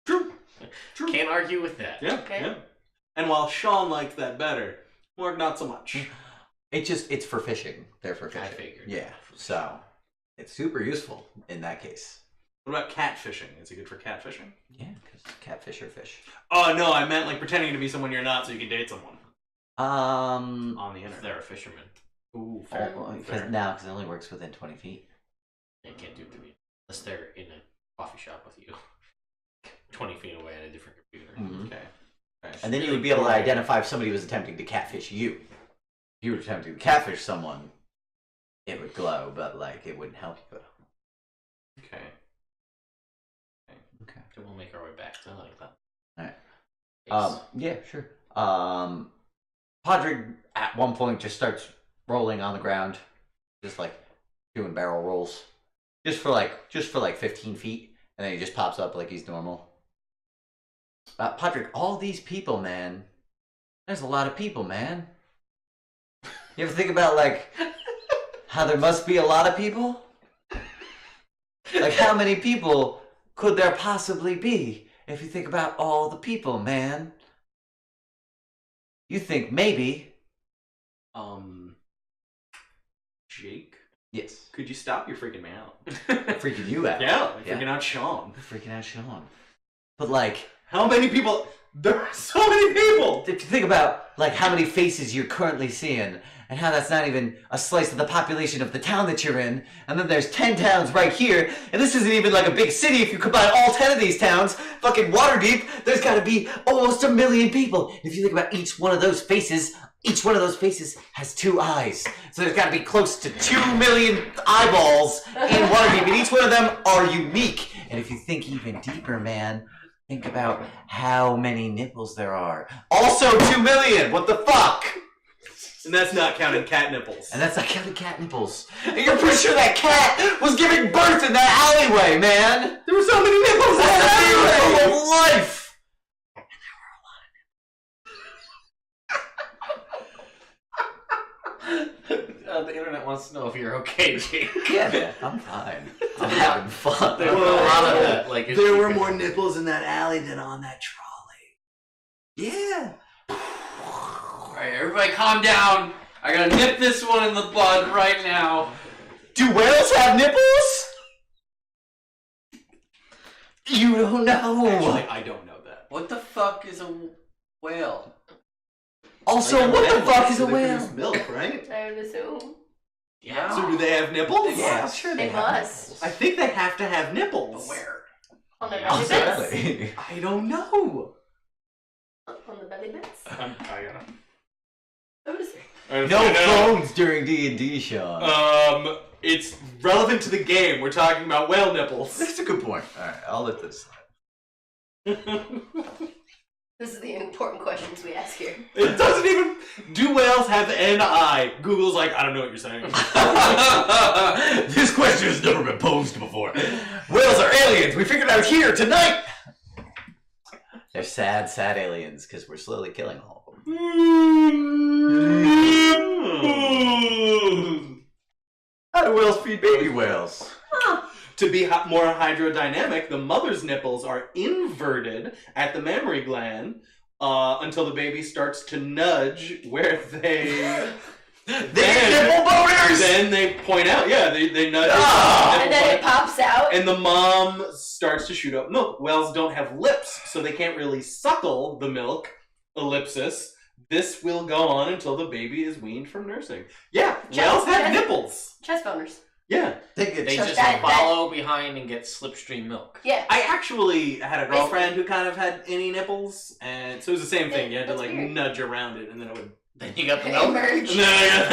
True. True. Can't argue with that. Yeah. Okay. Yeah. And while Sean liked that better, Morg not so much. It's for fishing. They're for I fishing. figured. Yeah, so it's super useful in that case. What about catfishing? Is it good for catfishing? Yeah, because catfish are fish. Oh no, I meant like pretending to be someone you're not so you can date someone on the If internet. they're a fisherman. Ooh, fair. Because it only works within 20 feet. They can't do it to me. Unless they're in a coffee shop with you. 20 feet away on a different computer. Mhm. Okay. And then you would be able to identify if somebody was attempting to catfish you. If you were attempting to catfish someone, it would glow, but like it wouldn't help you. Okay. Okay. So we'll make our way back to like that. All right. Yeah, sure. Podrick at one point just starts rolling on the ground, just like doing barrel rolls, just for like 15 feet, and then he just pops up like he's normal. Podrick, all these people, man. There's a lot of people, man. You ever think about like how there must be a lot of people? Like how many people could there possibly be if you think about all the people, man? You think maybe. Jake, Yes. could you stop? You're freaking me out. Freaking you out. Yeah, Yeah. freaking out Sean. Freaking out Sean. But like, How many people? There are so many people! if you think about like how many faces you're currently seeing, and how that's not even a slice of the population of the town that you're in, and then there's 10 towns right here, and this isn't even like a big city if you combine all 10 of these towns, fucking Waterdeep, there's gotta be almost 1 million people. And if you think about each one of those faces has 2 eyes. So there's gotta be close to 2 million eyeballs in Waterdeep, and each one of them are unique. And if you think even deeper, man, think about how many nipples there are. Also 2 million! What the fuck? And that's not counting cat nipples. And that's not counting cat nipples. And you're pretty sure that cat was giving birth in that alleyway, man! There were so many nipples in That's that the alleyway! miracle of life! The internet wants to know if you're okay, Jake. Yeah, man, I'm fine. I'm having fun. There were a lot of that. Like There were more nipples in that alley than on that trolley. Yeah. Alright, everybody calm down. I gotta nip this one in the bud right now. Do whales have nipples? You don't know. Actually, I don't know that. What the fuck is a whale? Also, what the fuck is a They whale? produce milk, right? I would assume. Yeah. So do they have nipples? Yeah, sure They have must. nipples. I think they have to have nipples. Where? On the Yeah, belly bits? Exactly. I don't know. On the belly bits? I gotta. I would assume. No phones during D&D, Sean. It's relevant to the game. We're talking about whale nipples. That's a good point. Alright, I'll let this slide. This is the important questions we ask here. It doesn't even. Do whales have an eye? Google's like, I don't know what you're saying. This question has never been posed before. Whales are aliens. We figured out here tonight. They're sad, sad aliens because we're slowly killing all of them. How do whales feed baby whales? To be more hydrodynamic, the mother's nipples are inverted at the mammary gland until the baby starts to nudge where they. Nipple boners! Then they point out, yeah, they nudge. Ah! And then it pops out. And the mom starts to shoot up milk. Whales don't have lips, so they can't really suckle the milk. Ellipsis. This will go on until the baby is weaned from nursing. Yeah, whales have nipples. Chest boners. Yeah. They just that- follow behind and get slipstream milk. Yeah. I actually had a girlfriend who kind of had any nipples, and so it was the same thing. You had to That's like weird. nudge around it, and then it would. Then you got the They milk. emerge. And then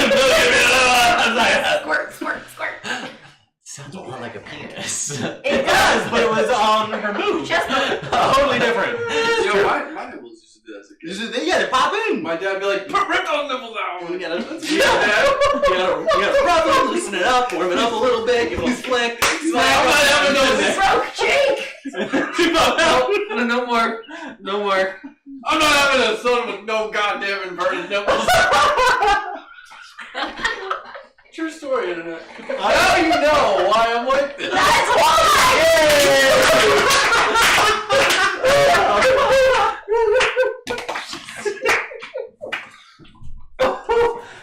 I got Squirt, squirt, squirt. Sounds a lot like a penis. It does, but it was on her boob. Chest boner. Totally different. Yo, my nipples used to do that as a kid. Yeah, they pop in. My dad would be like, rip those nipples out! You gotta rub it, loosen it up, warm it up a little bit, give it a flick. Broke Jake. No more. No more. I'm not having a son with no goddamn inverted nipples. True story, internet. Now you know why I'm like this. That's why.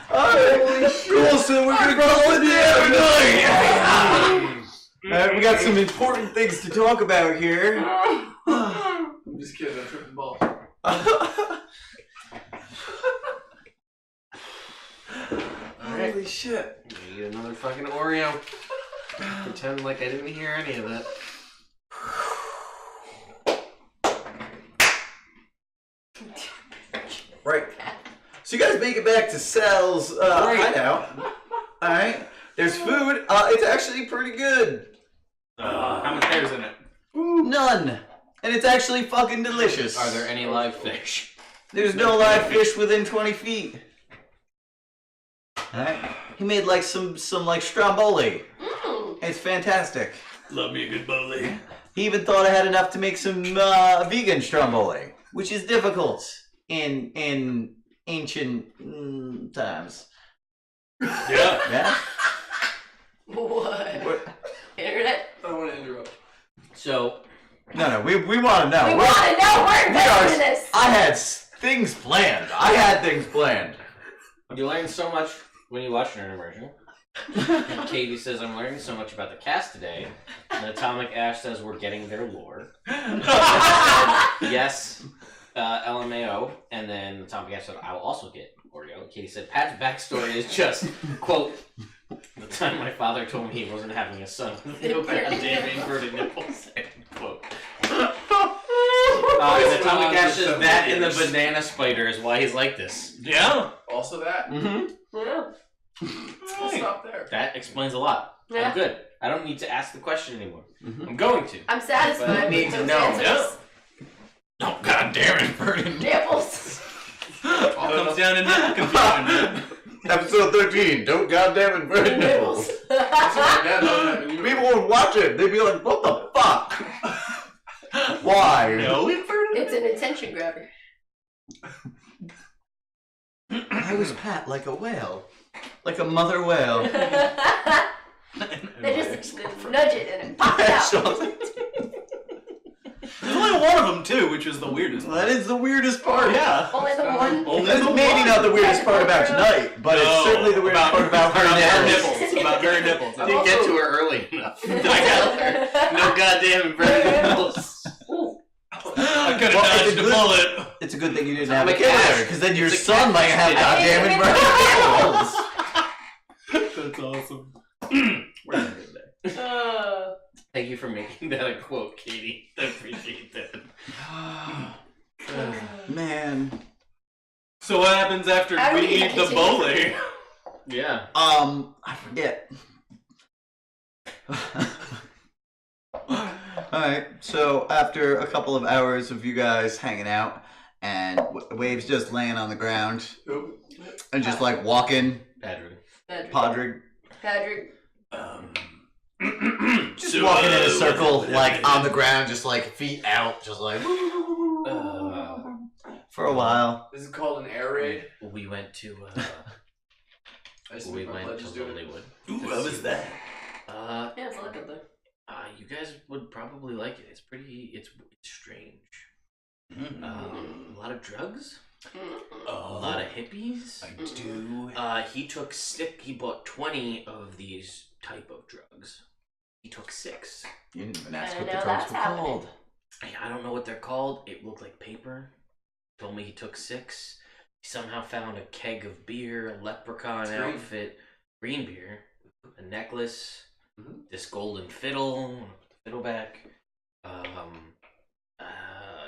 Cool, so we're gonna call it the night. Alright, we got some important things to talk about here. I'm just kidding, I'm tripping ball. Holy shit. Eat another fucking Oreo. Pretend like I didn't hear any of that. Right. So you guys make it back to Sal's hideout. Alright. There's food. It's actually pretty good. How much hair's in it? None. And it's actually fucking delicious. Are there any live fish? There's no live fish within 20 feet. Alright. He made like some like stromboli. It's fantastic. Love me a good bowly. He even thought I had enough to make some vegan stromboli, which is difficult in ancient times. Yeah. Yeah? What? Internet? I don't want to interrupt. So, No, we want to know. We want to know. We're invested in this. I had things planned. you learn so much when you watch Nerd Immersion. And Katie says, I'm learning so much about the cast today. And Atomic Ash says, we're getting their lore. Yes, LMAO. And then Atomic Ash said, I will also get Oreo. Katie said, Pat's backstory is just, quote, the time my father told me he wasn't having a son with no goddamn inverted nipples, end quote. And Atomic Ash says that and the banana spider is why he's like this. Yeah. Also that. Mm-hmm. Yeah. I'll stop there. That explains a lot. Yeah. I'm good. I don't need to ask the question anymore. I'm going to. I'm satisfied. But I need with to those know. answers. Oh, goddamn inverted Nipples. All comes down to nipple confusion, man. Episode 13. Don't goddamn invert nipples. People would watch it. They'd be like, what the fuck? Why? No inverted. It's an attention grabber. I was pat like a whale. Like a mother whale. They just nudge it and it pops out. There's only one of them too, which is the weirdest. That is the weirdest part. Yeah. Only the one. Only That's the maybe one. not the weirdest part about tonight, but it's certainly the weirdest part about her nipples. nipples. About her nipples. I didn't get to her early enough. I got there. No goddamn inverted nipples. I could have dodged a bullet. It's a good thing you didn't have a I'm a kid cat. there, because then your It's a son might have catfish. goddamn inverted nipples. That's awesome. We're gonna do that. Thank you for making that a quote, Katie. I appreciate that. Man. So what happens after How do we we eat the continue? bowling? Yeah. I forget. Alright, so after a couple of hours of you guys hanging out, and Wave's just laying on the ground, and just like walking, Patrick. Podrick, Patrick. just So, walking in a circle, what like happened? on the ground, just like feet out, just like for a while. This is called an air raid. We went to I just we make my went pledges to do it. Lilywood. Ooh, what was that? Yeah, it's like up there. You guys would probably like it. It's pretty. It's strange. A lot of drugs. A lot of hippies. I do. He took He bought 20 of these type of drugs. He took 6. You didn't even ask I what the know drugs that's were happening. called. I don't know what they're called. It looked like paper. Told me he took 6. He somehow found a keg of beer, a leprechaun Green. outfit, green beer, a necklace, this golden fiddle, put the fiddle back.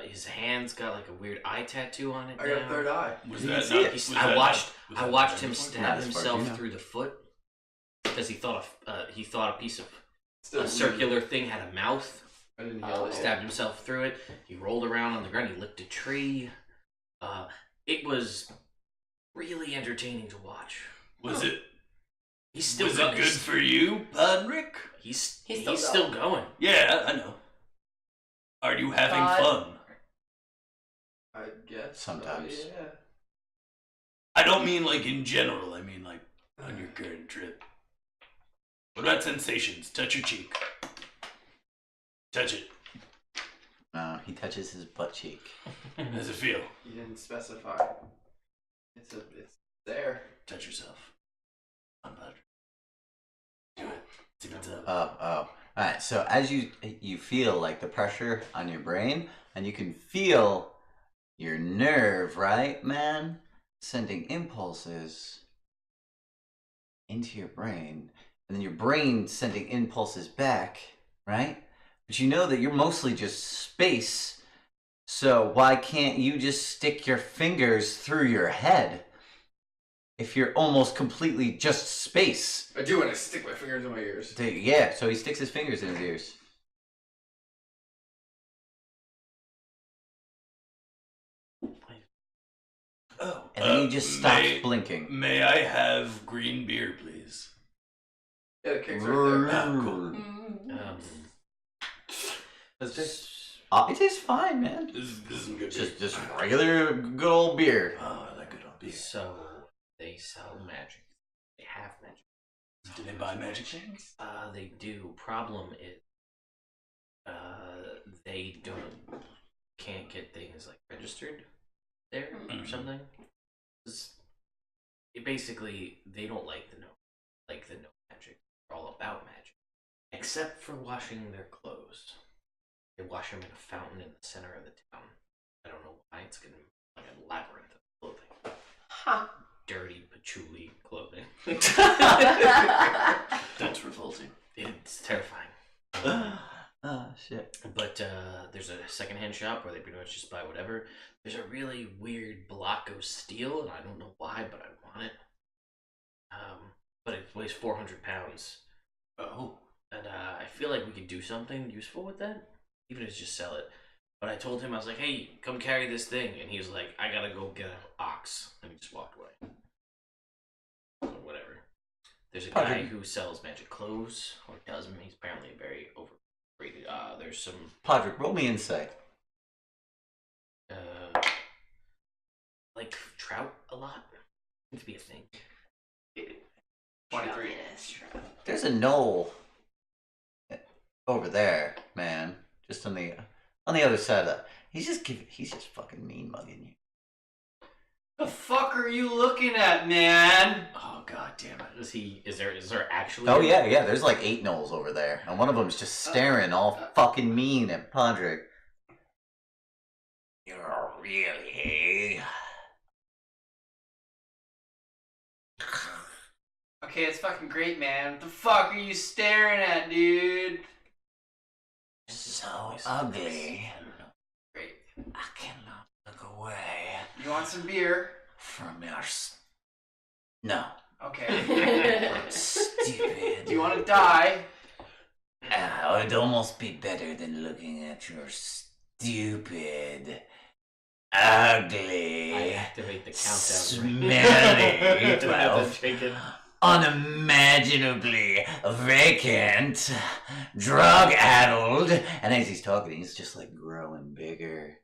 His hands got like a weird eye tattoo on it. I got a now. third eye. Was You that can see not? it. was I that watched. not- was I that watched not him this one? stab Not as far as himself you know. through the foot because he thought a piece of Still a circular thing had a mouth. I didn't yell it. Stabbed himself through it. He rolled around on the ground. He licked a tree. It was really entertaining to watch. Was it? He's still Was it going. good for you, Podrick? He's He's still going. Yeah, I know. Are you having God. fun? I guess. Sometimes. So, yeah. I don't mean like in general. I mean like on your current trip. What about sensations? Touch your cheek. Touch it. He touches his butt cheek. How does it feel? You didn't specify. It's there. Touch yourself. I'm Podrick. Do it. See what's up. Oh. Alright, so as you feel like the pressure on your brain, and you can feel your nerve, right, man? Sending impulses into your brain, and then your brain sending impulses back, right? But you know that you're mostly just space, so why can't you just stick your fingers through your head? if you're almost completely just space. I do when I stick my fingers in my ears. Yeah, so he sticks his fingers in his ears. Oh, And then he just stops blinking. May I have green beer, please? Yeah, the cake's right there. Ah, cool. It tastes fine, man. This is some good beer. Just regular good old beer. Oh, I like good old beer. So they sell magic. They have magic. Do they buy magic things? They do. Problem is, they can't get things like registered there or something. Basically, they don't like the no magic. They're all about magic, except for washing their clothes. They wash them in a fountain in the center of the town. I don't know why. It's gonna be like a labyrinth of clothing. Huh. Dirty patchouli clothing. That's revolting. It's terrifying. Shit. But there's a secondhand shop where they pretty much just buy whatever. There's a really weird block of steel, and I don't know why, but I want it. But it weighs 400 pounds. Oh. And I feel like we could do something useful with that, even if it's just sell it. But I told him, I was like, hey, come carry this thing. And he was like, I gotta go get an ox. And he just walked away. So whatever. There's a guy who sells magic clothes, or does them. He's apparently very overrated. There's some... Podrick, roll me insight. Like trout a lot. Seems to be a thing. 23. There's a gnoll over there, man. Just on the other side of that. He's just fucking mean mugging you. The fuck are you looking at, man? Oh god damn it! Is there actually? Oh yeah. There's like 8 gnolls over there, and one of them's just staring all fucking mean at Podrick. You're really. Okay, it's fucking great, man. What the fuck are you staring at, dude? So ugly. Great. I cannot look away You want some beer? from your. No. Okay. Stupid. Do you want to die? It would almost be better than looking at your stupid, ugly, I activate the countdown. smelly, Well, chicken. unimaginably vacant, drug-addled, and as he's talking, he's just like growing bigger,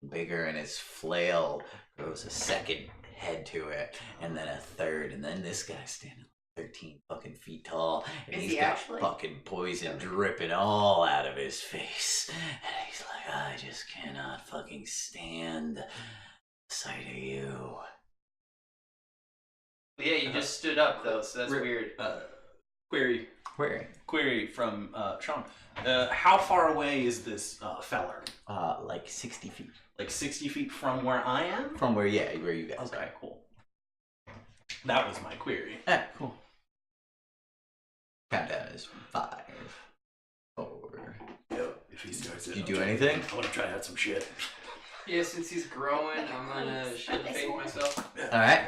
and his flail grows a second head to it, and then a third, and then this guy's standing 13 fucking feet tall, and Is he's he got actually? fucking poison dripping all out of his face, and he's like, I just cannot fucking stand the sight of you. Yeah, you just stood up though, so that's weird. Query from Sean. How far away is this feller? Like 60 feet. Like 60 feet from where I am? From where you guys Okay, cool. That was my query. are. Cool. Countdown is 5, 4. Yo, if he starts it, Did you I'll do try- anything? I want to try out some shit. Yeah, since he's growing, I'm gonna shit and fake myself. Alright.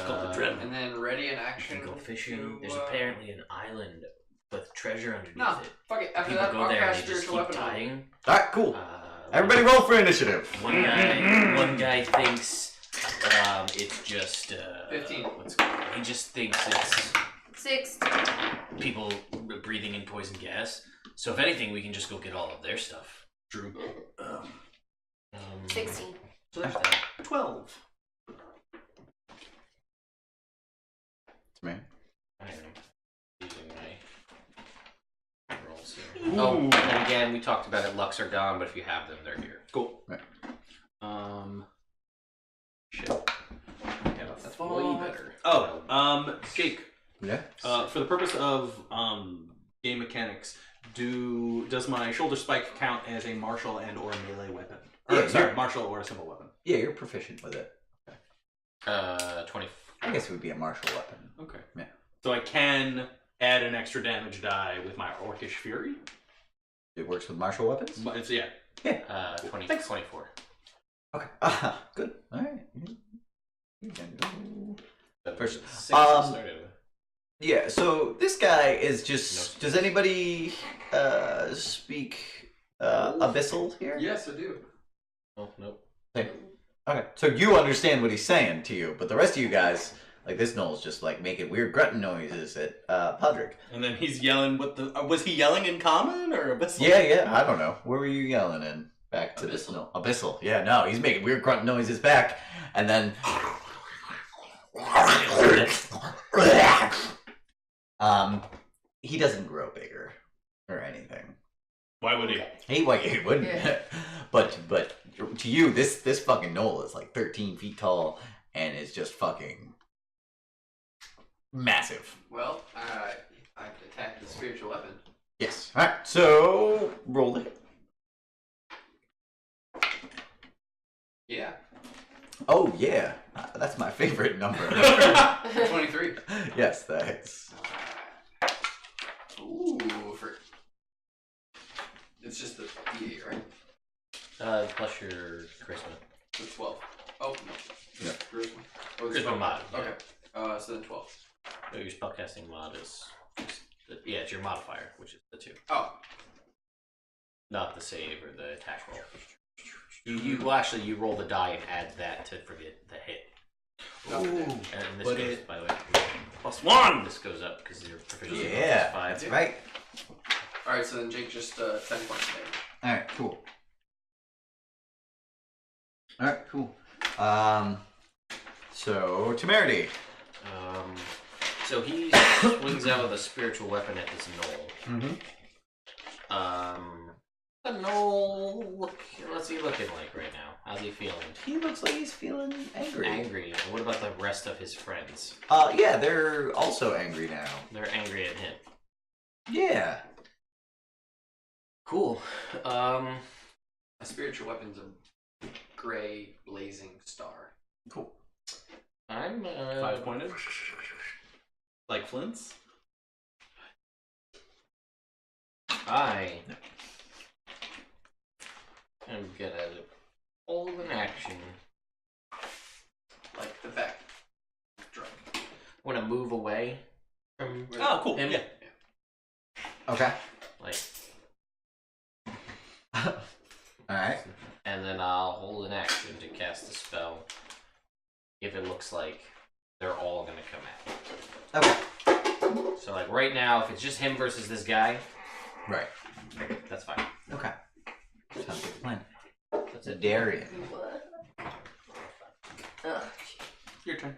Called adrenaline. And then ready in action. Go fishing. to, There's apparently an island with treasure underneath No, it. fuck it. After People that, go I'll there and cast they just spiritual keep weapon. on him. dying. Alright, cool. Uh, Everybody roll for initiative. One guy thinks it's just 15. He just thinks it's 6. people breathing in poison gas. So if anything, we can just go get all of their stuff. True. 16. So there's that. 12. It's me. I am using my rolls here. Oh, and again, we talked about it. Lux are gone, but if you have them, they're here. Cool. Right. Shit. Yeah, that's way better. Oh, Jake. Yeah. For the purpose of game mechanics, does my shoulder spike count as a martial and or melee weapon? Or, Yeah, sorry, you're- martial or a simple weapon. Yeah, you're proficient with it. 20. I guess it would be a martial weapon. Okay. Yeah. So I can add an extra damage die with my Orcish Fury? It works with martial weapons? But it's, yeah. 24. Okay. Good. Alright. You can go First, 6 to start with. Yeah, so this guy is just. Does anybody speak Abyssal here? Yes, I do. Oh, nope. Okay, so you understand what he's saying to you, but the rest of you guys, like this Gnoll's just like making weird grunting noises at Podrick. And then he's yelling. What the? Was he yelling in common or abyssal? Yeah, I don't know. Where were you yelling in? Back to this Gnoll. Abyssal. Yeah, no, he's making weird grunting noises back, and then. He doesn't grow bigger or anything. Why would he? He wouldn't. Yeah. but to you, this fucking Gnoll is like 13 feet tall and is just fucking massive. Well, I attacked the spiritual weapon. Yes. All right. So roll it. Yeah. Oh yeah, that's my favorite number. 23. Yes, thanks. Ooh, it's just the D8, right? Plus your charisma. So 12. Oh, no. Yeah. Charisma. Oh, it's Charisma 12. mod. Okay. So then 12. No, your spellcasting mod is. Yeah, it's your modifier, which is the 2. Oh. Not the save or the attack roll. You roll the die and add that to forget the hit. Ooh. And this But goes, it- by the way. +1. This goes up because your proficiency Yeah, is 5. that's right. Alright, so then Jake just 10 points of damage. All right, cool. All right, cool. So Temerity. So he swings out with a spiritual weapon at this gnoll. The gnoll, what's he looking like right now? How's he feeling? He looks like he's feeling angry. Angry. And what about the rest of his friends? Yeah, they're also angry now. They're angry at him. Yeah. Cool. A spiritual weapon's a gray blazing star. Cool. I'm 5-pointed. Like Flint's. I am gonna hold an action. Like the back drum. I want to move away from Oh, cool. him. Yeah. Okay. Like, All right. and then I'll hold an action to cast a spell. If it looks like they're all gonna come at me. Okay. So like right now, if it's just him versus this guy, Right. that's fine. Okay. Sounds like a plan. That's it. Daerien. What? Your turn.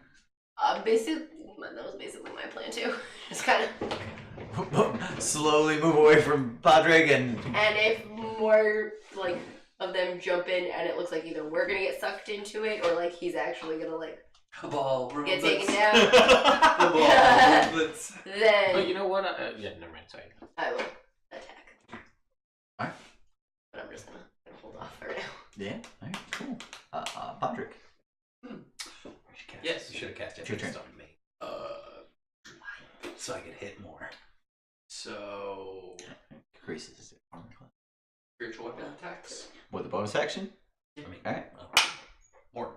Basically, that was basically my plan too. Just kind of. Slowly move away from Podrick and. And if more like of them jump in, and it looks like either we're gonna get sucked into it, or like he's actually gonna like Cabal get movements. taken down, Cabal movements. Oh, then you know what? Yeah, never mind. Sorry. I will attack. Alright. But I'm just gonna hold off for now. Yeah. All right. Cool. Podrick. Yes, you should have cast it Your turn. on me. So I could hit more. So Increases his armor class. spiritual weapon attacks. With a bonus action. I mean, All right. more.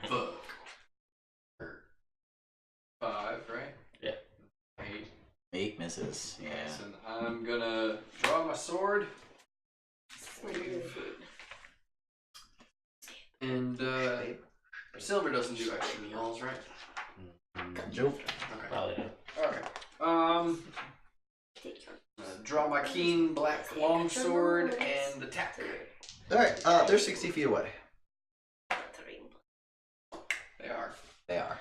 Fuck. 5, right? Yeah. 8. 8 misses. Yeah. So I'm gonna draw my sword. And silver doesn't do extra gnolls, right? Nope. Okay. Probably not. Okay. Draw my keen black longsword and attack. All right. They're 60 feet away. They are. They are.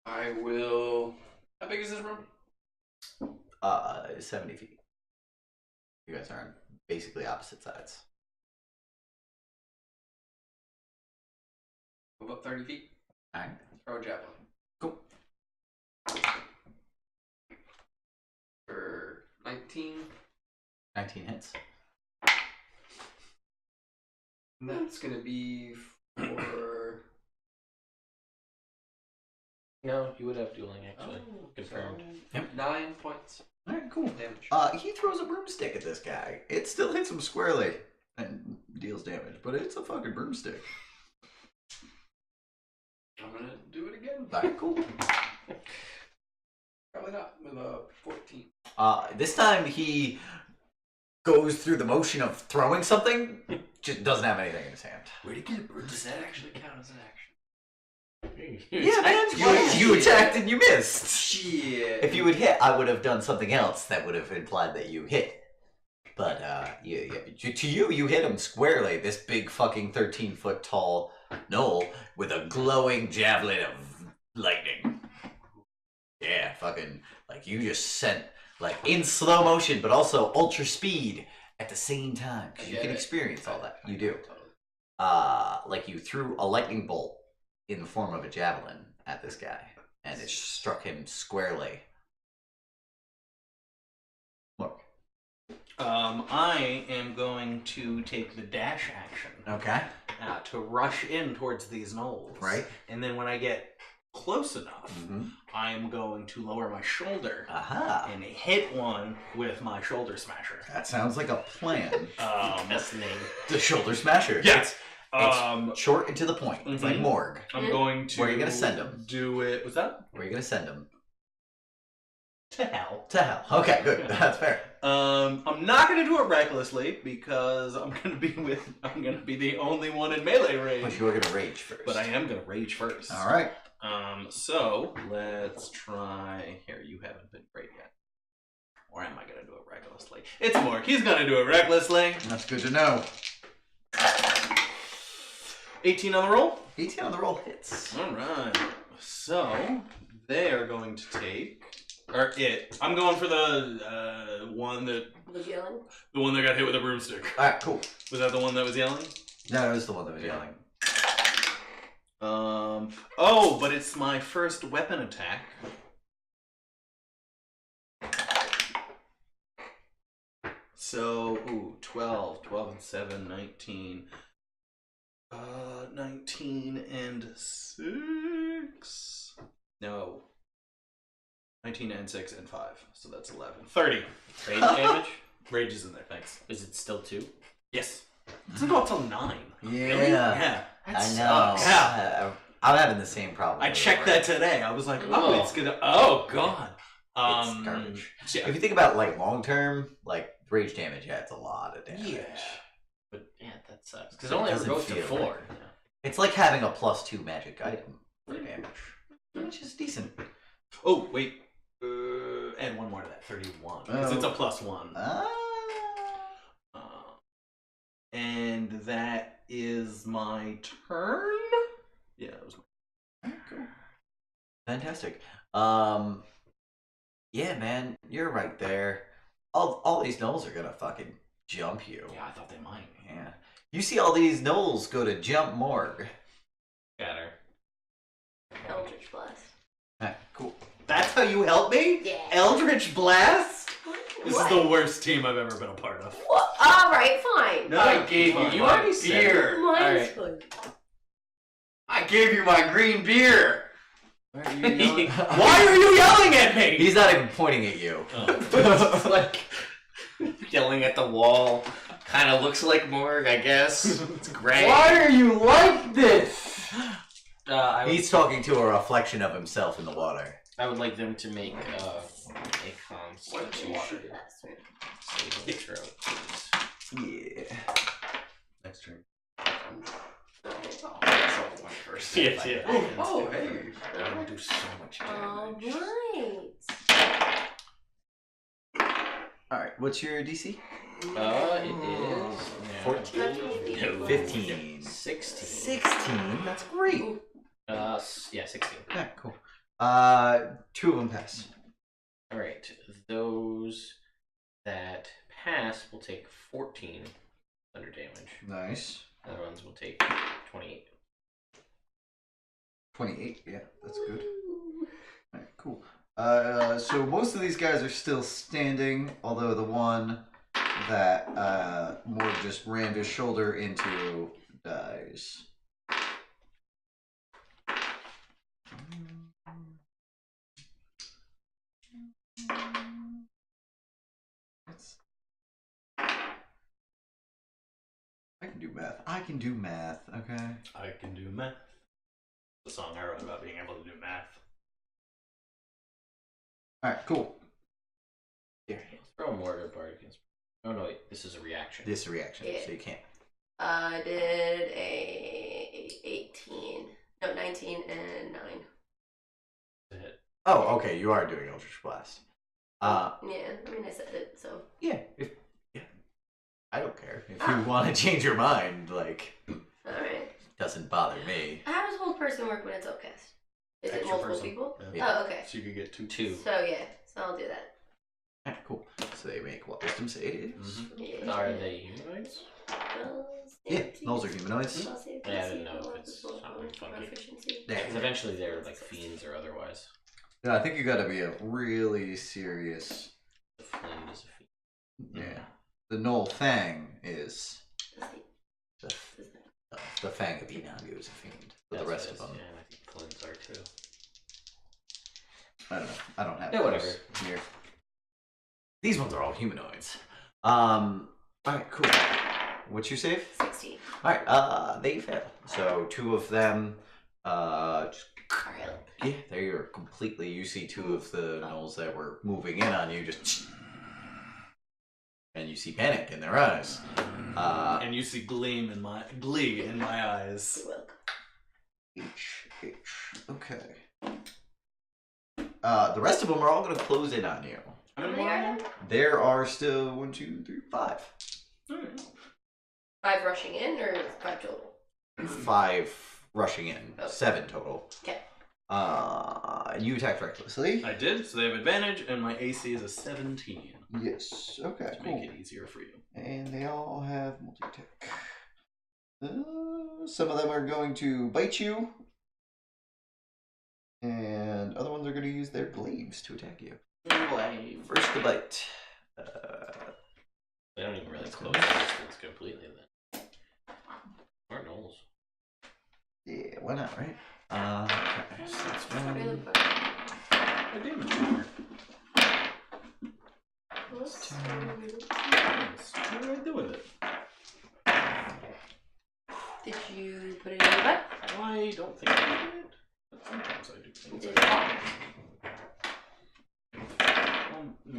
I will. How big is this room? 70 feet. You guys are on basically opposite sides. Move up 30 feet. All right. Throw a javelin. Cool. For 19. 19 hits. And that's gonna be for. No, you would have dueling actually. Confirmed. Yep. 9 points All right. Cool. damage. He throws a broomstick at this guy. It still hits him squarely and deals damage, but it's a fucking broomstick. I'm gonna do it again. Alright, cool. Probably not with a 14. This time he goes through the motion of throwing something, just doesn't have anything in his hand. Where'd he get it, bro? Does that actually count as an action? Yeah, man. You attacked and you missed. Shit. If you had hit, I would have done something else that would have implied that you hit. But to you, you hit him squarely. This big fucking 13-foot tall gnoll with a glowing javelin of lightning. Yeah, fucking like you just sent like in slow motion, but also ultra speed at the same time because you can experience all that. You do. Like you threw a lightning bolt in the form of a javelin at this guy, and it struck him squarely. Look. I am going to take the dash action Okay. to rush in towards these gnolls. Right. And then when I get close enough, Mm-hmm. I'm going to lower my shoulder Aha. and hit one with my shoulder smasher. That sounds like a plan. That's the name. The shoulder smasher. Yes. It's short and to the point. It's like Mhm. Morg. I'm going to. Where are you gonna send him? Do it. What's that? Where are you gonna send him? To hell. To hell. Okay, good. That's fair. I'm not gonna do it recklessly because I'm gonna be the only one in melee range. But you are gonna rage first. But I am gonna rage first. All right. So let's try. Here, you haven't been great yet. Or am I gonna do it recklessly? It's Mork. He's gonna do it recklessly. That's good to know. 18 on the roll. 18 on the roll hits. All right. So they are going to take, or it. I'm going for the one that Was yelling? the one that got hit with a broomstick. All right, cool. Was that the one that was yelling? No, that was the one that was yelling. Oh, but it's my first weapon attack. So, 12 and 7, 19. 19 and 6. No. 19 and 6 and 5. So that's 11. 30. Rage damage? Rage is in there, thanks. Is it still 2? Yes. It doesn't go up till 9. Yeah. Really? Yeah. I That know. sucks. Yeah. I'm having the same problem. I checked that today. I was like, oh, Oh. it's gonna. Oh, God. It's garbage. Yeah. If you think about like long term, like rage damage, yeah, it's a lot of damage. Yeah. But yeah, that sucks. Because So it it only ever doesn't goes to feel 4. like- It's like having a +2 magic item for damage, which is decent. Oh, wait. Add one more to that. 31. Because it's a +1. And that is my turn? Yeah, that was my Cool. Fantastic. Yeah, man, you're right there. All these gnolls are gonna fucking jump you. Yeah, I thought they might. Yeah. You see all these gnolls go to jump Morg. Scatter. Eldritch Blast. Ah, cool. That's how you help me? Yeah. Eldritch Blast? This What? is the worst team I've ever been a part of. What? Alright, fine. No, I gave Fine. you You my already said beer. Mine's Alright. good. I gave you my green beer. Why are you yelling? Why are you yelling at me? He's not even pointing at you. It's like yelling at the wall. Kind of looks like Morg, I guess. It's gray. Why are you like this? He's talking to a reflection of himself in the water. I would like them to make a constitution That's right. saving throw, please. Yeah. Next turn. First. Yes, yeah. Oh, hey. That would do so much damage. Alright. Alright, what's your DC? It is 14? No. 15. 16. 16? That's great. Yeah, 16. Yeah, cool. 2 of them pass. All right, those that pass will take 14 thunder damage. Nice. Other ones will take 28. 28, yeah, that's good. Alright, cool. So most of these guys are still standing, although the one that Morg just rammed his shoulder into dies. I can do math. I can do math, okay? I can do math. The song I wrote about being able to do math. Alright, cool. Throw a mortar bar against. Oh no, wait, this is a reaction. This is a reaction, Yeah. so you can't. I did a 19 and 9. To hit. Oh, okay, you are doing Eldritch Blast. Yeah, I mean I said it, so. Yeah, I don't care. If you want to change your mind, like, Alright. doesn't bother me. How does whole person work when it's outcast? Is it Extra multiple person. people? Yeah. Oh, okay. So you could get two. Two. So yeah, so I'll do that. Alright, cool. So they make what wisdom saves? Mm-hmm. Yeah. Are they humanoids? Yeah, gnolls are humanoids. Yeah, I didn't know if it's something funky. Yeah. Because eventually they're like fiends or otherwise. Yeah, I think you gotta be a really serious. The flame is a fiend. Yeah. The Gnoll Fang is. The Fang of Inagu is a fiend. But the That's rest what of it is. them. Yeah, and I think flames are too. I don't know. I don't have Yeah, those whatever. here. These ones are all humanoids. Alright, cool. What's your save? 16. Alright, they fail. So 2 of them, just, Alright. yeah, they're completely, you see 2 of the gnolls that were moving in on you, just, and you see panic in their eyes. And you see glee in my eyes. You're welcome. H, okay. The rest of them are all going to close in on you. How How many many more? are there? There are still 1, 2, 3, 5. 5 rushing in or 5 total? 5 rushing in, Oh. 7 total. Okay. You attacked recklessly. I did, so they have advantage, and my AC is a 17 Yes. Okay. to Cool. make it easier for you. And they all have multi-attack. Some of them are going to bite you, and other ones are going to use their glaives to attack you. First, the bite. They don't even really close the distance completely then. Or gnolls. Yeah, why not, right? Okay, so that's What do you one. look for? My damage meter. Whoops. What do I do with it? Did you put it in your butt? I don't think I did. But sometimes I do things. Did it fall?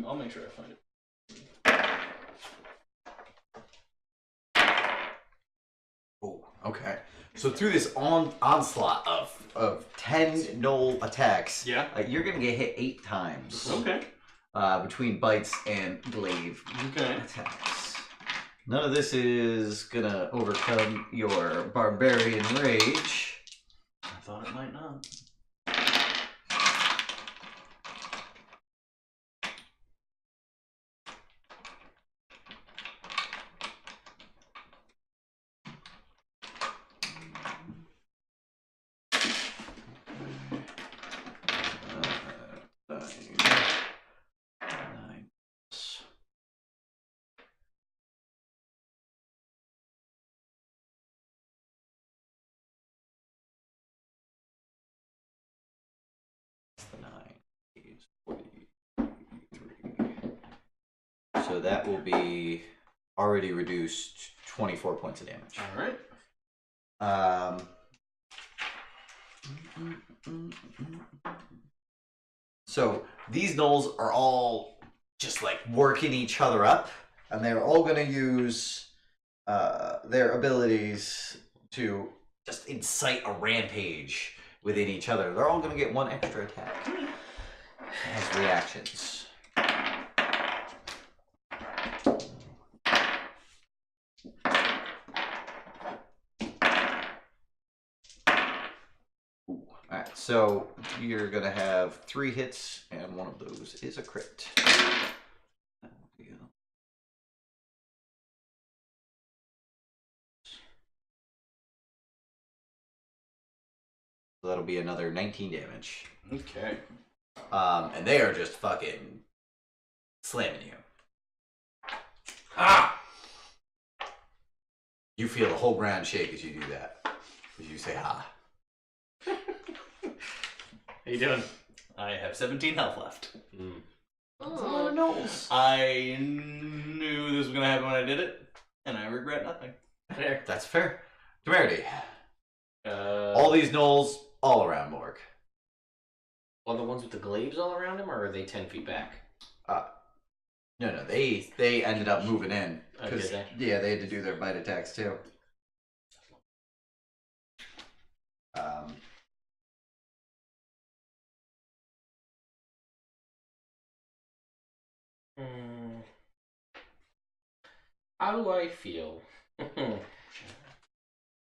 I'll make sure I find it. Oh, okay. So through this onslaught of 10 gnoll attacks, Yeah. you're gonna get hit 8 times. Okay. Between bites and glaive Okay. attacks. None of this is gonna overcome your barbarian rage. I thought it might not. Nine. That's the 9. Is 43. So that will be already reduced 24 points of damage. All right. So these gnolls are all just like working each other up, and they're all going to use their abilities to just incite a rampage within each other. They're all going to get 1 extra attack as reactions. Alright, so you're gonna have 3 hits, and one of those is a crit. So that'll be another 19 damage. Okay. And they are just fucking slamming you. Ah! You feel the whole ground shake as you do that. As you say, ha. How you doing? I have 17 health left. Oh. I knew this was gonna happen when I did it, and I regret nothing. There. That's fair. Temerity. Uh, All these gnolls all around Morg. Well, the ones with the glaives all around him, or are they 10 feet back? No, they ended up moving in. Oh, did they? Yeah, they had to do their bite attacks too. How do I feel?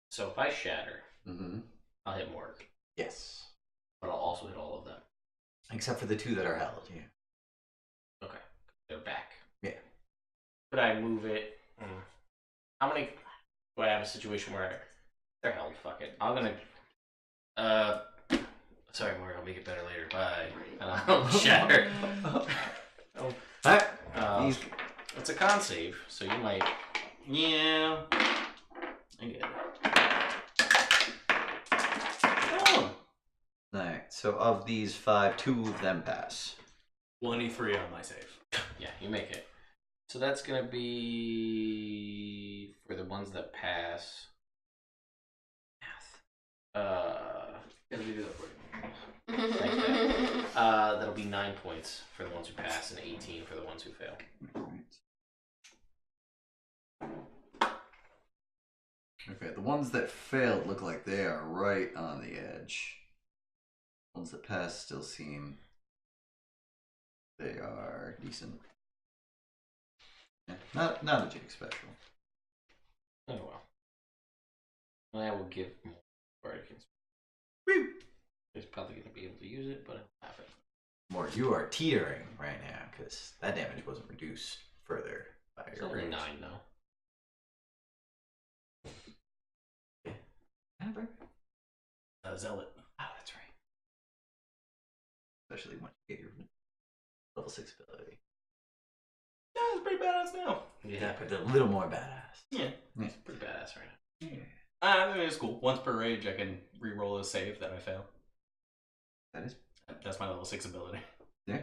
So if I shatter, I'll hit Morg, Yes. but I'll also hit all of them. Except for the two that are held, yeah. Okay, they're back. Yeah. Could I move it? How many? Do I have a situation where they're held? Fuck it. I'm gonna. Sorry, Morg. I'll make it better later. Bye. And I'll shatter. Alright. It's a con save, so you might. Yeah. I get it. Oh. Alright, so of these 5, 2 of them pass. 23 on my save. Yeah, you make it. So that's gonna be for the ones that pass. Let me do that for you. Thanks, man. That'll be 9 points for the ones who pass and 18 for the ones who fail. Okay, the ones that failed look like they are right on the edge. The ones that passed still seem they are decent. Yeah, not a jig special. Oh well. I will give more Bardic. He's probably going to be able to use it, but I'll have it. More, you are teetering right now because that damage wasn't reduced further by It's your only range. 9 though. Zealot. Oh, that's right. Especially once you get your level 6 ability. Yeah, it's pretty badass now. Yeah, but a little more badass. Yeah. It's pretty badass right now. Yeah. I mean, it's cool. Once per rage, I can re-roll a save that I fail. That is. That's my level 6 ability. Yeah.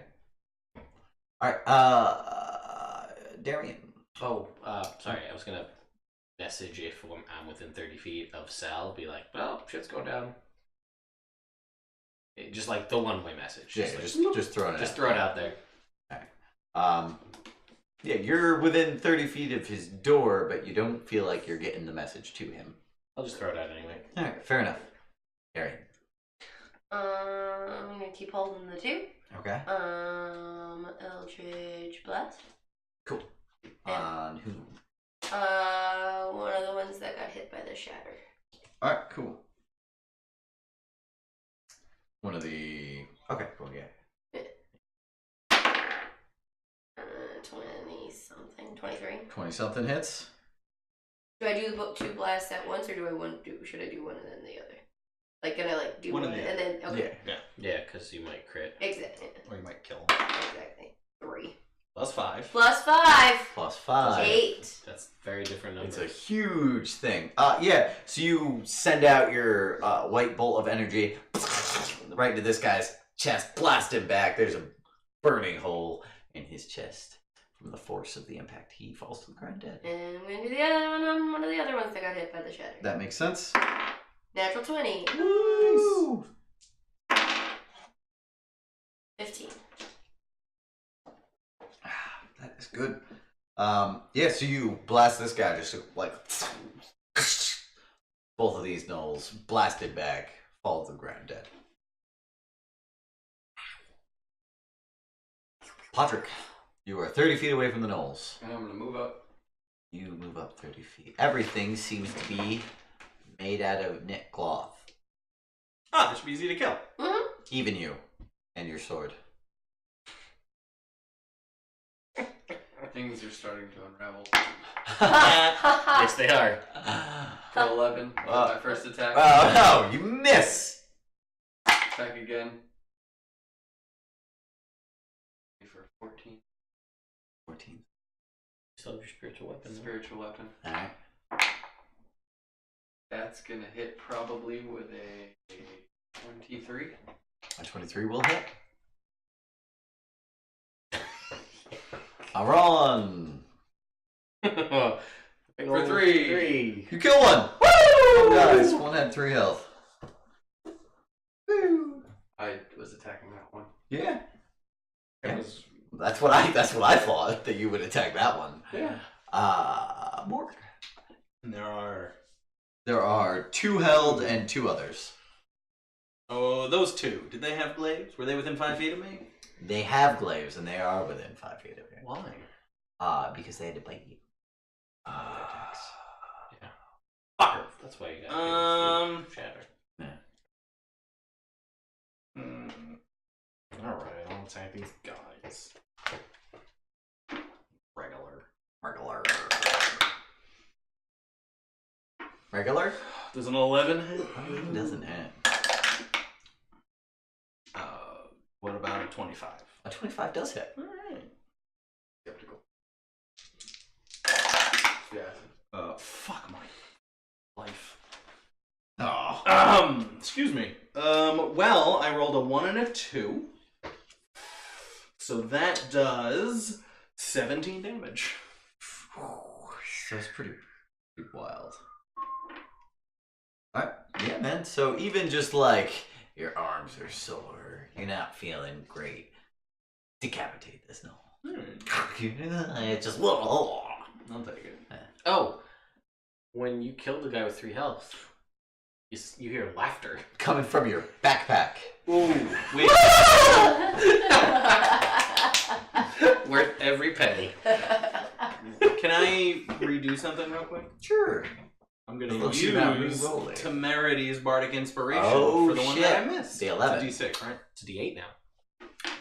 Alright, Daerien. Oh, sorry. I was going to message if I'm within 30 feet of Sal, be like, well, shit's going down. Just like the one-way message. Yeah, like, just throw it out. Just throw it out there. Yeah, you're within 30 feet of his door, but you don't feel like you're getting the message to him. I'll just throw it out anyway. Alright, fair enough. Daerien. I'm gonna keep holding the 2. Okay. Eldritch Blast. Cool. On who? One of the ones that got hit by the shatter. Alright, cool. One of the... Okay, cool, yeah. 20-something. 23. 20-something hits. Do I do the 2 blasts at once, or should I do one and then the other? Like, can I do One one and and then... Okay. Yeah, because you might crit. Exactly. Or you might kill. Exactly. 3. Plus 5. Plus 5. Plus 5. 8. That's very different numbers. It's a huge thing. Yeah, so you send out your white bolt of energy right into this guy's chest, blast him back. There's a burning hole in his chest. From the force of the impact, he falls to the ground dead. And I'm going to do the other one on one of the other ones that got hit by the shatter. That makes sense. Natural 20. Woo! 15. That is good. Yeah, so you blast this guy just like both of these gnolls blasted back, fall to the ground dead. Patrick, you are 30 feet away from the gnolls. And I'm gonna move up. You move up 30 feet. Everything seems to be made out of knit cloth. Ah, this should be easy to kill. Mm-hmm. Even you and your sword. Things are starting to unravel. Yes, they are. For 11, my first attack. Oh no, you miss! Attack again. For 14. 14. Still have your spiritual weapon. Spiritual weapon. Alright. That's gonna hit probably with a 23. A 23 will hit. I'm rolling. For For 3. You kill one! Woo! Guys, one had 3 health. was attacking that one. Yeah. It was That's what I thought, that you would attack that one. yeah. Morgan. And There are 2 held and 2 others. Oh, those 2. Did they have glaives? Were they within 5 feet of me? They have glaives and they are within 5 feet of you. Why? Because they had to bite you. With their attacks. Yeah. Fucker. That's why you got shatter. Alright, I'll attack these guys. Regular. Regular? Does an 11 hit? It doesn't hit. What about a 25? A 25 does hit. Alright. Skeptical. Fuck my life. Oh. Excuse me. Well, I rolled a 1 and a 2. So that does 17 damage. So it's pretty wild. Alright, yeah, man. So even just like your arms are sore, you're not feeling great. Decapitate this no. It's just I'll take it. Oh, when you killed the guy with 3 health, you hear laughter. coming from your backpack. Ooh, wait. Worth every penny. Can I redo something real quick? Sure. I'm gonna Unless you're not use re-rolling. Temerity's Bardic Inspiration Oh, for the one shit. that I missed. The 11. It's a D6, right? It's a D8 now.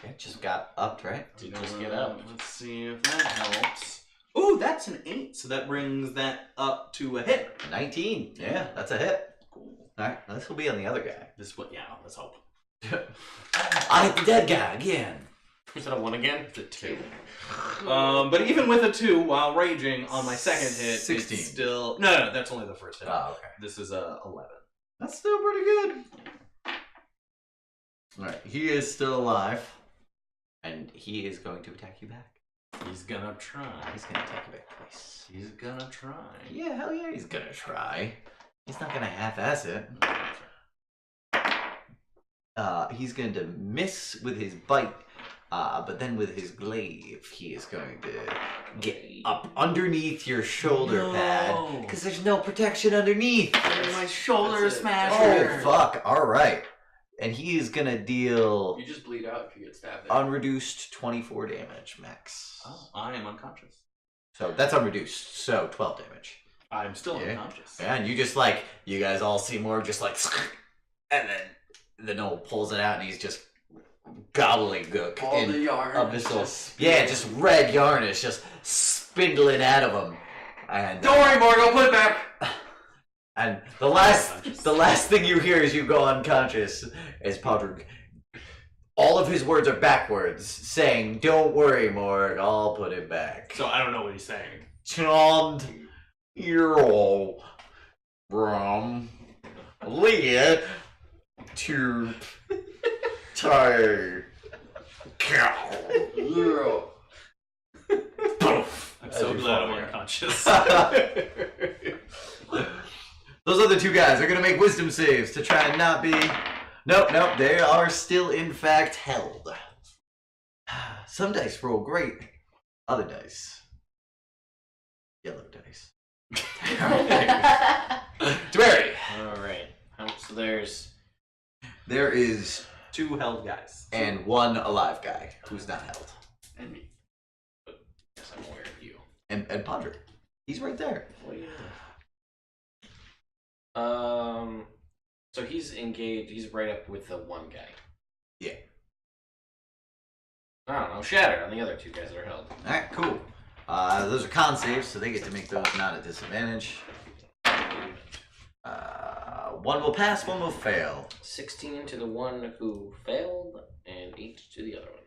It just got upped, right? Did just get up. Let's see if that helps. Ooh, that's an 8, so that brings that up to a hit. 19. Yeah, that's a hit. Cool. Alright, this will be on the other guy. This one, yeah, let's hope. I hit the dead guy again. Is that a 1 again? It's a 2. But even with a 2, while raging on my second hit, 16. it's still... No, that's only the first hit. Oh, okay. This is a 11. That's still pretty good. Alright, he is still alive. And he is going to attack you back. He's gonna try. He's going to attack you back twice. He's gonna try. Yeah, hell yeah, he's going to try. He's not going to half-ass it. He's going to miss with his bite. But then with his glaive, he is going to get up underneath your shoulder pad. Because there's no protection underneath. My shoulder That's it. smasher. Oh, fuck. Alright. And he is going to deal You just bleed out if you get stabbed. unreduced 24 damage max. Oh, I am unconscious. So that's unreduced. So 12 damage. I'm still Yeah. unconscious. Yeah, and you just like, you guys all see more just like, and then the gnoll pulls it out and he's just gobbledygook. All the yarn. of this is little, just yeah, just red yarn is just spindling out of him. And Don't worry, Morgan, I'll put it back. and the last thing you hear as you go unconscious is Podrick. All of his words are backwards, saying, "Don't worry, Morg, I'll put it back." So I don't know what he's saying. Chond, you're all from Leah to tie cow. Zero. I'm so glad I'm unconscious. Those other 2 guys are gonna make wisdom saves to try and not be. Nope, they are still in fact held. Some dice roll great, other dice, yellow dice. Dwery. Alright. So there's... There is 2 held guys. and 1 alive guy who's not held. And me. Yes, I'm aware of you. And Podrick. He's right there. What do you know? So he's engaged. He's right up with the 1 guy. Yeah. I don't know. Shatter on the other 2 guys that are held. Alright, cool. Those are con saves, so they get to make those not at disadvantage. 1 will pass, 1 will fail. 16 to the one who failed, and 8 to the other one.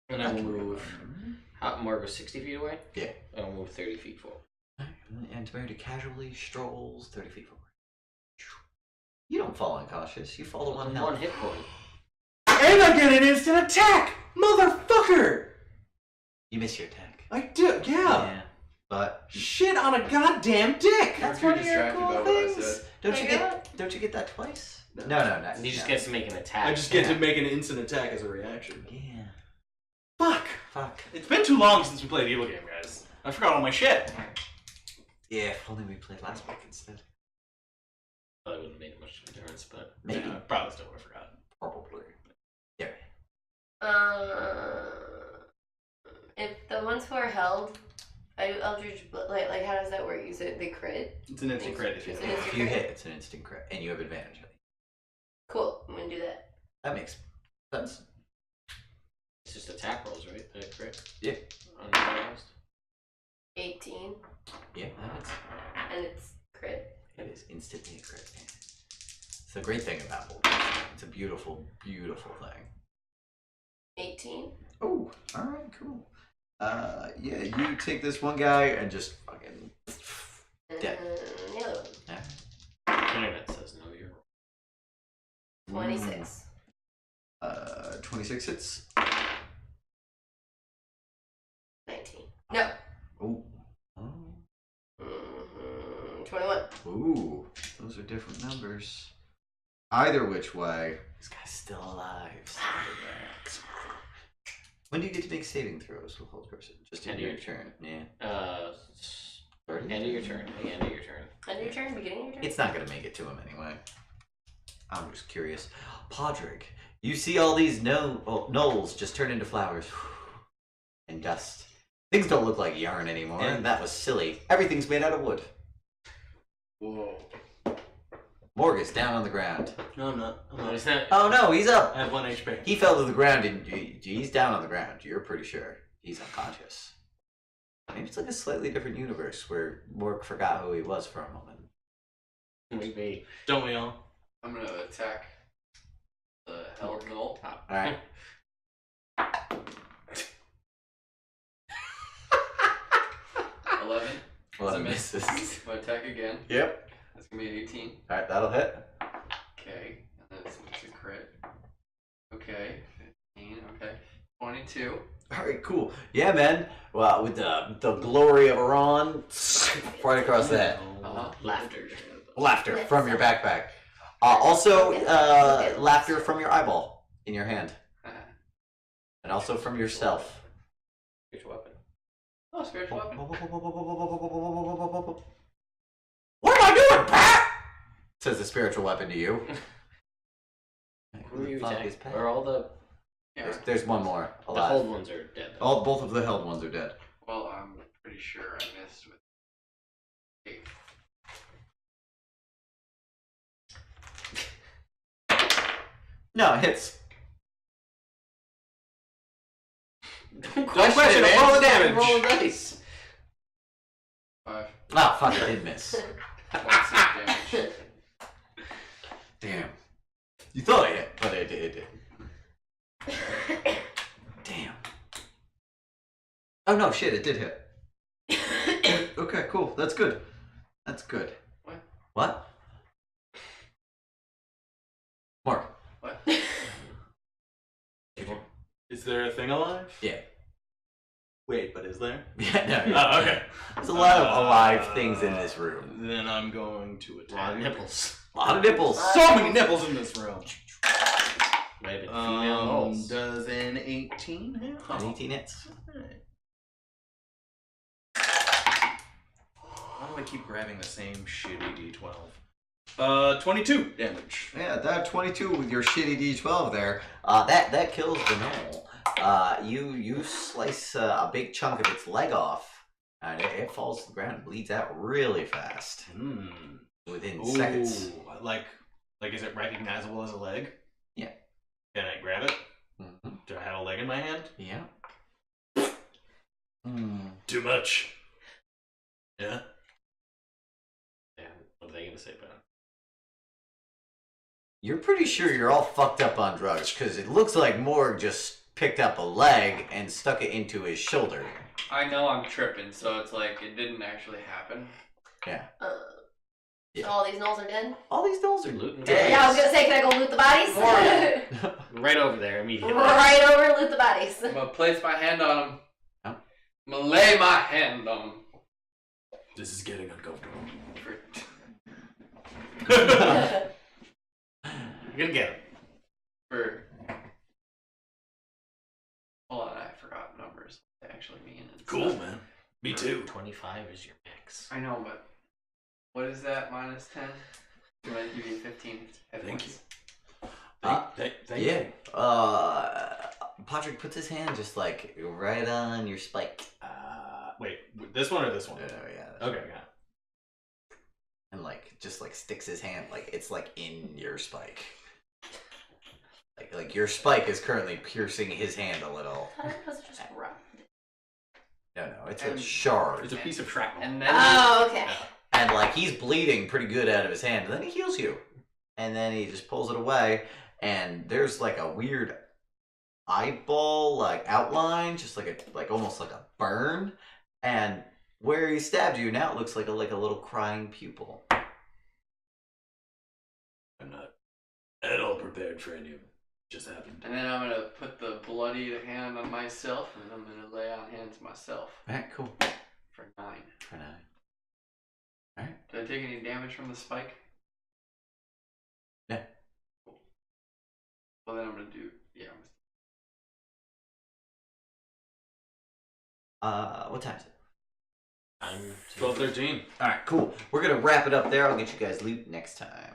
And I will move. Margo's 60 feet away? Yeah. I'll move 30 feet forward. And Temerity casually strolls 30 feet forward. You don't fall unconscious, you fall to 1 health. 1 hit point. And I get an instant attack! Motherfucker! You miss your attack. I do, yeah. but Shit on a goddamn dick! that's You're one of your distracted cool by what I things. said. Don't you get that twice? No. He just gets to make an attack. I just get to make an instant attack as a reaction. Yeah. Fuck. It's been too long since we played a video game, guys. I forgot all my shit. Yeah, if only we played last week instead. Probably wouldn't have made much of a difference, but Maybe. Yeah, I probably still would have forgotten. Probably. Yeah. If the ones who are held, I do Eldritch, like how does that work? You said they crit? It's an instant crit if you It's hit. an instant If you crit? hit, it's an instant crit, and you have advantage. Cool, I'm gonna do that. That makes sense. it's just attack rolls, right? That crit? Yeah. Unrealized. 18, Yeah, that's and it's crit. it is instantly a crit. It's the great thing about homebase. It's a beautiful, beautiful thing. 18. Oh, all right, cool. Yeah, you take this one guy and just fucking. And Dead. the other one. Yeah. Internet says no, you're wrong. 26. 26 hits. 19. No. Oh. 21. Ooh, those are different numbers. Either which way, this guy's still alive. When do you get to make saving throws with hold person? Just end of your turn. Yeah. Start of End of your turn. The end of your turn. End of your turn? Beginning of your turn? It's not gonna make it to him anyway. I'm just curious. Podrick, you see all these gnolls just turn into flowers and dust. Things don't look like yarn anymore. And- That was silly. Everything's made out of wood. Whoa. Morg is down on the ground. No, I'm not. I'm No, not. it's not. Oh no, he's up. I have 1 HP. He fell to the ground and he's down on the ground. You're pretty sure he's unconscious. Maybe it's like a slightly different universe where Morg forgot who he was for a moment. Maybe. Don't we all? I'm gonna attack the hell gnoll. All right. 11. Well, That's a that miss. misses. I'm gonna attack again. Yep. That's gonna be an 18. All right, that'll hit. Okay. And then it's a crit. Okay. 15. Okay. 22. All right, cool. Yeah, man. Well, with the glory of Iran, right across the head. Uh-huh. Laughter. Laughter from your backpack. Also, laughter from your eyeball in your hand, and also from yourself. Spiritual weapon. Oh, spiritual weapon. What am I doing, Pat? Says the spiritual weapon to you. Who are you Fuck attacking? is Pat? Are all the Yeah. There's one more the alive. hold ones are dead? Both of the held ones are dead. Well, I'm pretty sure I missed with 8. No, it hits. Don't question it, man. roll the Just damage. Roll the dice. 5. Oh, fuck, it did miss. 26 damage. Damn. You thought it hit, but it did. Damn. Oh no, shit, it did hit. Okay, cool. That's good. That's good. What? What? Mark. What? Is there a thing alive? Yeah. Wait, but is there? Yeah, no. Oh, okay. There's a lot of alive things in this room. Then I'm going to attack. A lot of nipples. A lot of nipples. So many nipples in this room. Might have been female gnolls. Does an 18 hit? An 18 hits. Okay. Why do I keep grabbing the same shitty D12? 22 damage. Yeah, that 22 with your shitty D12 there. That kills the gnoll. You slice a big chunk of its leg off, and it falls to the ground and bleeds out really fast. Within seconds. Like is it recognizable as a leg? Yeah. Can I grab it? Mm-hmm. Do I have a leg in my hand? Yeah. Too much. Yeah. Yeah. What are they gonna say about it? You're pretty sure you're all fucked up on drugs, because it looks like Morg just picked up a leg and stuck it into his shoulder. I know I'm tripping, so it's like it didn't actually happen. Yeah. So all these gnolls are dead? All these dolls are Looting the dead. Yeah, I was gonna say, can I go loot the bodies? Right over there immediately. Right over, loot the bodies. I'm gonna place my hand on him. Huh? I'm gonna lay my hand on him. This is getting uncomfortable. For You're gonna get him. for. Hold on, I forgot numbers. What they actually mean. and Cool, stuff. man. Me too. 25 is your max. I know, but what is that minus 10? I'm gonna give you 15 hit Thank points. Thank Yeah. you. Patrick puts his hand just like right on your spike. Wait, this one or this one? Oh yeah. Okay, got it. And like just like sticks his hand like it's like in your spike. Like your spike is currently piercing his hand a little. I thought it was just rough. No, it's a And- shard. It's a piece of shrapnel. And then Oh, okay. And like he's bleeding pretty good out of his hand, and then he heals you. And then he just pulls it away, and there's like a weird eyeball like outline, just like almost like a burn. And where he stabbed you now it looks like a little crying pupil. I'm not at all prepared for any of it. Just happened. And then I'm gonna put the bloodied hand on myself, and I'm gonna lay on hands myself Alright, cool. for 9. For now. Alright. Did I take any damage from the spike? No. Cool. Well, then I'm gonna do What time is it? I'm 12:13. Alright, cool. We're gonna wrap it up there. I'll get you guys loot next time.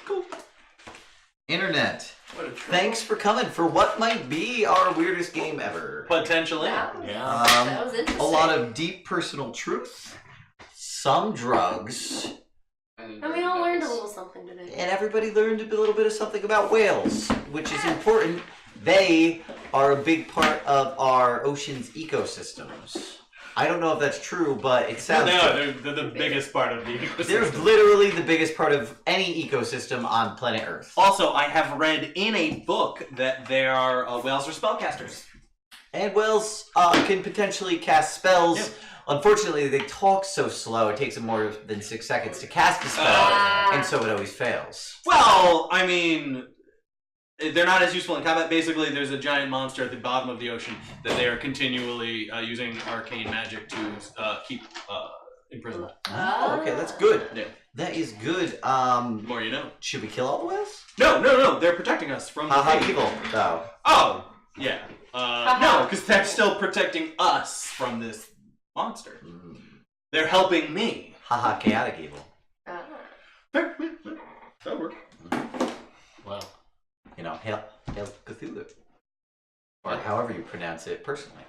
Cool. Internet. What a trip. Thanks for coming for what might be our weirdest game ever. Potentially. That Yeah. was interesting. A lot of deep personal truth, some drugs, And And we all learned a little something today. and everybody learned a little bit of something about whales, which is important. They are a big part of our ocean's ecosystems. I don't know if that's true, but it Yeah, sounds they are. good. They're the biggest part of the ecosystem. They're literally the biggest part of any ecosystem on planet Earth. Also, I have read in a book that there are whales are spellcasters. And whales can potentially cast spells. Yeah. Unfortunately, they talk so slow, it takes them more than 6 seconds to cast a spell, and so it always fails. Well, I mean, they're not as useful in combat. Basically, there's a giant monster at the bottom of the ocean that they are continually using arcane magic to keep imprisoned. Oh, okay, that's good. Yeah. That is good. The more you know. Should we kill all the whales? No. They're protecting us from the Haha, fate. evil, though. Oh, yeah. No, because they're still protecting us from this monster. They're helping me. Haha, chaotic evil. That'll work. Well, You know, hail Cthulhu. Or however you pronounce it personally.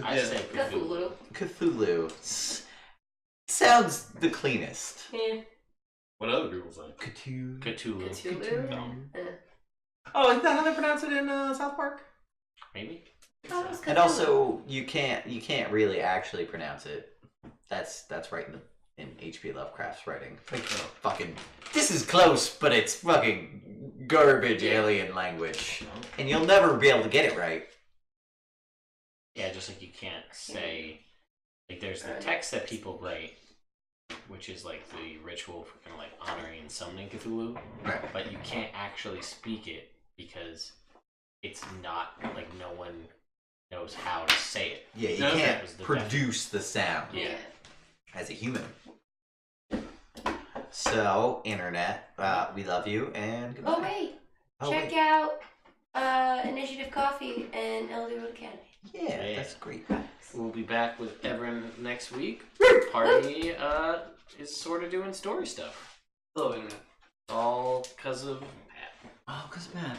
I say Cthulhu. Cthulhu. Sounds the cleanest. Yeah. What other people say? Cthulhu. Cthulhu. Cthulhu. Oh, isn't that how they pronounce it in South Park? Maybe. Oh, it was And Cthulhu. also, you can't really actually pronounce it. That's right in H.P. Lovecraft's writing. Like, fucking, this is close, but it's fucking garbage alien language, and you'll never be able to get it right. Yeah, just like you can't say, like there's the text that people write, which is like the ritual for kind of like honoring and summoning Cthulhu, Right. but you can't actually speak it because it's not, like no one knows how to say it. Yeah, you No, that can't was the produce the sound Yeah. as a human. So, internet, we love you, and goodbye. Oh wait, Oh, check wait. out Initiative Coffee and Elder Road Academy. Yeah, that's great. We'll be back with Everin next week. Party is sort of doing story stuff. Hello, Internet. All because of Pat. Oh, 'cause Matt.